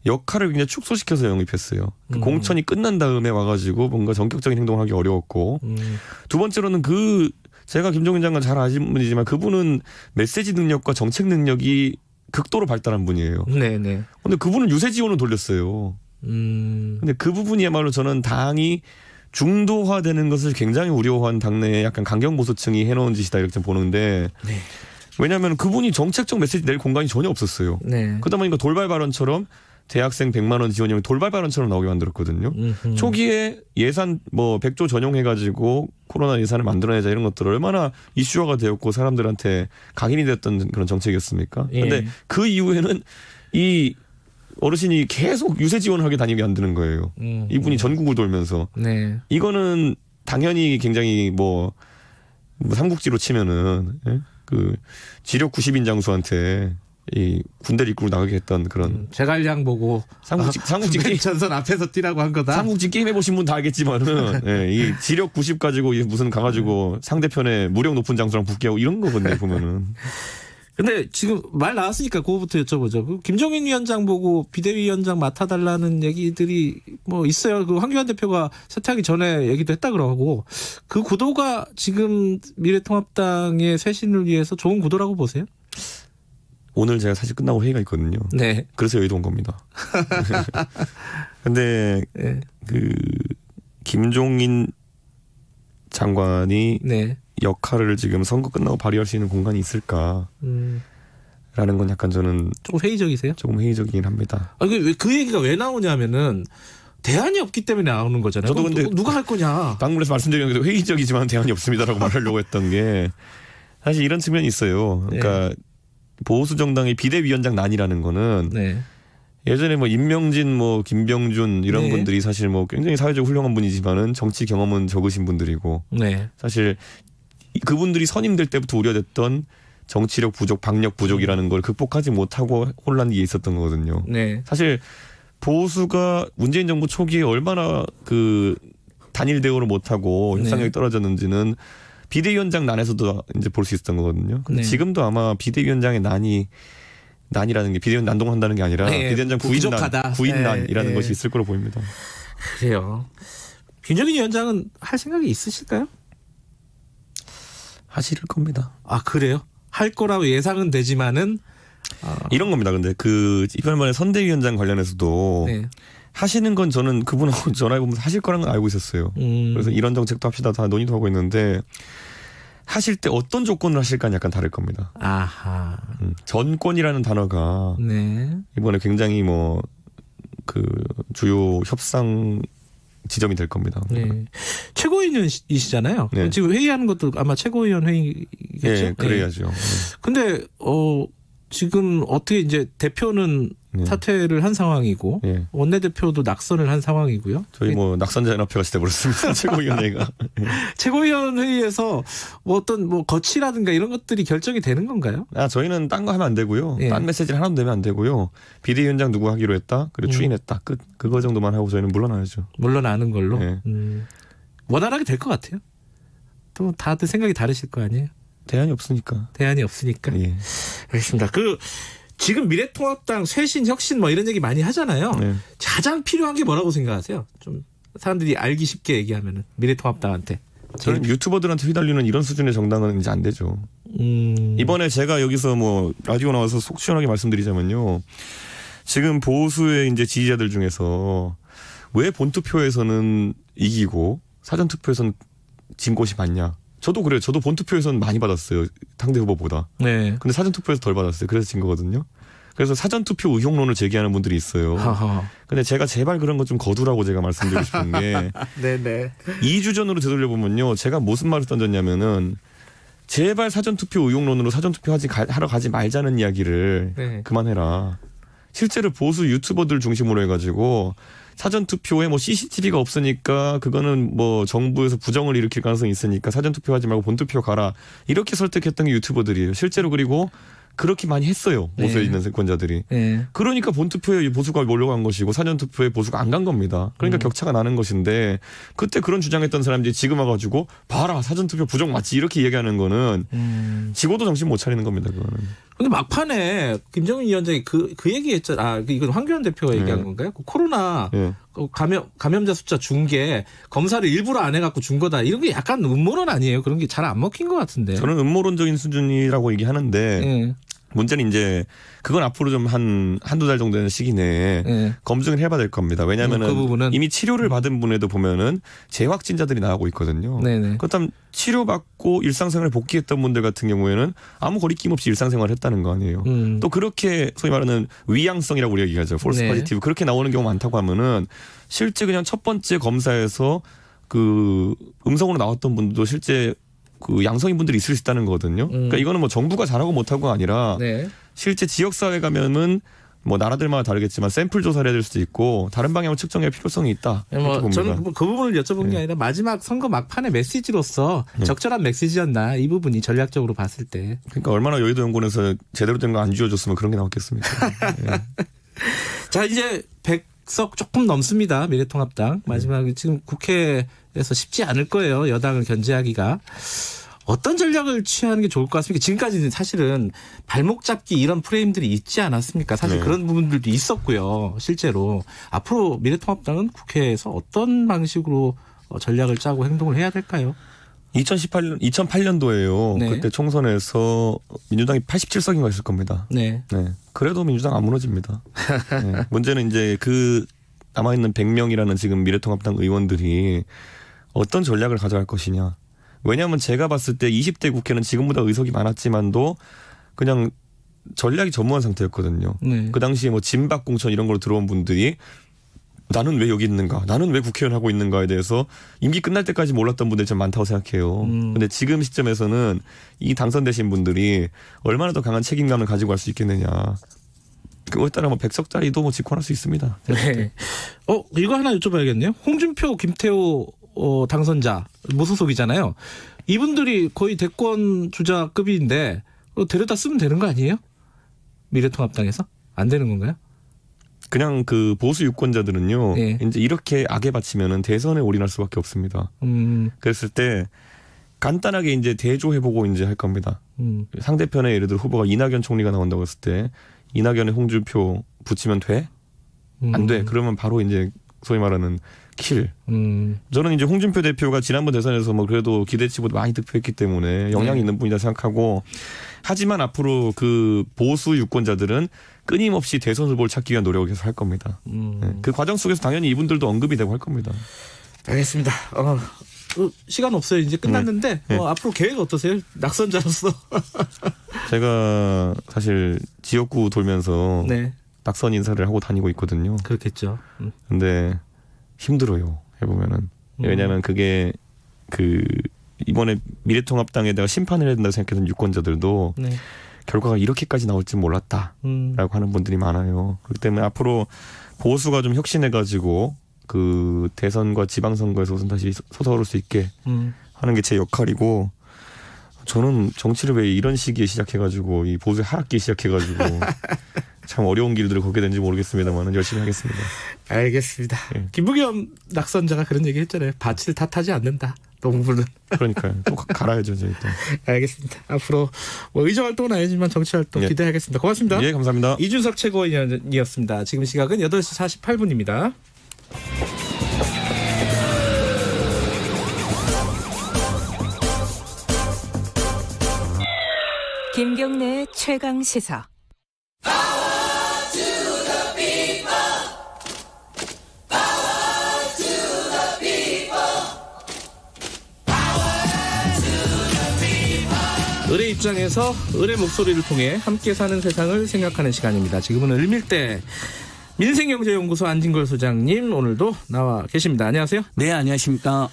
[SPEAKER 17] 역할을 굉장히 축소시켜서 영입했어요. 공천이 끝난 다음에 와가지고 뭔가 전격적인 행동을 하기 어려웠고 두 번째로는 제가 김종인 장관 잘 아시는 분이지만 그분은 메시지 능력과 정책 능력이 극도로 발달한 분이에요.
[SPEAKER 2] 네네.
[SPEAKER 17] 근데 그분은 유세 지원을 돌렸어요. 근데 그 부분이야말로 저는 당이 중도화되는 것을 굉장히 우려한 당내에 약간 강경보수층이 해놓은 짓이다 이렇게 보는데
[SPEAKER 2] 네.
[SPEAKER 17] 왜냐하면 그분이 정책적 메시지 낼 공간이 전혀 없었어요.
[SPEAKER 2] 네.
[SPEAKER 17] 그러다 보니까 돌발 발언처럼 대학생 100만 원 지원이면 돌발 발언처럼 나오게 만들었거든요. 초기에 예산 뭐 100조 전용해가지고 코로나 예산을 만들어내자 이런 것들 얼마나 이슈화가 되었고 사람들한테 각인이 됐던 그런 정책이었습니까? 그런데
[SPEAKER 2] 예.
[SPEAKER 17] 그 이후에는 이 어르신이 계속 유세 지원을 하게 다니게 안 되는 거예요. 이분이 전국을 돌면서.
[SPEAKER 2] 네.
[SPEAKER 17] 이거는 당연히 굉장히 뭐 삼국지로 치면은 예? 그 지력 90인 장수한테 이 군대를 이끌고 나가게 했던 그런
[SPEAKER 2] 제갈량 보고
[SPEAKER 17] 삼국지 게임
[SPEAKER 2] 전선 앞에서 뛰라고 한 거다.
[SPEAKER 17] 삼국지 게임 해보신 분 다 알겠지만은 예, 이 지력 90 가지고 무슨 가가지고 상대편에 무력 높은 장수랑 붙게 하고 이런 거거든요 보면은.
[SPEAKER 2] 근데 지금 말 나왔으니까 그거부터 여쭤보죠. 김종인 위원장 보고 비대위원장 맡아달라는 얘기들이 뭐 있어요. 그 황교안 대표가 사퇴하기 전에 얘기도 했다 그러고 그 구도가 지금 미래통합당의 쇄신을 위해서 좋은 구도라고 보세요?
[SPEAKER 17] 오늘 제가 사실 끝나고 회의가 있거든요.
[SPEAKER 2] 네.
[SPEAKER 17] 그래서 여의도 온 겁니다. 근데
[SPEAKER 2] 네.
[SPEAKER 17] 그 김종인 장관이
[SPEAKER 2] 네.
[SPEAKER 17] 역할을 지금 선거 끝나고 발휘할 수 있는 공간이 있을까? 라는 건 약간 저는
[SPEAKER 2] 조금 회의적이세요?
[SPEAKER 17] 조금 회의적이긴 합니다.
[SPEAKER 2] 아, 그 얘기가 왜 나오냐면은 대안이 없기 때문에 나오는 거잖아요.
[SPEAKER 17] 저도 근데
[SPEAKER 2] 누가 할 거냐?
[SPEAKER 17] 방문에서 말씀드린 게 회의적이지만 대안이 없습니다라고 말하려고 했던 게 사실 이런 측면이 있어요. 그러니까
[SPEAKER 2] 네.
[SPEAKER 17] 보수 정당의 비대위원장 난이라는 거는
[SPEAKER 2] 네.
[SPEAKER 17] 예전에 뭐 임명진, 뭐 김병준 이런
[SPEAKER 2] 네.
[SPEAKER 17] 분들이 사실 뭐 굉장히 사회적으로 훌륭한 분이지만은 정치 경험은 적으신 분들이고
[SPEAKER 2] 네.
[SPEAKER 17] 사실 그분들이 선임될 때부터 우려됐던 정치력 부족, 박력 부족이라는 걸 극복하지 못하고 혼란이 있었던 거거든요.
[SPEAKER 2] 네.
[SPEAKER 17] 사실 보수가 문재인 정부 초기에 얼마나 그 단일 대우를 못하고 협상력이
[SPEAKER 2] 네.
[SPEAKER 17] 떨어졌는지는 비대위원장 난에서도 이제 볼 수 있었던 거거든요. 근데
[SPEAKER 2] 네.
[SPEAKER 17] 지금도 아마 비대위원장의 난이라는 게 비대위원 난동한다는 게 아니라
[SPEAKER 2] 네,
[SPEAKER 17] 비대위원장 구인난이라는
[SPEAKER 2] 네.
[SPEAKER 17] 것이 있을 거로 보입니다.
[SPEAKER 2] 그래요. 김종인 위원장은 할 생각이 있으실까요?
[SPEAKER 17] 하실 겁니다.
[SPEAKER 2] 아 그래요? 할 거라고 예상은 되지만은
[SPEAKER 17] 이런 겁니다. 근데 그 이번에 선대위원장 관련해서도
[SPEAKER 2] 네.
[SPEAKER 17] 하시는 건 저는 그분하고 전화해보면서 하실 거라는 건 알고 있었어요. 그래서 이런 정책도 합시다 다 논의도 하고 있는데 하실 때 어떤 조건을 하실까는 약간 다를 겁니다.
[SPEAKER 2] 아하.
[SPEAKER 17] 전권이라는 단어가
[SPEAKER 2] 네.
[SPEAKER 17] 이번에 굉장히 뭐 그 주요 협상 지점이 될 겁니다.
[SPEAKER 2] 네. 최고위원이시잖아요.
[SPEAKER 17] 네.
[SPEAKER 2] 지금 회의하는 것도 아마 최고위원 회의겠죠.
[SPEAKER 17] 네, 그래야죠.
[SPEAKER 2] 네. 근데 지금 어떻게 이제 대표는
[SPEAKER 17] 네.
[SPEAKER 2] 사퇴를 한 상황이고
[SPEAKER 17] 네.
[SPEAKER 2] 원내대표도 낙선을 한 상황이고요.
[SPEAKER 17] 저희 뭐 낙선자연합회가 시대버렸습니다. 최고위원회가.
[SPEAKER 2] 최고위원 회의에서 뭐 어떤 뭐 거치라든가 이런 것들이 결정이 되는 건가요?
[SPEAKER 17] 저희는 딴 거 하면 안 되고요.
[SPEAKER 2] 예.
[SPEAKER 17] 딴 메시지를 하나도 내면 안 되고요. 비대위원장 누구 하기로 했다. 그리고 추인했다. 끝. 그거 정도만 하고 저희는 물러나야죠.
[SPEAKER 2] 물러나는 걸로.
[SPEAKER 17] 예.
[SPEAKER 2] 원활하게 될 것 같아요. 또 다들 생각이 다르실 거 아니에요?
[SPEAKER 17] 대안이 없으니까.
[SPEAKER 2] 대안이 없으니까.
[SPEAKER 17] 예.
[SPEAKER 2] 알겠습니다. 지금 미래통합당 쇄신, 혁신 뭐 이런 얘기 많이 하잖아요.
[SPEAKER 17] 네.
[SPEAKER 2] 가장 필요한 게 뭐라고 생각하세요? 좀 사람들이 알기 쉽게 얘기하면은 미래통합당한테.
[SPEAKER 17] 저는 유튜버들한테 휘둘리는 이런 수준의 정당은 이제 안 되죠. 이번에 제가 여기서 뭐 라디오 나와서 속 시원하게 말씀드리자면요. 지금 보수의 이제 지지자들 중에서 왜 본투표에서는 이기고 사전투표에서는 진 곳이 많냐. 저도 그래요. 저도 본투표에서는 많이 받았어요. 상대 후보보다.
[SPEAKER 2] 네.
[SPEAKER 17] 근데 사전투표에서 덜 받았어요. 그래서 진 거거든요. 그래서 사전투표 의혹론을 제기하는 분들이 있어요.
[SPEAKER 2] 하하.
[SPEAKER 17] 근데 제가 제발 그런 거 좀 거두라고 제가 말씀드리고 싶은 게
[SPEAKER 2] 네네.
[SPEAKER 17] 2주 전으로 되돌려보면요. 제가 무슨 말을 던졌냐면은 제발 사전투표 의혹론으로 사전투표 하러 가지 말자는 이야기를
[SPEAKER 2] 네.
[SPEAKER 17] 그만해라. 실제로 보수 유튜버들 중심으로 해가지고 사전투표에 뭐 CCTV가 없으니까 그거는 뭐 정부에서 부정을 일으킬 가능성이 있으니까 사전투표하지 말고 본투표 가라. 이렇게 설득했던 게 유튜버들이에요. 실제로 그리고 그렇게 많이 했어요. 보수에
[SPEAKER 2] 네.
[SPEAKER 17] 있는 세권자들이.
[SPEAKER 2] 네.
[SPEAKER 17] 그러니까 본투표에 보수가 몰려간 것이고 사전투표에 보수가 안 간 겁니다. 그러니까 격차가 나는 것인데 그때 그런 주장했던 사람들이 지금 와가지고 봐라 사전투표 부정 맞지 이렇게 얘기하는 거는 지고도 정신 못 차리는 겁니다. 그거는.
[SPEAKER 2] 근데 막판에 김정인 위원장이 그 얘기했잖아. 이건 황교안 대표가 얘기한 건가요? 코로나 감염자 숫자 준 게 검사를 일부러 안 해갖고 준 거다. 이런 게 약간 음모론 아니에요? 그런 게 잘 안 먹힌 것 같은데.
[SPEAKER 17] 저는 음모론적인 수준이라고 얘기하는데 문제는 이제 그건 앞으로 좀 한두 달 정도 되는 시기 내에 네. 검증을 해봐야 될 겁니다. 왜냐하면은
[SPEAKER 2] 그 부분은
[SPEAKER 17] 이미 치료를 받은 분에도 보면은 재확진자들이 나오고 있거든요.
[SPEAKER 2] 네네.
[SPEAKER 17] 그렇다면 치료받고 일상생활에 복귀했던 분들 같은 경우에는 아무 거리낌 없이 일상생활을 했다는 거 아니에요. 또 그렇게 소위 말하는 위양성이라고 우리가 얘기하죠. 폴스
[SPEAKER 2] 네.
[SPEAKER 17] 포지티브 그렇게 나오는 경우가 많다고 하면은 실제 그냥 첫 번째 검사에서 그 음성으로 나왔던 분들도 실제 그 양성인 분들이 있을 수 있다는 거거든요. 그러니까 이거는 뭐 정부가 잘하고 못하고가 아니라
[SPEAKER 2] 네.
[SPEAKER 17] 실제 지역사회 가면은 뭐 나라들마다 다르겠지만 샘플 조사를 해야 될 수도 있고 다른 방향으로 측정할 필요성이 있다.
[SPEAKER 2] 뭐 저는 그 부분을 여쭤본 게 아니라 마지막 선거 막판의 메시지로서 적절한 메시지였나 이 부분이 전략적으로 봤을 때.
[SPEAKER 17] 그러니까 얼마나 여의도 연구원에서 제대로 된 거 안 쥐어줬으면 그런 게 나왔겠습니까. 네.
[SPEAKER 2] 자 이제 100석 조금 넘습니다. 미래통합당. 마지막에 지금 국회에서 쉽지 않을 거예요. 여당을 견제하기가. 어떤 전략을 취하는 게 좋을 것 같습니까? 지금까지는 사실은 발목 잡기 이런 프레임들이 있지 않았습니까? 사실
[SPEAKER 17] 네.
[SPEAKER 2] 그런 부분들도 있었고요. 실제로. 앞으로 미래통합당은 국회에서 어떤 방식으로 전략을 짜고 행동을 해야 될까요?
[SPEAKER 17] 2008년도에요.
[SPEAKER 2] 네.
[SPEAKER 17] 그때 총선에서 민주당이 87석인가 있을 겁니다.
[SPEAKER 2] 네.
[SPEAKER 17] 네. 그래도 민주당 안 무너집니다. 네. 문제는 이제 그 남아있는 100명이라는 지금 미래통합당 의원들이 어떤 전략을 가져갈 것이냐. 왜냐하면 제가 봤을 때 20대 국회는 지금보다 의석이 많았지만도 그냥 전략이 전무한 상태였거든요.
[SPEAKER 2] 네.
[SPEAKER 17] 그 당시에 뭐 진박 공천 이런 걸로 들어온 분들이 나는 왜 여기 있는가, 나는 왜 국회의원 하고 있는가에 대해서 임기 끝날 때까지 몰랐던 분들이 좀 많다고 생각해요. 근데 지금 시점에서는 이 당선되신 분들이 얼마나 더 강한 책임감을 가지고 갈 수 있겠느냐. 그거에 따라 뭐 100석짜리도 뭐 직권할 수 있습니다.
[SPEAKER 2] 네. 이거 하나 여쭤봐야겠네요. 홍준표, 김태호 당선자 무소속이잖아요. 이분들이 거의 대권 주자급인데 데려다 쓰면 되는 거 아니에요? 미래통합당에서? 안 되는 건가요?
[SPEAKER 17] 그냥 그 보수 유권자들은요.
[SPEAKER 2] 네.
[SPEAKER 17] 이제 이렇게 악에 바치면은 대선에 올인할 수밖에 없습니다. 그랬을 때 간단하게 이제 대조해보고 이제 할 겁니다. 상대편의 예를 들어 후보가 이낙연 총리가 나온다고 했을 때 이낙연의 홍준표 붙이면 돼? 안 돼. 그러면 바로 이제 소위 말하는 킬. 저는 이제 홍준표 대표가 지난번 대선에서 뭐 그래도 기대치보다 많이 득표했기 때문에 영향이 있는 분이다 생각하고 하지만 앞으로 그 보수 유권자들은 끊임없이 대선 후보를 찾기 위한 노력을 계속 할 겁니다. 네. 그 과정 속에서 당연히 이분들도 언급이 되고 할 겁니다.
[SPEAKER 2] 알겠습니다. 시간 없어요. 이제 끝났는데
[SPEAKER 17] 네.
[SPEAKER 2] 앞으로 계획 어떠세요? 낙선자로서.
[SPEAKER 17] 제가 사실 지역구 돌면서
[SPEAKER 2] 네.
[SPEAKER 17] 낙선 인사를 하고 다니고 있거든요.
[SPEAKER 2] 그렇겠죠.
[SPEAKER 17] 근데 힘들어요. 해보면은. 왜냐하면 그게 그 이번에 미래통합당에다가 심판을 해야 된다고 생각했던 유권자들도
[SPEAKER 2] 네.
[SPEAKER 17] 결과가 이렇게까지 나올 줄 몰랐다라고 하는 분들이 많아요. 그렇기 때문에 앞으로 보수가 좀 혁신해가지고 그 대선과 지방선거에서 우선 다시 솟아오를 수 있게 하는 게 제 역할이고 저는 정치를 왜 이런 시기에 시작해가지고 이 보수의 하락기에 시작해가지고 참 어려운 길들을 걷게 된지 모르겠습니다만 열심히 하겠습니다.
[SPEAKER 2] 알겠습니다.
[SPEAKER 17] 네.
[SPEAKER 2] 김부겸 낙선자가 그런 얘기 했잖아요. 밭을 탓하지 않는다. 농부는.
[SPEAKER 17] 그러니까요. 또 갈아야죠. 저희 또.
[SPEAKER 2] 알겠습니다. 앞으로 뭐 의정 활동은 아니지만 정치 활동
[SPEAKER 17] 예.
[SPEAKER 2] 기대하겠습니다. 고맙습니다.
[SPEAKER 17] 예, 감사합니다.
[SPEAKER 2] 이준석 최고위원이었습니다. 지금 시각은 8시 48분입니다.
[SPEAKER 6] 김경래 최강 시사.
[SPEAKER 2] 을의 입장에서 을의 목소리를 통해 함께 사는 세상을 생각하는 시간입니다. 지금은 을밀대 민생경제연구소 안진걸 소장님 오늘도 나와 계십니다. 안녕하세요.
[SPEAKER 18] 네, 안녕하십니까.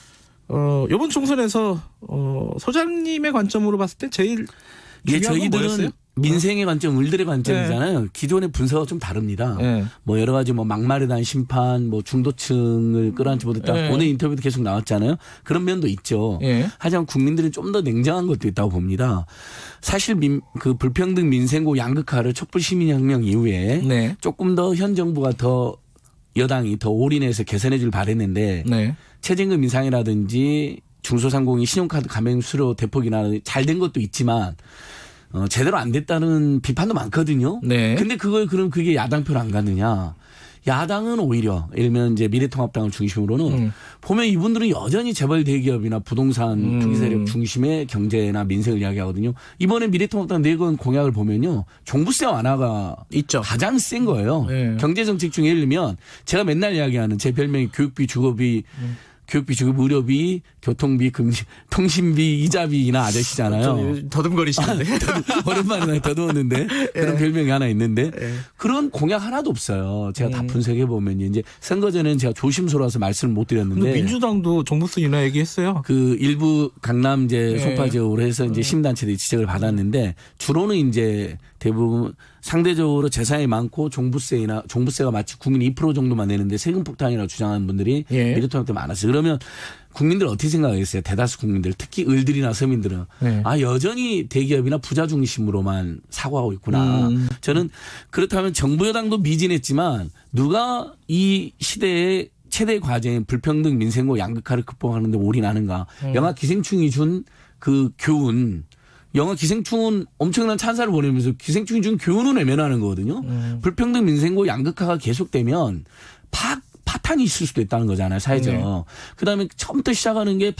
[SPEAKER 2] 이번 총선에서 소장님의 관점으로 봤을 때 제일 중요한 건 뭐였어요?
[SPEAKER 18] 민생의 관점, 을들의 관점이잖아요. 네. 기존의 분석과 좀 다릅니다.
[SPEAKER 2] 네.
[SPEAKER 18] 뭐 여러 가지 뭐 막말에 대한 심판, 뭐 중도층을 끌어안지보다
[SPEAKER 2] 네.
[SPEAKER 18] 오늘 인터뷰도 계속 나왔잖아요. 그런 면도 있죠.
[SPEAKER 2] 네.
[SPEAKER 18] 하지만 국민들은 좀 더 냉정한 것도 있다고 봅니다. 사실 그 불평등 민생고 양극화를 촛불 시민혁명 이후에
[SPEAKER 2] 네.
[SPEAKER 18] 조금 더 현 정부가 더 여당이 더 올인해서 개선해 줄 바랬는데
[SPEAKER 2] 네.
[SPEAKER 18] 최저임금 인상이라든지 중소상공인 신용카드 가맹 수수료 대폭이나 잘 된 것도 있지만 제대로 안 됐다는 비판도 많거든요.
[SPEAKER 2] 네.
[SPEAKER 18] 근데 그걸 그럼 그게 야당표로 안 가느냐. 야당은 오히려 예를 들면 이제 미래통합당을 중심으로는 보면 이분들은 여전히 재벌 대기업이나 부동산 투기 세력 중심의 경제나 민생을 이야기하거든요. 이번에 미래통합당 내건 공약을 보면요. 종부세 완화가 있죠. 가장 센 거예요. 네. 경제정책 중에 예를 들면 제가 맨날 이야기하는 제 별명이 교육비, 주거비, 교육비, 주거, 의료비, 교통비, 금지, 통신비, 이자비나 아저씨잖아요.
[SPEAKER 2] 더듬거리시는데.
[SPEAKER 18] 오랜만에 더듬었는데 그런 별명이 하나 있는데 그런 공약 하나도 없어요. 제가 다 분석해 보면 이제 선거 전에는 제가 조심스러워서 말씀을 못 드렸는데
[SPEAKER 2] 민주당도 종부세 인하 얘기했어요.
[SPEAKER 18] 그 일부 강남 이제 소파 지역으로 해서 이제 시민단체들이 지적을 받았는데 주로는 이제 대부분 상대적으로 재산이 많고 종부세가 마치 국민 2% 정도만 내는데 세금 폭탄이라고 주장하는 분들이 미래통합당에 많았어요. 그러면 국민들 어떻게 생각하겠어요? 대다수 국민들, 특히 을들이나 서민들은 여전히 대기업이나 부자 중심으로만 사고하고 있구나. 저는 그렇다면 정부 여당도 미진했지만 누가 이 시대의 최대 과제인 불평등 민생고 양극화를 극복하는 데 올인하는가. 영화 기생충이 준 그 교훈. 영화 기생충은 엄청난 찬사를 보내면서 기생충이 준 교훈은 외면하는 거거든요. 불평등 민생고 양극화가 계속되면 파탄이 있을 수도 있다는 거잖아요. 사회적. 그다음에 처음부터 시작하는 게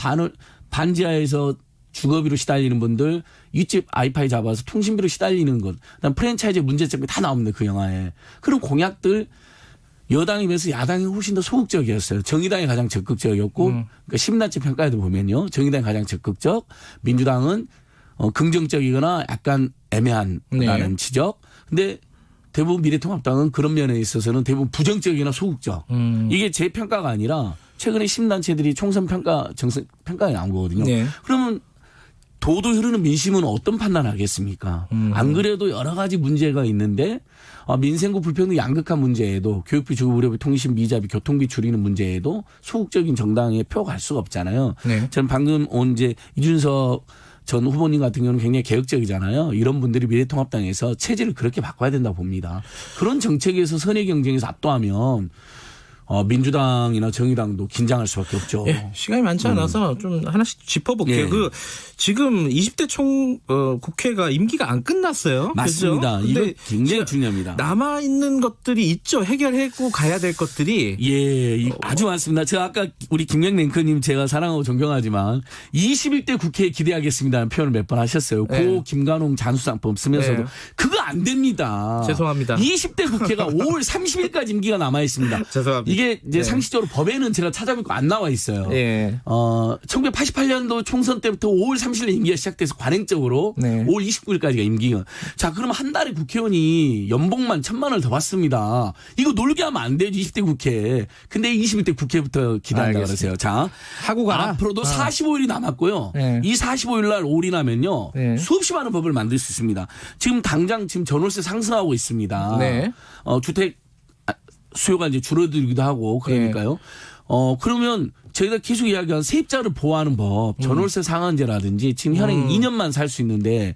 [SPEAKER 18] 반지하에서 주거비로 시달리는 분들 윗집 아이파이 잡아서 통신비로 시달리는 것. 그다음 프랜차이즈 문제점이 다 나옵니다. 그 영화에. 그런 공약들 여당에 비해서 야당이 훨씬 더 소극적이었어요. 정의당이 가장 적극적이었고 그러니까 시민단체 평가에도 보면요. 정의당이 가장 적극적, 민주당은 긍정적이거나 약간 애매한라는 지적. 근데 대부분 미래통합당은 그런 면에 있어서는 대부분 부정적이나 소극적. 이게 제 평가가 아니라 최근에 시민단체들이 총선 평가에 나온 거거든요. 그러면 도도 흐르는 민심은 어떤 판단을 하겠습니까? 안 그래도 여러 가지 문제가 있는데 민생고 불평등 양극화 문제에도 교육비, 주거, 의료비, 통신비, 이자비, 교통비 줄이는 문제에도 소극적인 정당에 표 갈 수가 없잖아요. 저는 방금 온 이제 이준석 전 후보님 같은 경우는 굉장히 개혁적이잖아요. 이런 분들이 미래통합당에서 체질을 그렇게 바꿔야 된다고 봅니다. 그런 정책에서 선의 경쟁에서 압도하면 민주당이나 정의당도 긴장할 수밖에 없죠.
[SPEAKER 2] 시간이 많지 않아서 좀 하나씩 짚어볼게요. 지금 20대 국회가 임기가 안 끝났어요.
[SPEAKER 18] 맞습니다. 이거 굉장히 중요합니다.
[SPEAKER 2] 남아있는 것들이 있죠. 해결하고 가야 될 것들이.
[SPEAKER 18] 아주 많습니다. 제가 아까 우리 김경래 앵커님 제가 사랑하고 존경하지만 21대 국회에 기대하겠습니다라는 표현을 몇 번 하셨어요. 고 김관홍 잔수상법 쓰면서도 그거 안 됩니다.
[SPEAKER 2] 죄송합니다.
[SPEAKER 18] 20대 국회가 5월 30일까지 임기가 남아있습니다.
[SPEAKER 2] 죄송합니다.
[SPEAKER 18] 이게 이제 상식적으로 법에는 제가 찾아보니까 안 나와 있어요. 1988년도 총선 때부터 5월 30일 임기가 시작돼서 관행적으로 5월 29일까지가 임기가. 자, 그러면 한 달에 국회의원이 연봉만 1,000만 원을 더 받습니다. 이거 놀게 하면 안 되죠. 20대 국회. 근데 21대 국회부터 기대한다 그러세요. 자,
[SPEAKER 2] 하고 가라.
[SPEAKER 18] 앞으로도 45일이 남았고요. 이 45일 날 올인하면요. 수없이 많은 법을 만들 수 있습니다. 지금 당장 전월세 상승하고 있습니다. 주택 수요가 이제 줄어들기도 하고 그러니까요. 그러면 저희가 계속 이야기한 세입자를 보호하는 법, 전월세 상한제라든지 지금 현행 2년만 살 수 있는데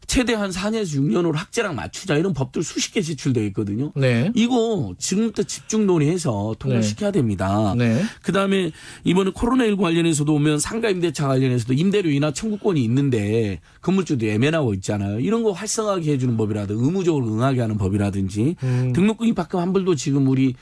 [SPEAKER 18] 최대한 4년에서 6년으로 학제랑 맞추자 이런 법들 수십 개 제출되어 있거든요. 이거 지금부터 집중 논의해서 통과시켜야 됩니다. 그다음에 이번에 코로나19 관련해서도 오면 상가임대차 관련해서도 임대료 인하 청구권이 있는데 건물주도 예매하고 있잖아요. 이런 거 활성화하게 해주는 법이라든지 의무적으로 응하게 하는 법이라든지 등록금 입학금 환불도 지금 우리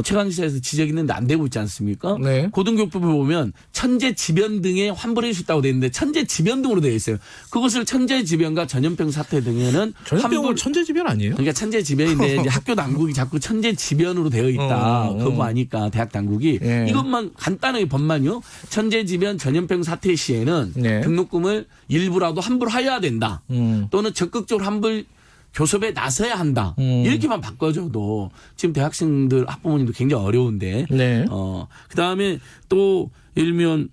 [SPEAKER 18] 최강시사에서 지적했는데 안 되고 있지 않습니까? 고등교육법을 보면 천재지변 등에 환불해 줄 수 있다고 되어 있는데 천재지변 등으로 되어 있어요. 그것을 천재지변과 전염병 사태 등에는
[SPEAKER 2] 전염병은 천재지변 아니에요?
[SPEAKER 18] 그러니까 천재지변인데 이제 학교 당국이 자꾸 천재지변으로 되어 있다. 거부하니까 대학 당국이 이것만 간단하게 법만요. 천재지변 전염병 사태 시에는 등록금을 일부라도 환불해야 된다. 또는 적극적으로 환불 교섭에 나서야 한다. 이렇게만 바꿔줘도 지금 대학생들 학부모님도 굉장히 어려운데. 그다음에 또 예를 들면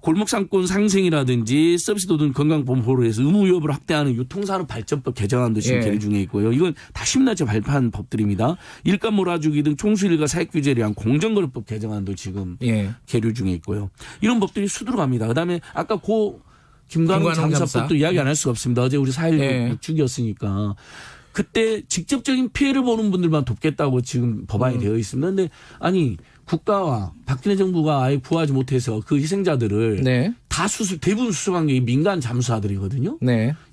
[SPEAKER 18] 골목상권 상생이라든지 서비스 도등 건강보호를 해서 의무 위협을 확대하는 유통산업 발전법 개정안도 지금 계류 중에 있고요. 이건 다 시민단체 발표한 법들입니다. 일감 몰아주기 등 총수일가 사익규제를 위한 공정거래법 개정안도 지금 계류 중에 있고요. 이런 법들이 수두로 갑니다. 그다음에 아까 김관홍 장사법도 이야기 안 할 수가 없습니다. 어제 우리 4.16 6주기였으니까. 그때 직접적인 피해를 보는 분들만 돕겠다고 지금 법안이 되어 있습니다. 그런데 아니 국가와 박근혜 정부가 아예 구하지 못해서 그 희생자들을 다 대부분 수습한 게 민간 잠수사들이거든요.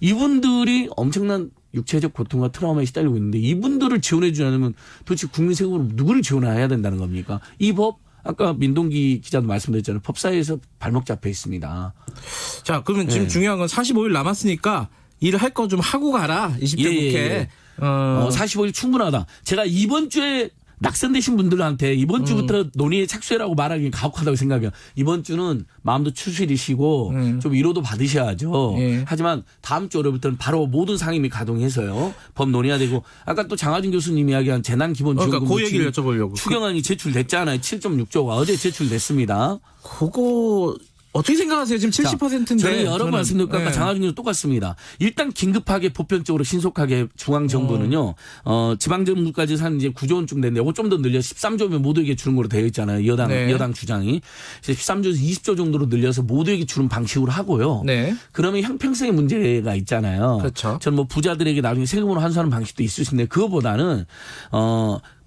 [SPEAKER 18] 이분들이 엄청난 육체적 고통과 트라우마에 시달리고 있는데 이분들을 지원해 주려면 도대체 국민 세금으로 누구를 지원해야 된다는 겁니까? 이 법 아까 민동기 기자도 말씀드렸잖아요. 법사위에서 발목 잡혀 있습니다.
[SPEAKER 2] 자, 그러면 지금 중요한 건 45일 남았으니까 일을 할 거 좀 하고 가라. 20대 국회.
[SPEAKER 18] 45일 충분하다. 제가 이번 주에 낙선되신 분들한테 이번 주부터 논의에 착수해라고 말하기는 가혹하다고 생각해요. 이번 주는 마음도 추스리시고 좀 위로도 받으셔야죠. 하지만 다음 주 월요일부터는 바로 모든 상임위 가동해서요. 법 논의해야 되고 아까 또 장하준 교수님 이야기한 재난기본지원금
[SPEAKER 2] 그 얘기를 여쭤보려고.
[SPEAKER 18] 추경안이 제출됐잖아요. 7.6조가 어제 제출됐습니다.
[SPEAKER 2] 그거 어떻게 생각하세요? 지금 70%인데.
[SPEAKER 18] 저는 여러 번 말씀드렸고 아까 장하준 교수 똑같습니다. 일단 긴급하게 보편적으로 신속하게 중앙정부는요. 지방정부까지 한 이제 9조 원쯤 됐는데 이거 좀 더 늘려 13조면 모두에게 주는 걸로 되어 있잖아요. 여당 주장이. 13조에서 20조 정도로 늘려서 모두에게 주는 방식으로 하고요. 그러면 형평성의 문제가 있잖아요.
[SPEAKER 2] 그렇죠.
[SPEAKER 18] 저는 뭐 부자들에게 나중에 세금으로 환수하는 방식도 있을 수 있는데 그거보다는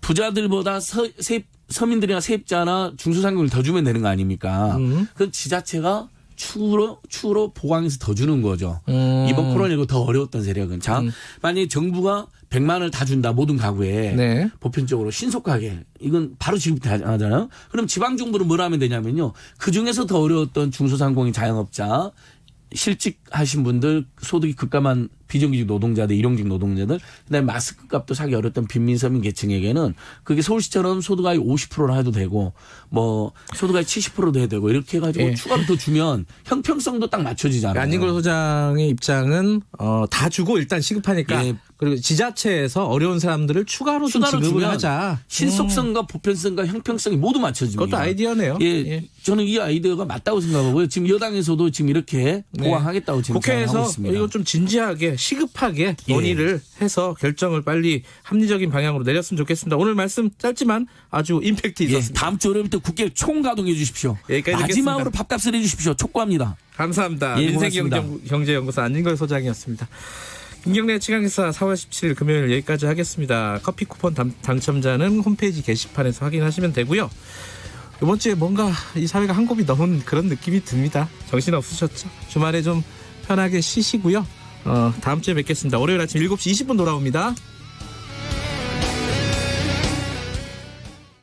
[SPEAKER 18] 부자들보다 서민들이나 세입자나 중소상공인을 더 주면 되는 거 아닙니까? 그건 지자체가 추후로 보강해서 더 주는 거죠. 이번 코로나19 더 어려웠던 세력은. 자, 만약에 정부가 100만 원을 다 준다. 모든 가구에. 보편적으로 신속하게. 이건 바로 지급부터 하잖아요. 그럼 지방정부는 뭘 하면 되냐면요. 그중에서 더 어려웠던 중소상공인 자영업자 실직하신 분들 소득이 급감한 비정규직 노동자들, 일용직 노동자들, 그다음에 마스크 값도 사기 어렸던 빈민서민 계층에게는 그게 서울시처럼 소득아이 50%로 해도 되고 뭐 소득아이 70%도 해도 되고 이렇게 해가지고 추가로 더 주면 형평성도 딱 맞춰지잖아요.
[SPEAKER 2] 안진걸 소장의 입장은 다 주고 일단 시급하니까 그리고 지자체에서 어려운 사람들을 추가로 지급을 하자.
[SPEAKER 18] 신속성과 보편성과 형평성이 모두 맞춰집니다.
[SPEAKER 2] 그것도 아이디어네요.
[SPEAKER 18] 저는 이 아이디어가 맞다고 생각하고요. 지금 여당에서도 지금 이렇게 보강하겠다고 지금 생각하고 있습니다.
[SPEAKER 2] 국회에서 이거 좀 진지하게 시급하게 논의를 해서 결정을 빨리 합리적인 방향으로 내렸으면 좋겠습니다. 오늘 말씀 짧지만 아주 임팩트 있었습니다.
[SPEAKER 18] 다음 주 월요일부터 국회 총가동해 주십시오. 마지막으로 밥값을 해 주십시오. 촉구합니다.
[SPEAKER 2] 감사합니다. 민생경제연구소 안진걸 소장이었습니다. 김경래 최강시사 4월 17일 금요일 여기까지 하겠습니다. 커피 쿠폰 당첨자는 홈페이지 게시판에서 확인하시면 되고요. 이번 주에 뭔가 이 사회가 한곱이 넘은 그런 느낌이 듭니다. 정신 없으셨죠? 주말에 좀 편하게 쉬시고요. 다음 주에 뵙겠습니다. 월요일 아침 7시 20분 돌아옵니다.